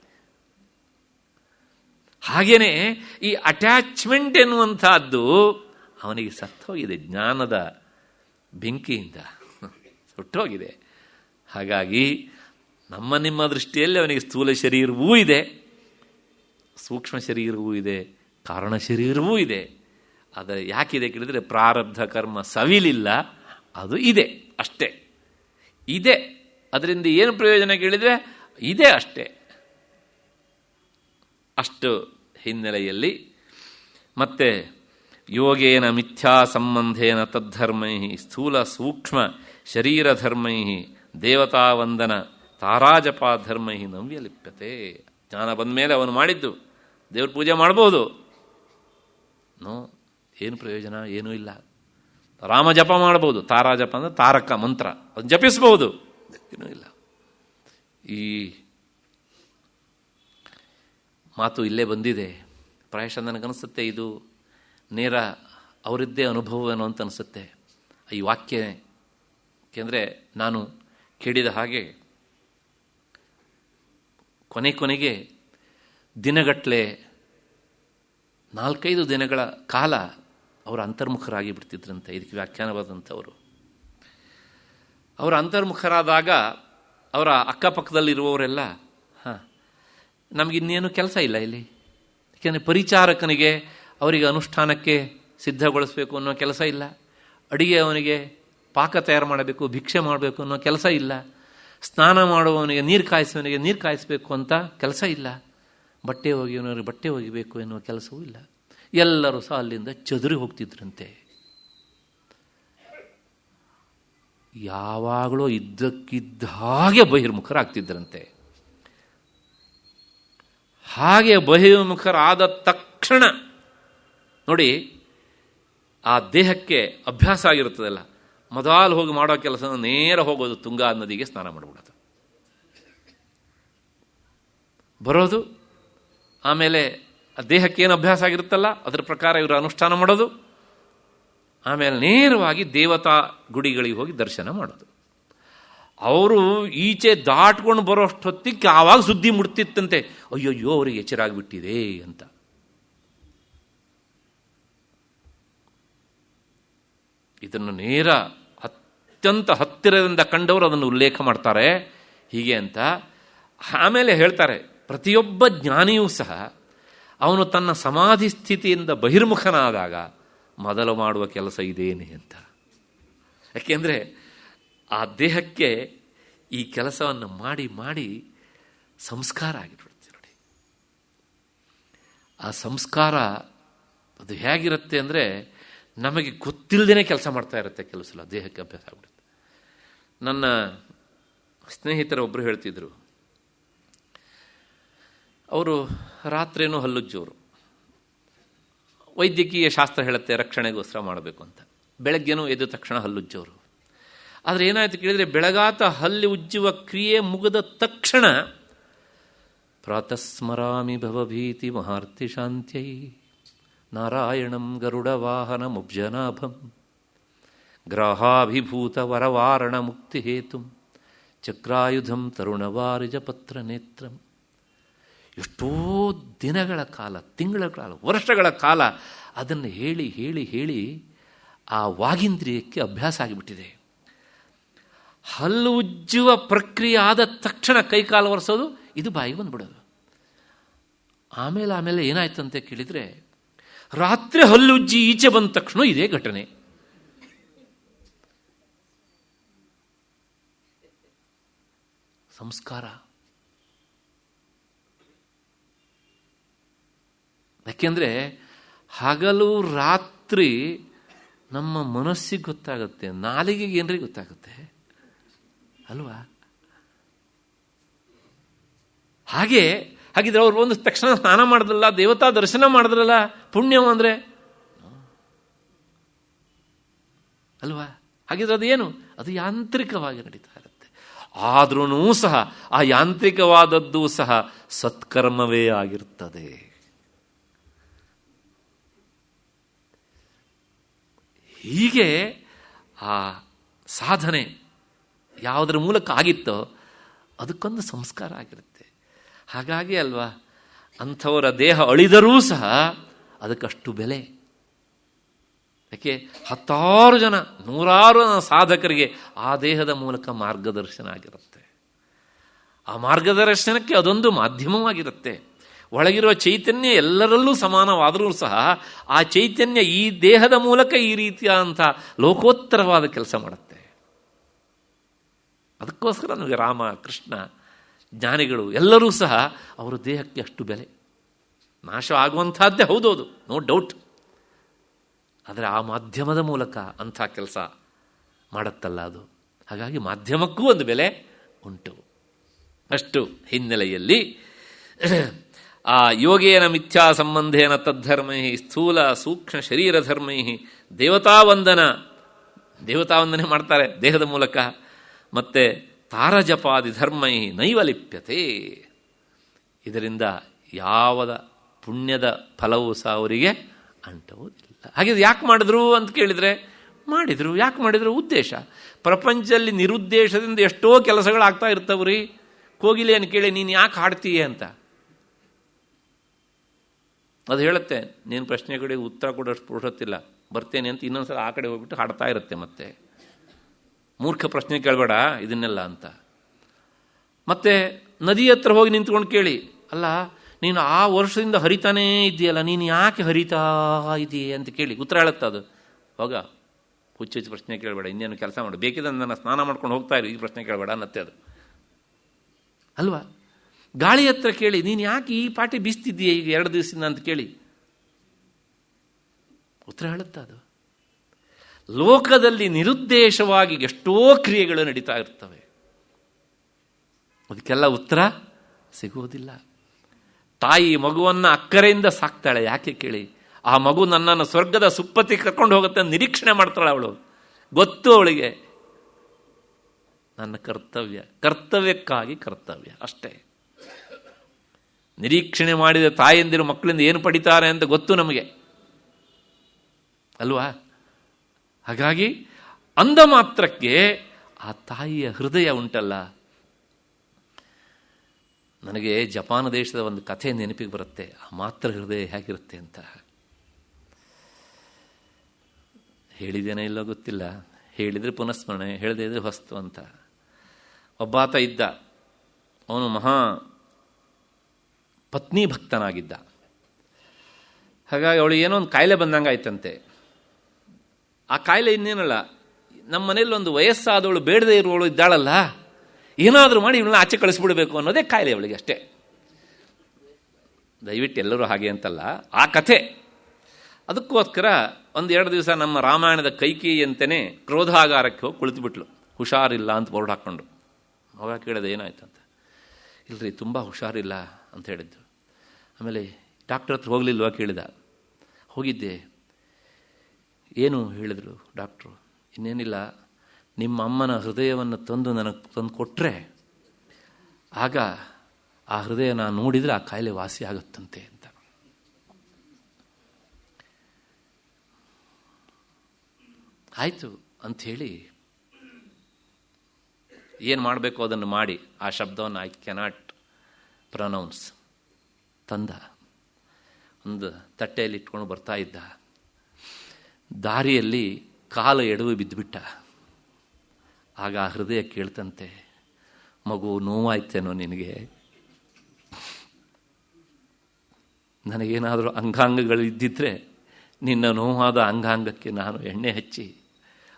ಹಾಗೇನೆ ಈ ಅಟ್ಯಾಚ್ಮೆಂಟ್ ಎನ್ನುವಂಥದ್ದು ಅವನಿಗೆ ಸತ್ತೋಗಿದೆ, ಜ್ಞಾನದ ಬೆಂಕಿಯಿಂದ ಸುಟ್ಟೋಗಿದೆ. ಹಾಗಾಗಿ ನಮ್ಮ ನಿಮ್ಮ ದೃಷ್ಟಿಯಲ್ಲಿ ಅವನಿಗೆ ಸ್ಥೂಲ ಶರೀರವೂ ಇದೆ, ಸೂಕ್ಷ್ಮ ಶರೀರವೂ ಇದೆ, ಕಾರಣ ಶರೀರವೂ ಇದೆ. ಅದು ಯಾಕಿದೆ ಕೇಳಿದರೆ, ಪ್ರಾರಬ್ಧ ಕರ್ಮ ಸವಿಲಿಲ್ಲ, ಅದು ಇದೆ ಅಷ್ಟೇ. ಇದೆ, ಅದರಿಂದ ಏನು ಪ್ರಯೋಜನ ಕೇಳಿದರೆ ಇದೆ ಅಷ್ಟೇ. ಅಷ್ಟು ಹಿನ್ನೆಲೆಯಲ್ಲಿ ಮತ್ತೆ ಯೋಗೇನ ಮಿಥ್ಯಾ ಸಂಬಂಧೇನ ತದ್ಧರ್ಮೈ ಸ್ಥೂಲ ಸೂಕ್ಷ್ಮ ಶರೀರಧರ್ಮೈ ದೇವತಾವಂದನ ತಾರಾಜಪಾಧರ್ಮೈ ನವ್ಯಲಿಪ್ಯತೆ. ಜ್ಞಾನ ಬಂದ ಮೇಲೆ ಅವನು ಮಾಡಿದ್ದು ದೇವ್ರ ಪೂಜೆ ಮಾಡ್ಬೋದು, ಏನು ಪ್ರಯೋಜನ? ಏನೂ ಇಲ್ಲ. ರಾಮ ಜಪ ಮಾಡ್ಬೋದು, ತಾರಾ ಜಪ ಅಂದರೆ ತಾರಕ ಮಂತ್ರ, ಅದು ಜಪಿಸ್ಬೋದು, ಏನೂ ಇಲ್ಲ. ಈ ಮಾತು ಇಲ್ಲೇ ಬಂದಿದೆ. ಪ್ರಾಯಶಃ ನನಗನ್ನಿಸುತ್ತೆ ಇದು ನೇರ ಅವರಿದ್ದೇ ಅನುಭವವೇನೋ ಅಂತ ಅನಿಸುತ್ತೆ. ಈ ವಾಕ್ಯ. ಏಕೆಂದರೆ ನಾನು ಕೇಳಿದ ಹಾಗೆ ಕೊನೆಗೆ ದಿನಗಟ್ಟಲೆ 4-5 ದಿನಗಳ ಕಾಲ ಅವರು ಅಂತರ್ಮುಖರಾಗಿ ಬಿಡ್ತಿದ್ರಂತೆ. ಇದಕ್ಕೆ ವ್ಯಾಖ್ಯಾನವಾದಂಥವರು. ಅವರು ಅಂತರ್ಮುಖರಾದಾಗ ಅವರ ಅಕ್ಕಪಕ್ಕದಲ್ಲಿರುವವರೆಲ್ಲ ನಮಗಿನ್ನೇನು ಕೆಲಸ ಇಲ್ಲ ಇಲ್ಲಿ. ಏಕೆಂದರೆ ಪರಿಚಾರಕನಿಗೆ ಅವರಿಗೆ ಅನುಷ್ಠಾನಕ್ಕೆ ಸಿದ್ಧಗೊಳಿಸಬೇಕು ಅನ್ನೋ ಕೆಲಸ ಇಲ್ಲ. ಅಡಿಗೆ ಅವನಿಗೆ ಪಾಕ ತಯಾರು ಮಾಡಬೇಕು, ಭಿಕ್ಷೆ ಮಾಡಬೇಕು ಅನ್ನೋ ಕೆಲಸ ಇಲ್ಲ. ಸ್ನಾನ ಮಾಡುವವನಿಗೆ ನೀರು ಕಾಯಿಸುವವನಿಗೆ ನೀರು ಕಾಯಿಸಬೇಕು ಅಂತ ಕೆಲಸ ಇಲ್ಲ. ಬಟ್ಟೆ ಒಗೆಯುವವನಿಗೆ ಬಟ್ಟೆ ಒಗಿಬೇಕು ಎನ್ನುವ ಕೆಲಸವೂ ಇಲ್ಲ. ಎಲ್ಲರೂ ಸಹ ಅಲ್ಲಿಂದ ಚದುರಿ ಹೋಗ್ತಿದ್ರಂತೆ. ಯಾವಾಗಲೂ ಇದ್ದಕ್ಕಿದ್ದ ಹಾಗೆ ಬಹಿರ್ಮುಖರಾಗ್ತಿದ್ರಂತೆ. ಹಾಗೆ ಬಹಿರ್ಮುಖರಾದ ತಕ್ಷಣ ನೋಡಿ, ಆ ದೇಹಕ್ಕೆ ಅಭ್ಯಾಸ ಆಗಿರುತ್ತದಲ್ಲ, ಮೊದಲು ಹೋಗಿ ಮಾಡೋ ಕೆಲಸ ನೇರ ಹೋಗೋದು ತುಂಗಾ ನದಿಗೆ ಸ್ನಾನ ಮಾಡಿಬಿಡೋದು, ಬರೋದು, ಆಮೇಲೆ ಆ ದೇಹಕ್ಕೆ ಏನು ಅಭ್ಯಾಸ ಆಗಿರುತ್ತಲ್ಲ ಅದರ ಪ್ರಕಾರ ಇವರು ಅನುಷ್ಠಾನ ಮಾಡೋದು, ಆಮೇಲೆ ನೇರವಾಗಿ ದೇವತಾ ಗುಡಿಗಳಿಗೆ ಹೋಗಿ ದರ್ಶನ ಮಾಡೋದು. ಅವರು ಈಚೆ ದಾಟ್ಕೊಂಡು ಬರೋಷ್ಟೊತ್ತಿಗೆ ಆವಾಗ ಸುದ್ದಿ ಮುಡ್ತಿತ್ತಂತೆ, ಅಯ್ಯಯ್ಯೋ ಅವರಿಗೆ ಎಚ್ಚರಾಗ್ಬಿಟ್ಟಿದೆ ಅಂತ. ಇದನ್ನು ನೇರ ಅತ್ಯಂತ ಹತ್ತಿರದಿಂದ ಕಂಡವರು ಅದನ್ನು ಉಲ್ಲೇಖ ಮಾಡ್ತಾರೆ ಹೀಗೆ ಅಂತ. ಆಮೇಲೆ ಹೇಳ್ತಾರೆ, ಪ್ರತಿಯೊಬ್ಬ ಜ್ಞಾನಿಯೂ ಸಹ ಅವನು ತನ್ನ ಸಮಾಧಿ ಸ್ಥಿತಿಯಿಂದ ಬಹಿರ್ಮುಖನಾದಾಗ ಮೊದಲು ಮಾಡುವ ಕೆಲಸ ಇದೇನೆ ಅಂತ. ಯಾಕೆಂದರೆ ಆ ದೇಹಕ್ಕೆ ಈ ಕೆಲಸವನ್ನು ಮಾಡಿ ಮಾಡಿ ಸಂಸ್ಕಾರ ಆಗಿಬಿಡುತ್ತೆ ನೋಡಿ. ಆ ಸಂಸ್ಕಾರ ಅದು ಹೇಗಿರುತ್ತೆ ಅಂದರೆ, ನಮಗೆ ಗೊತ್ತಿಲ್ಲದೇ ಕೆಲಸ ಮಾಡ್ತಾ ಇರುತ್ತೆ. ಕೆಲವು ಸಲ ದೇಹಕ್ಕೆ ಅಭ್ಯಾಸ ಆಗಿಬಿಡುತ್ತೆ. ನನ್ನ ಸ್ನೇಹಿತರ ಒಬ್ಬರು ಹೇಳ್ತಿದ್ರು, ಅವರು ರಾತ್ರಿನೂ ಹಲ್ಲುಜ್ಜೋರು. ವೈದ್ಯಕೀಯ ಶಾಸ್ತ್ರ ಹೇಳುತ್ತೆ ರಕ್ಷಣೆಗೋಸ್ಕರ ಮಾಡಬೇಕು ಅಂತ. ಬೆಳಗ್ಗೆನೂ ಎದ್ದ ತಕ್ಷಣ ಹಲ್ಲುಜ್ಜೋರು. ಆದರೆ ಏನಾಯಿತು ಕೇಳಿದರೆ, ಬೆಳಗಾತ ಹಲ್ಲು ಉಜ್ಜುವ ಕ್ರಿಯೆ ಮುಗಿದ ತಕ್ಷಣ ಪ್ರಾತಸ್ಮರಾಮಿ ಭವಭೀತಿ ಮಹಾರ್ತಿ ಶಾಂತ್ಯೈ ನಾರಾಯಣಂ ಗರುಡವಾಹನ ಮುಬ್ಜನಾಭಂ ಗ್ರಹಾಭಿಭೂತ ವರವಾರಣ ಮುಕ್ತಿ ಹೇತು ಚಕ್ರಾಯುಧಂ ತರುಣವಾರಿಜ ಪತ್ರ ನೇತ್ರಂ. ಎಷ್ಟೋ ದಿನಗಳ ಕಾಲ, ತಿಂಗಳ ಕಾಲ, ವರ್ಷಗಳ ಕಾಲ ಅದನ್ನು ಹೇಳಿ ಹೇಳಿ ಹೇಳಿ ಆ ವಾಗೀಂದ್ರಿಯಕ್ಕೆ ಅಭ್ಯಾಸ ಆಗಿಬಿಟ್ಟಿದೆ. ಹಲ್ಲು ಉಜ್ಜುವ ಪ್ರಕ್ರಿಯೆ ಆದ ತಕ್ಷಣ ಕೈಕಾಲು ಒರೆಸೋದು, ಇದು ಬಾಯಿಗೆ ಬಂದ್ಬಿಡೋದು. ಆಮೇಲೆ ಏನಾಯ್ತಂತೆ ಕೇಳಿದರೆ, ರಾತ್ರಿ ಹಲ್ಲುಜ್ಜಿ ಈಚೆ ಬಂದ ತಕ್ಷಣ ಇದೇ ಘಟನೆ. ಸಂಸ್ಕಾರ. ಯಾಕೆಂದರೆ ಹಗಲು ರಾತ್ರಿ ನಮ್ಮ ಮನಸ್ಸಿಗೆ ಗೊತ್ತಾಗುತ್ತೆ, ನಾಲಿಗೆಗೆ ಏನ್ರಿ ಗೊತ್ತಾಗುತ್ತೆ ಅಲ್ವಾ? ಹಾಗಿದ್ರೆ ಅವ್ರು ಒಂದು ತಕ್ಷಣ ಸ್ನಾನ ಮಾಡಿದ್ರಲ್ಲ, ದೇವತಾ ದರ್ಶನ ಮಾಡಿದ್ರಲ್ಲ, ಪುಣ್ಯವ ಅಂದರೆ ಅಲ್ವಾ? ಹಾಗಿದ್ರೆ ಅದೇನು? ಅದು ಯಾಂತ್ರಿಕವಾಗಿ ನಡೀತಾ ಇರುತ್ತೆ. ಆದ್ರೂ ಸಹ ಆ ಯಾಂತ್ರಿಕವಾದದ್ದು ಸಹ ಸತ್ಕರ್ಮವೇ ಆಗಿರ್ತದೆ. ಹೀಗೆ ಆ ಸಾಧನೆ ಯಾವುದರ ಮೂಲಕ ಆಗಿತ್ತೋ ಅದಕ್ಕೊಂದು ಸಂಸ್ಕಾರ ಆಗಿರುತ್ತೆ. ಹಾಗಾಗಿ ಅಲ್ವಾ, ಅಂಥವರ ದೇಹ ಅಳಿದರೂ ಸಹ ಅದಕ್ಕಷ್ಟು ಬೆಲೆ. ಯಾಕೆ? 10 ಜನ 100 ಸಾಧಕರಿಗೆ ಆ ದೇಹದ ಮೂಲಕ ಮಾರ್ಗದರ್ಶನ ಆಗಿರುತ್ತೆ. ಆ ಮಾರ್ಗದರ್ಶನಕ್ಕೆ ಅದೊಂದು ಮಾಧ್ಯಮವಾಗಿರುತ್ತೆ. ಒಳಗಿರುವ ಚೈತನ್ಯ ಎಲ್ಲರಲ್ಲೂ ಸಮಾನವಾದರೂ ಸಹ ಆ ಚೈತನ್ಯ ಈ ದೇಹದ ಮೂಲಕ ಈ ರೀತಿಯಾದಂಥ ಲೋಕೋತ್ತರವಾದ ಕೆಲಸ ಮಾಡುತ್ತೆ. ಅದಕ್ಕೋಸ್ಕರ ನಮಗೆ ರಾಮ, ಕೃಷ್ಣ, ಜ್ಞಾನಿಗಳು ಎಲ್ಲರೂ ಸಹ ಅವರ ದೇಹಕ್ಕೆ ಅಷ್ಟು ಬೆಲೆ. ನಾಶ ಆಗುವಂಥದ್ದೇ ಹೌದೌದು, ನೋ ಡೌಟ್. ಆದರೆ ಆ ಮಾಧ್ಯಮದ ಮೂಲಕ ಅಂಥ ಕೆಲಸ ಮಾಡುತ್ತಲ್ಲ ಅದು. ಹಾಗಾಗಿ ಮಾಧ್ಯಮಕ್ಕೂ ಒಂದು ಬೆಲೆ ಉಂಟು. ಅಷ್ಟು ಹಿನ್ನೆಲೆಯಲ್ಲಿ ಆ ಯೋಗೇನ ಮಿಥ್ಯಾ ಸಂಬಂಧೇನ ತದ್ಧರ್ಮೈ ಸ್ಥೂಲ ಸೂಕ್ಷ್ಮ ಶರೀರಧರ್ಮೈ ದೇವತಾವಂದನೆ ಮಾಡ್ತಾರೆ ದೇಹದ ಮೂಲಕ. ಮತ್ತು ತಾರಜಪಾದಿ ಧರ್ಮೈ ನೈವಲಿಪ್ಯತೆ. ಇದರಿಂದ ಯಾವದ ಪುಣ್ಯದ ಫಲವೂ ಸಹ ಅವರಿಗೆ ಅಂಟುವುದಿಲ್ಲ. ಹಾಗೆ ಯಾಕೆ ಮಾಡಿದ್ರು ಅಂತ ಕೇಳಿದರೆ, ಮಾಡಿದರು. ಯಾಕೆ ಮಾಡಿದರು? ಉದ್ದೇಶ. ಪ್ರಪಂಚದಲ್ಲಿ ನಿರುದ್ದೇಶದಿಂದ ಎಷ್ಟೋ ಕೆಲಸಗಳಾಗ್ತಾ ಇರ್ತವ್ರಿ. ಕೋಗಿಲೆಯನ್ನು ಕೇಳಿ ನೀನು ಯಾಕೆ ಹಾಡ್ತೀಯ ಅಂತ ಅದು ಹೇಳುತ್ತೆ, ನೀನು ಪ್ರಶ್ನೆ ಕಡೆ ಉತ್ತರ ಕೊಡೋಷ್ಟು ಪುರುಷತ್ತಿಲ್ಲ, ಬರ್ತೇನೆ ಅಂತ ಇನ್ನೊಂದ್ಸಲ ಆ ಕಡೆ ಹೋಗ್ಬಿಟ್ಟು ಹಾಡ್ತಾ ಇರುತ್ತೆ. ಮತ್ತೆ ಮೂರ್ಖ ಪ್ರಶ್ನೆ ಕೇಳಬೇಡ ಇದನ್ನೆಲ್ಲ ಅಂತ. ಮತ್ತೆ ನದಿ ಹತ್ರ ಹೋಗಿ ನಿಂತ್ಕೊಂಡು ಕೇಳಿ, ಅಲ್ಲ ನೀನು ಆ ವರ್ಷದಿಂದ ಹರಿತಾನೇ ಇದೆಯಲ್ಲ, ನೀನು ಯಾಕೆ ಹರಿತಾ ಇದೆಯೇ ಅಂತ ಕೇಳಿ, ಉತ್ತರ ಹೇಳುತ್ತೆ ಅದು. ಹೋಗ ಹುಚ್ಚು ಪ್ರಶ್ನೆ ಕೇಳಬೇಡ, ಇನ್ನೇನು ಕೆಲಸ ಮಾಡು, ಬೇಕಿದ್ರೆ ನನ್ನ ಸ್ನಾನ ಮಾಡ್ಕೊಂಡು ಹೋಗ್ತಾ ಇರು, ಈ ಪ್ರಶ್ನೆ ಕೇಳಬೇಡ ಅನ್ನತ್ತೆ ಅದು ಅಲ್ವಾ. ಗಾಳಿ ಹತ್ರ ಕೇಳಿ, ನೀನು ಯಾಕೆ ಈ ಪಾಟಿ ಬೀಸ್ತಿದ್ದೀಯ ಈಗ 2 ದಿವಸದಿಂದ ಅಂತ ಕೇಳಿ, ಉತ್ತರ ಹೇಳುತ್ತಾ ಅದು. ಲೋಕದಲ್ಲಿ ನಿರುದ್ದೇಶವಾಗಿ ಎಷ್ಟೋ ಕ್ರಿಯೆಗಳು ನಡೀತಾ ಇರ್ತವೆ, ಅದಕ್ಕೆಲ್ಲ ಉತ್ತರ ಸಿಗುವುದಿಲ್ಲ. ತಾಯಿ ಮಗುವನ್ನು ಅಕ್ಕರೆಯಿಂದ ಸಾಕ್ತಾಳೆ, ಯಾಕೆ ಕೇಳಿ, ಆ ಮಗು ನನ್ನನ್ನು ಸ್ವರ್ಗದ ಸುಪ್ಪತ್ತಿ ಕರ್ಕೊಂಡು ಹೋಗುತ್ತೆ ಅಂತ ನಿರೀಕ್ಷಣೆ ಮಾಡ್ತಾಳೆ ಅವಳು. ಗೊತ್ತು ಅವಳಿಗೆ ನನ್ನ ಕರ್ತವ್ಯಕ್ಕಾಗಿ ಕರ್ತವ್ಯ ಅಷ್ಟೇ. ನಿರೀಕ್ಷಣೆ ಮಾಡಿದ ತಾಯಂದಿರು ಮಕ್ಕಳಿಂದ ಏನು ಪಡಿತಾರೆ ಅಂತ ಗೊತ್ತು ನಮಗೆ ಅಲ್ವಾ. ಹಾಗಾಗಿ ಅಂದ ಮಾತ್ರಕ್ಕೆ ಆ ತಾಯಿಯ ಹೃದಯ ಉಂಟಲ್ಲ. ನನಗೆ ಜಪಾನ್ ದೇಶದ ಒಂದು ಕಥೆ ನೆನಪಿಗೆ ಬರುತ್ತೆ, ಆ ಮಾತೃ ಹೃದಯ ಹೇಗಿರುತ್ತೆ ಅಂತ. ಹೇಳಿದೇನೋ ಇಲ್ಲೋ ಗೊತ್ತಿಲ್ಲ, ಹೇಳಿದರೆ ಪುನಸ್ಮರಣೆ, ಹೇಳದೇ ಇದ್ರೆ ಹೊಸ್ತು ಅಂತ. ಒಬ್ಬಾತ ಇದ್ದ, ಅವನು ಮಹಾ ಪತ್ನಿ ಭಕ್ತನಾಗಿದ್ದ. ಹಾಗಾಗಿ ಅವಳು ಏನೋ ಒಂದು ಕಾಯಿಲೆ ಬಂದಂಗೆ ಆಯ್ತಂತೆ. ಆ ಕಾಯಿಲೆ ಇನ್ನೇನಲ್ಲ, ನಮ್ಮ ಮನೇಲಿ ಒಂದು ವಯಸ್ಸಾದವಳು ಬೇಡದೇ ಇರುವವಳು ಇದ್ದಾಳಲ್ಲ, ಏನಾದರೂ ಮಾಡಿ ಇವಳನ್ನ ಆಚೆ ಕಳಿಸ್ಬಿಡ್ಬೇಕು ಅನ್ನೋದೇ ಕಾಯಿಲೆ ಅವಳಿಗೆ ಅಷ್ಟೇ. ದಯವಿಟ್ಟು ಎಲ್ಲರೂ ಹಾಗೆ ಅಂತಲ್ಲ, ಆ ಕಥೆ. ಅದಕ್ಕೋಸ್ಕರ 1-2 ದಿವಸ ನಮ್ಮ ರಾಮಾಯಣದ ಕೈಕೇಯಿಯಂತೆಯೇ ಕ್ರೋಧಾಗಾರಕ್ಕೆ ಹೋಗಿ ಕುಳಿತುಬಿಟ್ಲು, ಹುಷಾರಿಲ್ಲ ಅಂತ ಬೋರ್ಡ್ ಹಾಕ್ಕೊಂಡು. ಅವಾಗ ಕೇಳಿದೆ ಏನಾಯ್ತಂತ. ಇಲ್ಲರಿ ತುಂಬ ಹುಷಾರಿಲ್ಲ ಅಂತ ಹೇಳಿದ್ದು. ಆಮೇಲೆ ಡಾಕ್ಟ್ರ್ ಹತ್ರ ಹೋಗಲಿಲ್ವಾ ಕೇಳಿದ. ಹೋಗಿದ್ದೆ. ಏನು ಹೇಳಿದರು ಡಾಕ್ಟ್ರು? ಇನ್ನೇನಿಲ್ಲ, ನಿಮ್ಮ ಅಮ್ಮನ ಹೃದಯವನ್ನು ತಂದು ಕೊಟ್ಟರೆ ಆಗ ಆ ಹೃದಯ ನಾನು ನೋಡಿದರೆ ಆ ಕಾಯಿಲೆ ವಾಸಿ ಆಗುತ್ತಂತೆ ಅಂತ. ಆಯಿತು ಅಂಥೇಳಿ ಏನು ಮಾಡಬೇಕು ಅದನ್ನು ಮಾಡಿ, ಆ ಶಬ್ದವನ್ನು ಐ ಕ್ಯಾನಾಟ್ ಪ್ರೊನೌನ್ಸ್ ತಂದ. ಒಂದು ತಟ್ಟೆಯಲ್ಲಿ ಇಟ್ಕೊಂಡು ಬರ್ತಾ ಇದ್ದ. ದಾರಿಯಲ್ಲಿ ಕಾಲು ಎಡವಿ ಬಿದ್ದುಬಿಟ್ಟ. ಆಗ ಆ ಹೃದಯ ಕೇಳ್ತಂತೆ, ಮಗು ನೋವಾಯ್ತೇನೋ ನಿನಗೆ? ನನಗೇನಾದರೂ ಅಂಗಾಂಗಗಳಿದ್ದಿದ್ರೆ ನಿನ್ನ ನೋವಾದ ಅಂಗಾಂಗಕ್ಕೆ ನಾನು ಎಣ್ಣೆ ಹಚ್ಚಿ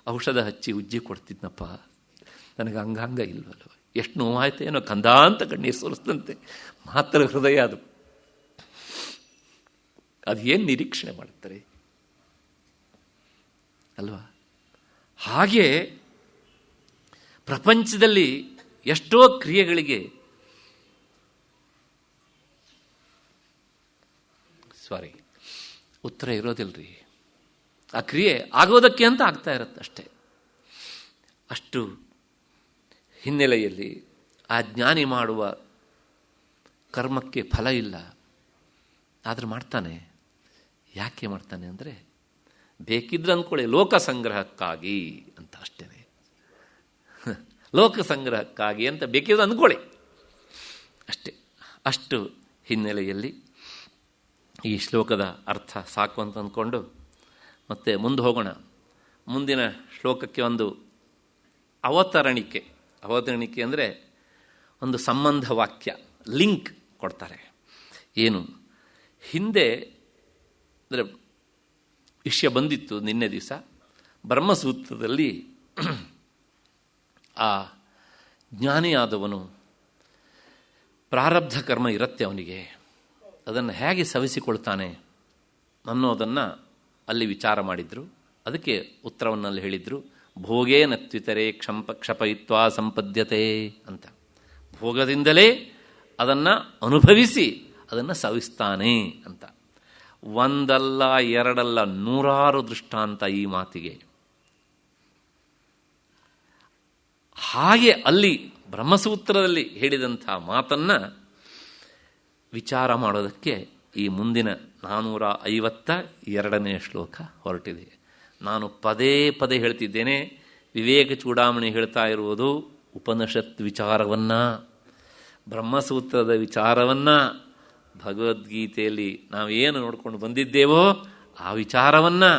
ಔಷಧ ಹಚ್ಚಿ ಉಜ್ಜಿ ಕೊಡ್ತಿದ್ನಪ್ಪ. ನನಗೆ ಅಂಗಾಂಗ ಇಲ್ವಲ್ಲ, ಎಷ್ಟು ನೋವಾಯ್ತೇನೋ ಕಂದ ಅಂತ ಕಣ್ಣೀರು ಸುರಿಸ್ತಂತೆ. ಮಾತ್ರ ಹೃದಯ ಅದು. ಏನು ನಿರೀಕ್ಷಣೆ ಮಾಡುತ್ತಾರೆ ಅಲ್ವಾ. ಹಾಗೆ ಪ್ರಪಂಚದಲ್ಲಿ ಎಷ್ಟೋ ಕ್ರಿಯೆಗಳಿಗೆ ಉತ್ತರ ಇರೋದಿಲ್ಲರಿ. ಆ ಕ್ರಿಯೆ ಆಗೋದಕ್ಕೆ ಅಂತ ಆಗ್ತಾ ಇರುತ್ತೆ ಅಷ್ಟೇ. ಅಷ್ಟು ಹಿನ್ನೆಲೆಯಲ್ಲಿ ಆ ಜ್ಞಾನಿ ಮಾಡುವ ಕರ್ಮಕ್ಕೆ ಫಲ ಇಲ್ಲ, ಆದರೂ ಮಾಡ್ತಾನೆ. ಯಾಕೆ ಮಾಡ್ತಾನೆ ಅಂದರೆ, ಬೇಕಿದ್ರೆ ಅಂದ್ಕೊಳ್ಳಿ ಲೋಕ ಸಂಗ್ರಹಕ್ಕಾಗಿ ಅಂತ ಅಷ್ಟೇ. ಲೋಕ ಸಂಗ್ರಹಕ್ಕಾಗಿ ಅಂತ ಬೇಕಿದ್ರೆ ಅಂದ್ಕೊಳ್ಳಿ ಅಷ್ಟೇ. ಅಷ್ಟು ಹಿನ್ನೆಲೆಯಲ್ಲಿ ಈ ಶ್ಲೋಕದ ಅರ್ಥ ಸಾಕು ಅಂತ ಅಂದ್ಕೊಂಡು ಮತ್ತೆ ಮುಂದೆ ಹೋಗೋಣ. ಮುಂದಿನ ಶ್ಲೋಕಕ್ಕೆ ಒಂದು ಅವತರಣಿಕೆ ಅಂದರೆ ಒಂದು ಸಂಬಂಧ ವಾಕ್ಯ, ಲಿಂಕ್ ಕೊಡ್ತಾರೆ. ಏನು ಹಿಂದೆ ಅಂದರೆ ವಿಷಯ ಬಂದಿತ್ತು ನಿನ್ನೆ ದಿವಸ ಬ್ರಹ್ಮಸೂತ್ರದಲ್ಲಿ. ಆ ಜ್ಞಾನಿಯಾದವನು ಪ್ರಾರಬ್ಧ ಕರ್ಮ ಇರುತ್ತೆ ಅವನಿಗೆ, ಅದನ್ನು ಹೇಗೆ ಸವಿಸಿಕೊಳ್ತಾನೆ ಅನ್ನೋದನ್ನು ಅಲ್ಲಿ ವಿಚಾರ ಮಾಡಿದರು. ಅದಕ್ಕೆ ಉತ್ತರವನ್ನಲ್ಲಿ ಹೇಳಿದರು, ಭೋಗೇ ನತ್ವಿತರೆ ಕ್ಷಪಯಿತ್ವಾ ಸಂಪದ್ಯತೆ ಅಂತ. ಭೋಗದಿಂದಲೇ ಅದನ್ನು ಅನುಭವಿಸಿ ಅದನ್ನು ಸವಿಸ್ತಾನೆ ಅಂತ. ಒಂದಲ್ಲ ಎರಡಲ್ಲ 100 ದೃಷ್ಟಾಂತ ಈ ಮಾತಿಗೆ. ಹಾಗೆ ಅಲ್ಲಿ ಬ್ರಹ್ಮಸೂತ್ರದಲ್ಲಿ ಹೇಳಿದಂಥ ಮಾತನ್ನು ವಿಚಾರ ಮಾಡೋದಕ್ಕೆ ಈ ಮುಂದಿನ 452ನೇ ಶ್ಲೋಕ ಹೊರಟಿದೆ. ನಾನು ಪದೇ ಪದೇ ಹೇಳ್ತಿದ್ದೇನೆ, ವಿವೇಕ ಚೂಡಾಮಣಿ ಹೇಳ್ತಾ ಇರುವುದು ಉಪನಿಷತ್ ವಿಚಾರವನ್ನು, ಬ್ರಹ್ಮಸೂತ್ರದ ವಿಚಾರವನ್ನು, ಭಗವದ್ಗೀತೆಯಲ್ಲಿ ನಾವೇನು ನೋಡ್ಕೊಂಡು ಬಂದಿದ್ದೇವೋ ಆ ವಿಚಾರವನ್ನು,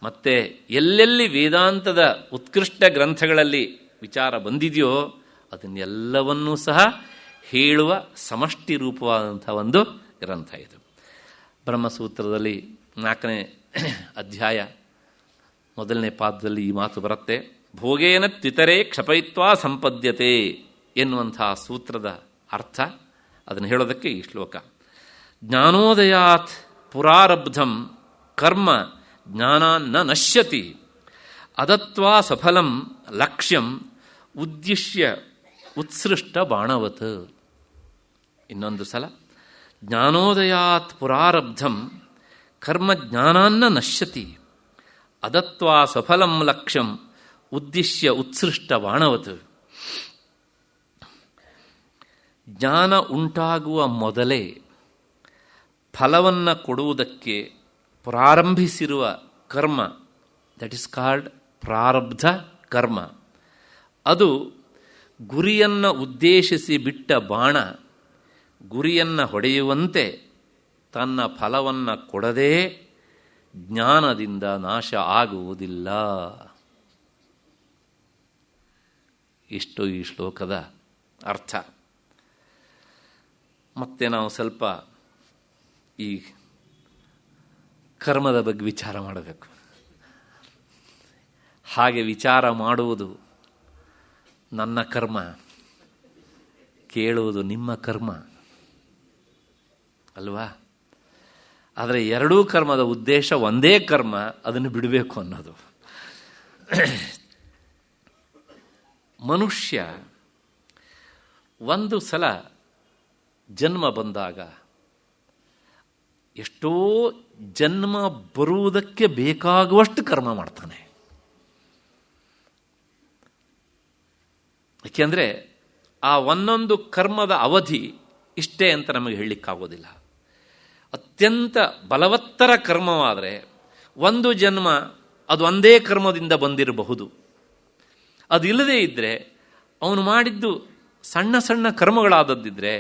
ಮತ್ತು ಎಲ್ಲೆಲ್ಲಿ ವೇದಾಂತದ ಉತ್ಕೃಷ್ಟ ಗ್ರಂಥಗಳಲ್ಲಿ ವಿಚಾರ ಬಂದಿದೆಯೋ ಅದನ್ನೆಲ್ಲವನ್ನೂ ಸಹ ಹೇಳುವ ಸಮಷ್ಟಿ ರೂಪವಾದಂಥ ಒಂದು ಗ್ರಂಥ ಇದು. ಬ್ರಹ್ಮಸೂತ್ರದಲ್ಲಿ 4ನೇ ಅಧ್ಯಾಯ 1ನೇ ಪಾದದಲ್ಲಿ ಈ ಮಾತು ಬರುತ್ತೆ. ಭೋಗೇನ ತ್ವಿತರೇ ಕ್ಷಪಯಿತ್ವಾ ಸಂಪದ್ಯತೆ ಎನ್ನುವಂಥ ಸೂತ್ರದ ಅರ್ಥ, ಅದನ್ನು ಹೇಳೋದಕ್ಕೆ ಈ ಶ್ಲೋಕ. ಜ್ಞಾನೋದಯಾತ್ ಪುರಾರಬ್ಧಂ ಕರ್ಮ ಜ್ಞಾನಾನ್ನ ನಶ್ಯತಿ ಅದತ್ವಾ ಸಫಲಂ ಲಕ್ಷ್ಯಂ ಉದ್ದಿಶ್ಯ ಉತ್ಸೃಷ್ಟ ಬಾಣವತ್. ಇನ್ನೊಂದು ಸಲ, ಜ್ಞಾನೋದಯಾತ್ ಪುರಾರಬ್ಧಂ ಕರ್ಮ ಜ್ಞಾನಾನ್ನ ನಶ್ಯತಿ ಅದತ್ವಾ ಸಫಲಂ ಲಕ್ಷ್ಯಂ ಉದ್ದಿಶ್ಯ ಉತ್ಸೃಷ್ಟ ಬಾಣವತ್. ಜ್ಞಾನ ಉಂಟಾಗುವ ಮೊದಲೇ ಫಲವನ್ನು ಕೊಡುವುದಕ್ಕೆ ಪ್ರಾರಂಭಿಸಿರುವ ಕರ್ಮ, ದಟ್ ಇಸ್ ಕಾಲ್ಡ್ ಪ್ರಾರಬ್ಧ ಕರ್ಮ, ಅದು ಗುರಿಯನ್ನು ಉದ್ದೇಶಿಸಿ ಬಿಟ್ಟ ಬಾಣ ಗುರಿಯನ್ನು ಹೊಡೆಯುವಂತೆ ತನ್ನ ಫಲವನ್ನು ಕೊಡದೇ ಜ್ಞಾನದಿಂದ ನಾಶ ಆಗುವುದಿಲ್ಲ. ಇಷ್ಟು ಈ ಶ್ಲೋಕದ ಅರ್ಥ. ಮತ್ತೆ ನಾವು ಸ್ವಲ್ಪ ಈ ಕರ್ಮದ ಬಗ್ಗೆ ವಿಚಾರ ಮಾಡಬೇಕು. ಹಾಗೆ ವಿಚಾರ ಮಾಡುವುದು ನನ್ನ ಕರ್ಮ, ಕೇಳುವುದು ನಿಮ್ಮ ಕರ್ಮ ಅಲ್ವಾ? ಆದರೆ ಎರಡೂ ಕರ್ಮದ ಉದ್ದೇಶ ಒಂದೇ ಕರ್ಮ, ಅದನ್ನು ಬಿಡಬೇಕು ಅನ್ನೋದು. ಮನುಷ್ಯ ಒಂದು ಸಲ ಜನ್ಮ ಬಂದಾಗ ಎಷ್ಟೋ ಜನ್ಮ ಬರುವುದಕ್ಕೆ ಬೇಕಾಗುವಷ್ಟು ಕರ್ಮ ಮಾಡ್ತಾನೆ. ಏಕೆಂದರೆ ಆ ಒಂದೊಂದು ಕರ್ಮದ ಅವಧಿ ಇಷ್ಟೇ ಅಂತ ನಮಗೆ ಹೇಳಲಿಕ್ಕಾಗೋದಿಲ್ಲ. ಅತ್ಯಂತ ಬಲವತ್ತರ ಕರ್ಮವಾದರೆ ಒಂದು ಜನ್ಮ ಅದು ಒಂದೇ ಕರ್ಮದಿಂದ ಬಂದಿರಬಹುದು. ಅದಿಲ್ಲದೇ ಇದ್ದರೆ ಅವನು ಮಾಡಿದ್ದು ಸಣ್ಣ ಸಣ್ಣ ಕರ್ಮಗಳಾದದ್ದಿದ್ರೆ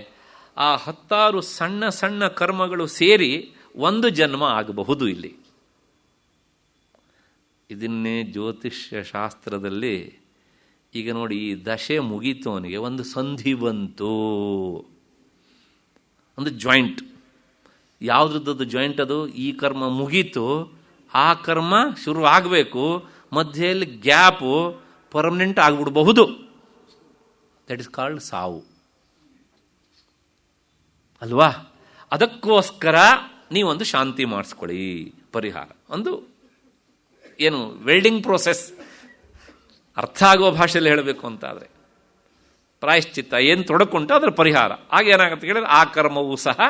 ಆ 10 ಸಣ್ಣ ಸಣ್ಣ ಕರ್ಮಗಳು ಸೇರಿ ಒಂದು ಜನ್ಮ ಆಗಬಹುದು. ಇಲ್ಲಿ ಇದನ್ನೇ ಜ್ಯೋತಿಷ್ಯ ಶಾಸ್ತ್ರದಲ್ಲಿ ಈಗ ನೋಡಿ, ಈ ದಶೆ ಮುಗೀತು, ಅವನಿಗೆ ಒಂದು ಸಂಧಿ ಬಂತು, ಒಂದು ಜಾಯಿಂಟ್. ಯಾವುದ್ರದ್ದು ಜಾಯಿಂಟ್ ಅದು? ಈ ಕರ್ಮ ಮುಗೀತು, ಆ ಕರ್ಮ ಶುರು ಆಗಬೇಕು, ಮಧ್ಯೆಯಲ್ಲಿ ಗ್ಯಾಪು ಪರ್ಮನೆಂಟ್ ಆಗಿಬಿಡಬಹುದು. ದಟ್ ಇಸ್ ಕಾಲ್ಡ್ ಸಾವು ಅಲ್ವಾ? ಅದಕ್ಕೋಸ್ಕರ ನೀವೊಂದು ಶಾಂತಿ ಮಾಡಿಸ್ಕೊಳ್ಳಿ, ಪರಿಹಾರ, ಒಂದು ಏನು ವೆಲ್ಡಿಂಗ್ ಪ್ರೋಸೆಸ್, ಅರ್ಥ ಆಗುವ ಭಾಷೆಯಲ್ಲಿ ಹೇಳಬೇಕು ಅಂತಾದರೆ ಪ್ರಾಯಶ್ಚಿತ್ತ ಏನು ತೊಡಕುಂಟು ಅದರ ಪರಿಹಾರ. ಆಗೇನಾಗುತ್ತೆ ಕೇಳಿದ್ರೆ ಆ ಕರ್ಮವೂ ಸಹ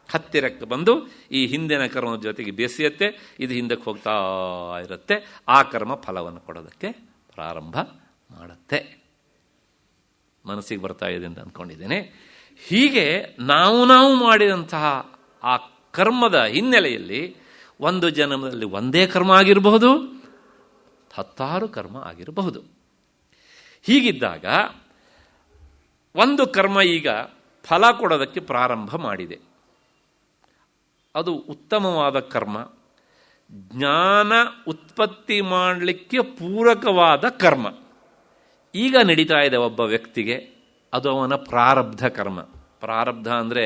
ಹತ್ತಿರಕ್ಕೆ ಬಂದು ಈ ಹಿಂದಿನ ಕರ್ಮದ ಜೊತೆಗೆ ಬೆಸೆಯುತ್ತೆ, ಇದು ಹಿಂದಕ್ಕೆ ಹೋಗ್ತಾ ಇರುತ್ತೆ, ಆ ಕರ್ಮ ಫಲವನ್ನು ಕೊಡೋದಕ್ಕೆ ಪ್ರಾರಂಭ ಮಾಡುತ್ತೆ. ಮನಸ್ಸಿಗೆ ಬರ್ತಾ ಇದೆ ಅಂತ ಅಂದ್ಕೊಂಡಿದ್ದೇನೆ. ಹೀಗೆ ನಾವು ಮಾಡಿದಂತಹ ಆ ಕರ್ಮದ ಹಿನ್ನೆಲೆಯಲ್ಲಿ ಒಂದು ಜನ್ಮದಲ್ಲಿ ಒಂದೇ ಕರ್ಮ ಆಗಿರಬಹುದು, 10 ಕರ್ಮ ಆಗಿರಬಹುದು. ಹೀಗಿದ್ದಾಗ ಒಂದು ಕರ್ಮ ಈಗ ಫಲ ಕೊಡೋದಕ್ಕೆ ಪ್ರಾರಂಭ ಮಾಡಿದೆ, ಅದು ಉತ್ತಮವಾದ ಕರ್ಮ, ಜ್ಞಾನ ಉತ್ಪತ್ತಿ ಮಾಡಲಿಕ್ಕೆ ಪೂರಕವಾದ ಕರ್ಮ ಈಗ ನಡೀತಾ ಇದೆ ಒಬ್ಬ ವ್ಯಕ್ತಿಗೆ. ಅದು ಅವನ ಪ್ರಾರಬ್ಧ ಕರ್ಮ. ಪ್ರಾರಬ್ಧ ಅಂದರೆ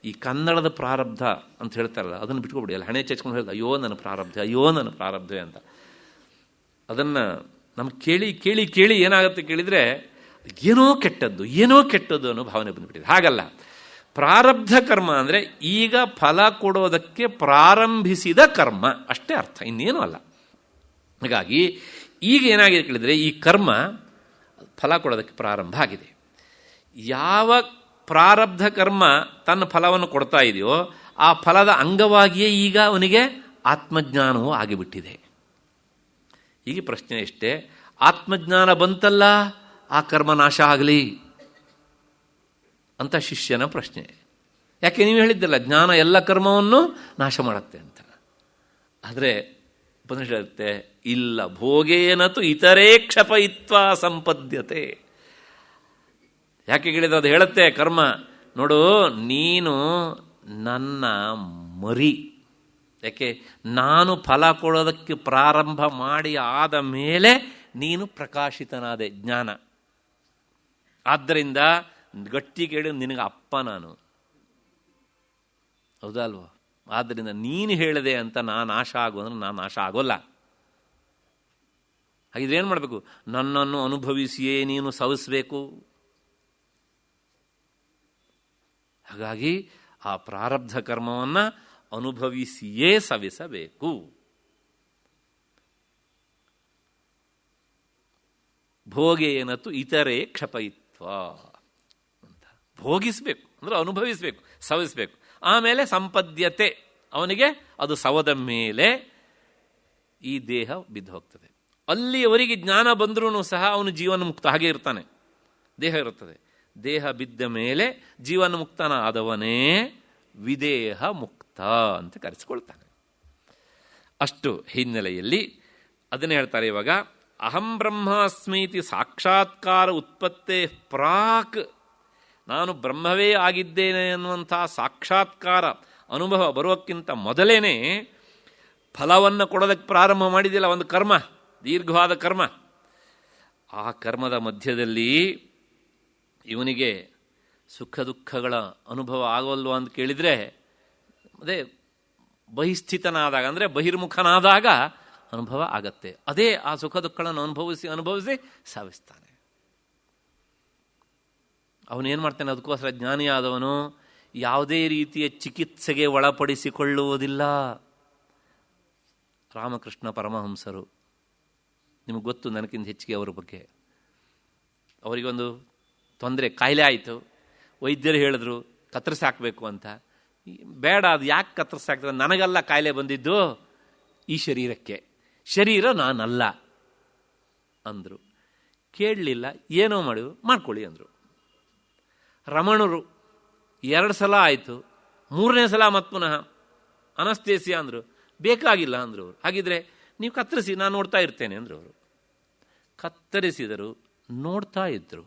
ಈ ಕನ್ನಡದ ಪ್ರಾರಬ್ಧ ಅಂತ ಹೇಳ್ತಾರಲ್ಲ, ಅದನ್ನು ಬಿಟ್ಕೊಬಿಡಿ. ಅಲ್ಲಿ ಹಣೆ ಚಚ್ಕೊಂಡು ಹೇಳ್ದ, ಅಯ್ಯೋ ನನ್ನ ಪ್ರಾರಬ್ಧ, ಅಯ್ಯೋ ನನ್ನ ಪ್ರಾರಬ್ಧ ಅಂತ. ಅದನ್ನು ನಮ್ಗೆ ಕೇಳಿ ಕೇಳಿ ಕೇಳಿ ಏನಾಗುತ್ತೆ ಕೇಳಿದರೆ ಏನೋ ಕೆಟ್ಟದ್ದು ಅನ್ನೋ ಭಾವನೆ ಬಂದುಬಿಟ್ಟಿದೆ. ಹಾಗಲ್ಲ, ಪ್ರಾರಬ್ಧ ಕರ್ಮ ಅಂದರೆ ಈಗ ಫಲ ಕೊಡೋದಕ್ಕೆ ಪ್ರಾರಂಭಿಸಿದ ಕರ್ಮ ಅಷ್ಟೇ ಅರ್ಥ, ಇನ್ನೇನೂ ಅಲ್ಲ. ಹಾಗಾಗಿ ಈಗ ಏನಾಗಿದೆ ಕೇಳಿದರೆ ಈ ಕರ್ಮ ಫಲ ಕೊಡೋದಕ್ಕೆ ಪ್ರಾರಂಭ ಆಗಿದೆ. ಯಾವ ಪ್ರಾರಬ್ಧ ಕರ್ಮ ತನ್ನ ಫಲವನ್ನು ಕೊಡ್ತಾ ಇದೆಯೋ ಆ ಫಲದ ಅಂಗವಾಗಿಯೇ ಈಗ ಅವನಿಗೆ ಆತ್ಮಜ್ಞಾನವೂ ಆಗಿಬಿಟ್ಟಿದೆ. ಈಗ ಪ್ರಶ್ನೆ ಇಷ್ಟೇ, ಆತ್ಮಜ್ಞಾನ ಬಂತಲ್ಲ, ಆ ಕರ್ಮ ನಾಶ ಆಗಲಿ ಅಂತ ಶಿಷ್ಯನ ಪ್ರಶ್ನೆ. ಯಾಕೆ ನೀವು ಹೇಳಿದ್ದಲ್ಲ ಜ್ಞಾನ ಎಲ್ಲ ಕರ್ಮವನ್ನು ನಾಶ ಮಾಡುತ್ತೆ ಅಂತ. ಆದರೆ ಉಪನಿಷತ್ ಹೇಳುತ್ತೆ, ಇಲ್ಲ, ಭೋಗೇನತು ಇತರೇ ಕ್ಷಪಯಿತ್ವ ಸಂಪದ್ಯತೆ. ಯಾಕೆ ಹೇಳಿದ್ರೆ ಅದು ಹೇಳುತ್ತೆ ಕರ್ಮ, ನೋಡು ನೀನು ನನ್ನ ಮರಿ. ಯಾಕೆ? ನಾನು ಫಲ ಕೊಡೋದಕ್ಕೆ ಪ್ರಾರಂಭ ಮಾಡಿ ಆದ ಮೇಲೆ ನೀನು ಪ್ರಕಾಶಿತನಾದೆ, ಜ್ಞಾನ. ಆದ್ದರಿಂದ ಗಟ್ಟಿ ಕೇಳಿ ನಿನಗೆ ಅಪ್ಪ ನಾನು, ಹೌದಲ್ವ? ಆದ್ದರಿಂದ ನೀನು ಹೇಳಿದೆ ಅಂತ ನಾನು ನಾಶ ಆಗು ಅಂದ್ರೆ ನಾನು ನಾಶ ಆಗೋಲ್ಲ. ಹಾಗಿದ್ರೆ ಏನು ಮಾಡಬೇಕು? ನನ್ನನ್ನು ಅನುಭವಿಸಿಯೇ ನೀನು ಸವಿಸಬೇಕು. ಹಾಗಾಗಿ ಆ ಪ್ರಾರಬ್ಧ ಕರ್ಮವನ್ನು ಅನುಭವಿಸಿಯೇ ಸವಿಸಬೇಕು. ಭೋಗೇನತು ಇತರೇ ಕ್ಷಪಯಿತ್ವ ಅಂತ. ಭೋಗಿಸ್ಬೇಕು ಅಂದರೆ ಅನುಭವಿಸಬೇಕು, ಸವಿಸಬೇಕು. ಆಮೇಲೆ ಸಂಪದ್ಯತೆ, ಅವನಿಗೆ ಅದು ಸವದ ಮೇಲೆ ಈ ದೇಹ ಬಿದ್ದು ಹೋಗ್ತದೆ. ಅಲ್ಲಿಯವರೆಗೆ ಜ್ಞಾನ ಬಂದರೂ ಸಹ ಅವನು ಜೀವನ ಮುಕ್ತ ಹಾಗೆ ಇರ್ತಾನೆ, ದೇಹ ಇರುತ್ತದೆ. ದೇಹ ಬಿದ್ದ ಮೇಲೆ ಜೀವನ ಮುಕ್ತನಾದವನೇ ವಿದೇಹ ಮುಕ್ತ ಅಂತ ಕರೆಸಿಕೊಳ್ತಾನೆ. ಅಷ್ಟು ಹಿನ್ನೆಲೆಯಲ್ಲಿ ಅದನ್ನೇ ಹೇಳ್ತಾರೆ ಇವಾಗ, ಅಹಂ ಬ್ರಹ್ಮಾಸ್ಮೀತಿ ಸಾಕ್ಷಾತ್ಕಾರ ಉತ್ಪತ್ತೇ ಪ್ರಾಕ್, ನಾನು ಬ್ರಹ್ಮವೇ ಆಗಿದ್ದೇನೆ ಅನ್ನುವಂಥ ಸಾಕ್ಷಾತ್ಕಾರ ಅನುಭವ ಬರೋಕ್ಕಿಂತ ಮೊದಲೇನೆ ಫಲವನ್ನು ಕೊಡೋದಕ್ಕೆ ಪ್ರಾರಂಭ ಮಾಡಿದೆಯಲ್ಲ ಒಂದು ಕರ್ಮ, ದೀರ್ಘವಾದ ಕರ್ಮ. ಆ ಕರ್ಮದ ಮಧ್ಯದಲ್ಲಿ ಇವನಿಗೆ ಸುಖ ದುಃಖಗಳ ಅನುಭವ ಆಗೋಲ್ವ ಅಂತ ಕೇಳಿದರೆ, ಅದೇ ಬಹಿಸ್ಥಿತನಾದಾಗ ಅಂದರೆ ಬಹಿರ್ಮುಖನಾದಾಗ ಅನುಭವ ಆಗತ್ತೆ. ಅದೇ ಆ ಸುಖ ದುಃಖಗಳನ್ನು ಅನುಭವಿಸಿ ಸಾವಿಸ್ತಾನೆ. ಅವನೇನು ಮಾಡ್ತಾನೆ? ಅದಕ್ಕೋಸ್ಕರ ಜ್ಞಾನಿಯಾದವನು ಯಾವುದೇ ರೀತಿಯ ಚಿಕಿತ್ಸೆಗೆ ಒಳಪಡಿಸಿಕೊಳ್ಳುವುದಿಲ್ಲ. ರಾಮಕೃಷ್ಣ ಪರಮಹಂಸರು, ನಿಮಗೆ ಗೊತ್ತು ನನಗಿಂತ ಹೆಚ್ಚಿಗೆ ಅವರ ಬಗ್ಗೆ. ಅವರಿಗೊಂದು ತೊಂದರೆ, ಕಾಯಿಲೆ ಆಯಿತು. ವೈದ್ಯರು ಹೇಳಿದ್ರು ಕತ್ತರಿಸಿ ಹಾಕಬೇಕು ಅಂತ. ಬೇಡ, ಅದು ಯಾಕೆ ಕತ್ತರಿಸಿ ಹಾಕ್ತದೆ? ನನಗಲ್ಲ ಕಾಯಿಲೆ ಬಂದಿದ್ದು, ಈ ಶರೀರಕ್ಕೆ, ಶರೀರ ನಾನಲ್ಲ ಅಂದರು. ಕೇಳಲಿಲ್ಲ, ಏನೋ ಮಾಡ್ಕೊಳ್ಳಿ ಅಂದರು. ರಮಣರು 2 ಸಲ ಆಯಿತು, 3ನೇ ಸಲ ಮತ್ತೆ ಪುನಃ ಅನಸ್ತೇಸಿಯಾ ಅಂದರು. ಬೇಕಾಗಿಲ್ಲ ಅಂದರು ಅವರು. ಹಾಗಿದ್ರೆ ನೀವು ಕತ್ತರಿಸಿ, ನಾನು ನೋಡ್ತಾ ಇರ್ತೇನೆ ಅಂದರು ಅವರು. ಕತ್ತರಿಸಿದರು, ನೋಡ್ತಾ ಇದ್ದರು.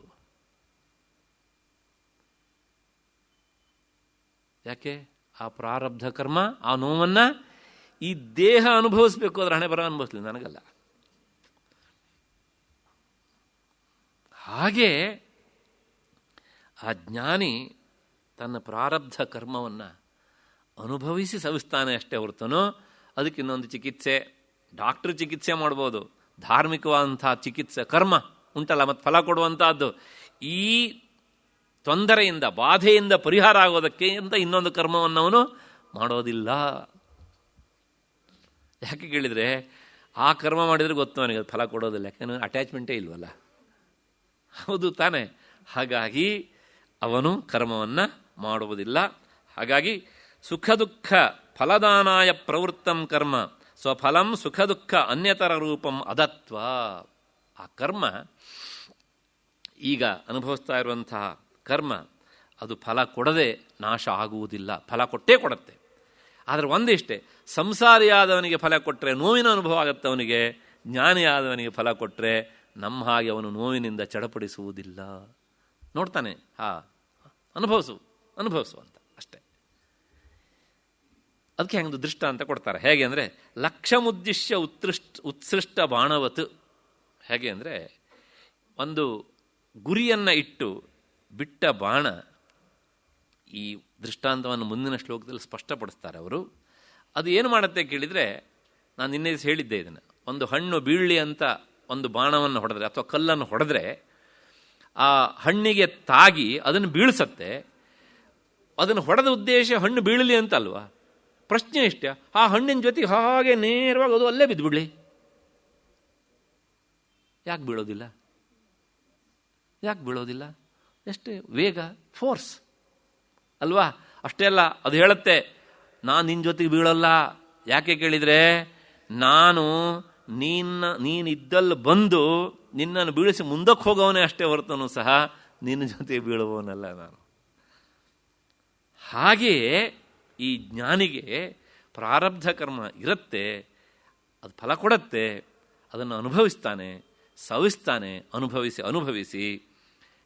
ಯಾಕೆ? ಆ ಪ್ರಾರಬ್ಧ ಕರ್ಮ ಆ ನೋವನ್ನು ಈ ದೇಹ ಅನುಭವಿಸ್ಬೇಕು, ಅದರ ಹಣೆ ಬರ ಅನುಭವಿಸ್ಲಿ, ನನಗಲ್ಲ. ಹಾಗೆ ಆ ಜ್ಞಾನಿ ತನ್ನ ಪ್ರಾರಬ್ಧ ಕರ್ಮವನ್ನು ಅನುಭವಿಸಿ ಸವಿಸ್ತಾನೆ ಅಷ್ಟೇ ಹೊರತನೋ ಅದಕ್ಕೆ ಇನ್ನೊಂದು ಚಿಕಿತ್ಸೆ, ಡಾಕ್ಟ್ರ್ ಚಿಕಿತ್ಸೆ ಮಾಡ್ಬೋದು, ಧಾರ್ಮಿಕವಾದಂಥ ಚಿಕಿತ್ಸೆ ಕರ್ಮ ಉಂಟಲ್ಲ, ಮತ್ತು ಫಲ ಕೊಡುವಂಥದ್ದು, ಈ ತೊಂದರೆಯಿಂದ ಬಾಧೆಯಿಂದ ಪರಿಹಾರ ಆಗೋದಕ್ಕೆ ಅಂತ ಇನ್ನೊಂದು ಕರ್ಮವನ್ನು ಅವನು ಮಾಡೋದಿಲ್ಲ. ಯಾಕೆ ಕೇಳಿದರೆ, ಆ ಕರ್ಮ ಮಾಡಿದರೆ ಗೊತ್ತು ಅವನಿಗೆ ಅದು ಫಲ ಕೊಡೋದಿಲ್ಲ, ಯಾಕೆಂದರೆ ಅಟ್ಯಾಚ್ಮೆಂಟೇ ಇಲ್ವಲ್ಲ, ಹೌದು ತಾನೆ? ಹಾಗಾಗಿ ಅವನು ಕರ್ಮವನ್ನು ಮಾಡುವುದಿಲ್ಲ. ಹಾಗಾಗಿ ಸುಖ ದುಃಖ ಫಲದಾನಾಯ ಪ್ರವೃತ್ತಂ ಕರ್ಮ ಸ್ವಫಲಂ ಸುಖ ದುಃಖ ಅನ್ಯತರ ರೂಪಂ ಅದತ್ವ. ಆ ಕರ್ಮ, ಈಗ ಅನುಭವಿಸ್ತಾ ಇರುವಂತಹ ಕರ್ಮ, ಅದು ಫಲ ಕೊಡದೆ ನಾಶ ಆಗುವುದಿಲ್ಲ, ಫಲ ಕೊಟ್ಟೇ ಕೊಡುತ್ತೆ. ಆದರೆ ಒಂದಿಷ್ಟೇ, ಸಂಸಾರಿಯಾದವನಿಗೆ ಫಲ ಕೊಟ್ಟರೆ ನೋವಿನ ಅನುಭವ ಆಗುತ್ತೆ ಅವನಿಗೆ, ಜ್ಞಾನಿಯಾದವನಿಗೆ ಫಲ ಕೊಟ್ಟರೆ ನಮ್ಮ ಹಾಗೆ ಅವನು ನೋವಿನಿಂದ ಚಡಪಡಿಸುವುದಿಲ್ಲ. ನೋಡ್ತಾನೆ, ಅನುಭವಿಸು ಅಂತ ಅಷ್ಟೇ. ಅದಕ್ಕೆ ಹಂಗೆ ದೃಷ್ಟ ಅಂತ ಕೊಡ್ತಾರೆ. ಹೇಗೆ ಅಂದರೆ, ಲಕ್ಷ್ಯಮುದ್ದಿಶ್ಯ ಉತ್ಸೃಷ್ಟ ಬಾಣವತ್. ಹೇಗೆ ಅಂದರೆ, ಒಂದು ಗುರಿಯನ್ನು ಇಟ್ಟು ಬಿಟ್ಟ ಬಾಣ. ಈ ದೃಷ್ಟಾಂತವನ್ನು ಮುಂದಿನ ಶ್ಲೋಕದಲ್ಲಿ ಸ್ಪಷ್ಟಪಡಿಸ್ತಾರೆ ಅವರು. ಅದು ಏನು ಮಾಡುತ್ತೆ ಕೇಳಿದರೆ, ನಾನು ನಿನ್ನೆ ಹೇಳಿದ್ದೆ ಇದನ್ನು, ಒಂದು ಹಣ್ಣು ಬೀಳಲಿ ಅಂತ ಒಂದು ಬಾಣವನ್ನು ಹೊಡೆದ್ರೆ ಅಥವಾ ಕಲ್ಲನ್ನು ಹೊಡೆದ್ರೆ ಆ ಹಣ್ಣಿಗೆ ತಾಗಿ ಅದನ್ನು ಬೀಳಿಸತ್ತೆ. ಅದನ್ನು ಹೊಡೆದ ಉದ್ದೇಶ ಹಣ್ಣು ಬೀಳಲಿ ಅಂತ ಅಲ್ವಾ? ಪ್ರಶ್ನೆ ಇಷ್ಟೇ, ಆ ಹಣ್ಣಿನ ಜೊತೆಗೆ ಹಾಗೆ ನೇರವಾಗಿ ಅದು ಅಲ್ಲೇ ಬಿದ್ದುಬಿಡಲಿ, ಯಾಕೆ ಬೀಳೋದಿಲ್ಲ? ಎಷ್ಟೇ ವೇಗ, ಫೋರ್ಸ್ ಅಲ್ವಾ? ಅಷ್ಟೇ ಅಲ್ಲ, ಅದು ಹೇಳುತ್ತೆ, ನಾನು ನಿನ್ನ ಜೊತೆಗೆ ಬೀಳಲ್ಲ. ಯಾಕೆ ಕೇಳಿದರೆ, ನಾನು ನೀನಿದ್ದಲ್ಲಿ ಬಂದು ನಿನ್ನನ್ನು ಬೀಳಿಸಿ ಮುಂದಕ್ಕೆ ಹೋಗೋವನೇ ಅಷ್ಟೇ ಹೊರತನು ಸಹ ನಿನ್ನ ಜೊತೆ ಬೀಳುವವನಲ್ಲ ನಾನು. ಹಾಗೆಯೇ ಈ ಜ್ಞಾನಿಗೆ ಪ್ರಾರಬ್ಧ ಕರ್ಮ ಇರುತ್ತೆ, ಅದು ಫಲ ಕೊಡುತ್ತೆ, ಅದನ್ನು ಅನುಭವಿಸ್ತಾನೆ, ಸವಿಸ್ತಾನೆ. ಅನುಭವಿಸಿ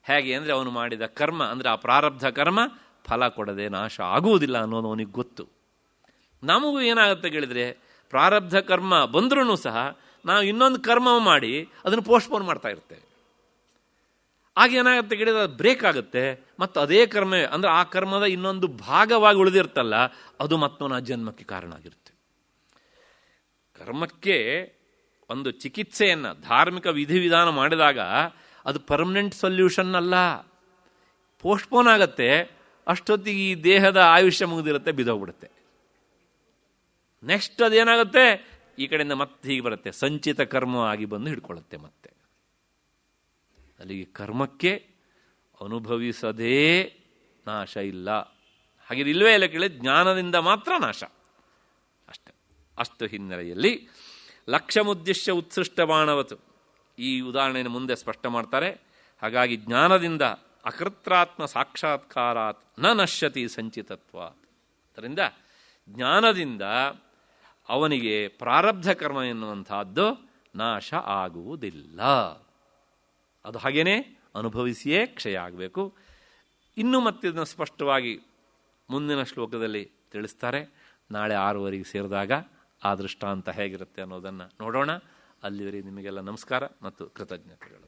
ಹೇಗೆ ಅಂದರೆ ಅವನು ಮಾಡಿದ ಕರ್ಮ ಅಂದರೆ ಆ ಪ್ರಾರಬ್ಧ ಕರ್ಮ ಫಲ ಕೊಡದೆ ನಾಶ ಆಗುವುದಿಲ್ಲ ಅನ್ನೋದು ಅವನಿಗೆ ಗೊತ್ತು. ನಮಗೂ ಏನಾಗುತ್ತೆ ಕೇಳಿದರೆ, ಪ್ರಾರಬ್ಧ ಕರ್ಮ ಬಂದ್ರೂ ಸಹ ನಾವು ಇನ್ನೊಂದು ಕರ್ಮ ಮಾಡಿ ಅದನ್ನು ಪೋಸ್ಟ್ಪೋನ್ ಮಾಡ್ತಾ ಇರ್ತೇವೆ. ಆಗ ಏನಾಗುತ್ತೆ ಕೇಳಿದರೆ ಅದು ಬ್ರೇಕ್ ಆಗುತ್ತೆ, ಮತ್ತು ಅದೇ ಕರ್ಮ ಅಂದರೆ ಆ ಕರ್ಮದ ಇನ್ನೊಂದು ಭಾಗವಾಗಿ ಉಳಿದಿರ್ತಲ್ಲ, ಅದು ಮತ್ತೊಂದು ಜನ್ಮಕ್ಕೆ ಕಾರಣ ಆಗಿರುತ್ತೆ. ಕರ್ಮಕ್ಕೆ ಒಂದು ಚಿಕಿತ್ಸೆಯನ್ನು, ಧಾರ್ಮಿಕ ವಿಧಿವಿಧಾನ ಮಾಡಿದಾಗ ಅದು ಪರ್ಮನೆಂಟ್ ಸೊಲ್ಯೂಷನ್ ಅಲ್ಲ, ಪೋಸ್ಟ್ಪೋನ್ ಆಗುತ್ತೆ. ಅಷ್ಟೊತ್ತಿಗೆ ಈ ದೇಹದ ಆಯುಷ್ಯ ಮುಗಿದಿರುತ್ತೆ, ಬಿದ್ದೋಗ್ಬಿಡುತ್ತೆ. ನೆಕ್ಸ್ಟ್ ಅದೇನಾಗುತ್ತೆ, ಈ ಕಡೆಯಿಂದ ಮತ್ತೆ ಹೀಗೆ ಬರುತ್ತೆ, ಸಂಚಿತ ಕರ್ಮ ಆಗಿ ಬಂದು ಹಿಡ್ಕೊಳ್ಳುತ್ತೆ. ಮತ್ತೆ ಅಲ್ಲಿಗೆ ಕರ್ಮಕ್ಕೆ ಅನುಭವಿಸದೇ ನಾಶ ಇಲ್ಲ. ಹಾಗೆ ಇಲ್ವೇ ಇಲ್ಲ ಕೇಳಿ, ಜ್ಞಾನದಿಂದ ಮಾತ್ರ ನಾಶ. ಅಷ್ಟು ಹಿನ್ನೆಲೆಯಲ್ಲಿ ಲಕ್ಷ್ಯಮುದ್ದಿಶ್ಯ ಉತ್ಸೃಷ್ಟ ಬಾಣವತು, ಈ ಉದಾಹರಣೆಯನ್ನು ಮುಂದೆ ಸ್ಪಷ್ಟ ಮಾಡ್ತಾರೆ. ಹಾಗಾಗಿ ಜ್ಞಾನದಿಂದ ಅಕೃತ್ರಾತ್ಮ ಸಾಕ್ಷಾತ್ಕಾರಾತ್ ನ ನಶ್ಯತಿ ಸಂಚಿತತ್ವ. ಅದರಿಂದ ಜ್ಞಾನದಿಂದ ಅವನಿಗೆ ಪ್ರಾರಬ್ಧ ಕರ್ಮ ಎನ್ನುವಂತಹದ್ದು ನಾಶ ಆಗುವುದಿಲ್ಲ. ಅದು ಹಾಗೇನೆ ಅನುಭವಿಸಿಯೇ ಕ್ಷಯ ಆಗಬೇಕು. ಇನ್ನೂ ಮತ್ತೆ ಇದನ್ನು ಸ್ಪಷ್ಟವಾಗಿ ಮುಂದಿನ ಶ್ಲೋಕದಲ್ಲಿ ತಿಳಿಸ್ತಾರೆ. ನಾಳೆ 6:15 ಸೇರಿದಾಗ ಆ ದೃಷ್ಟಾಂತ ಹೇಗಿರುತ್ತೆ ಅನ್ನೋದನ್ನು ನೋಡೋಣ. ಅಲ್ಲಿವರೆಗೆ ನಿಮಗೆಲ್ಲ ನಮಸ್ಕಾರ ಮತ್ತು ಕೃತಜ್ಞತೆಗಳು.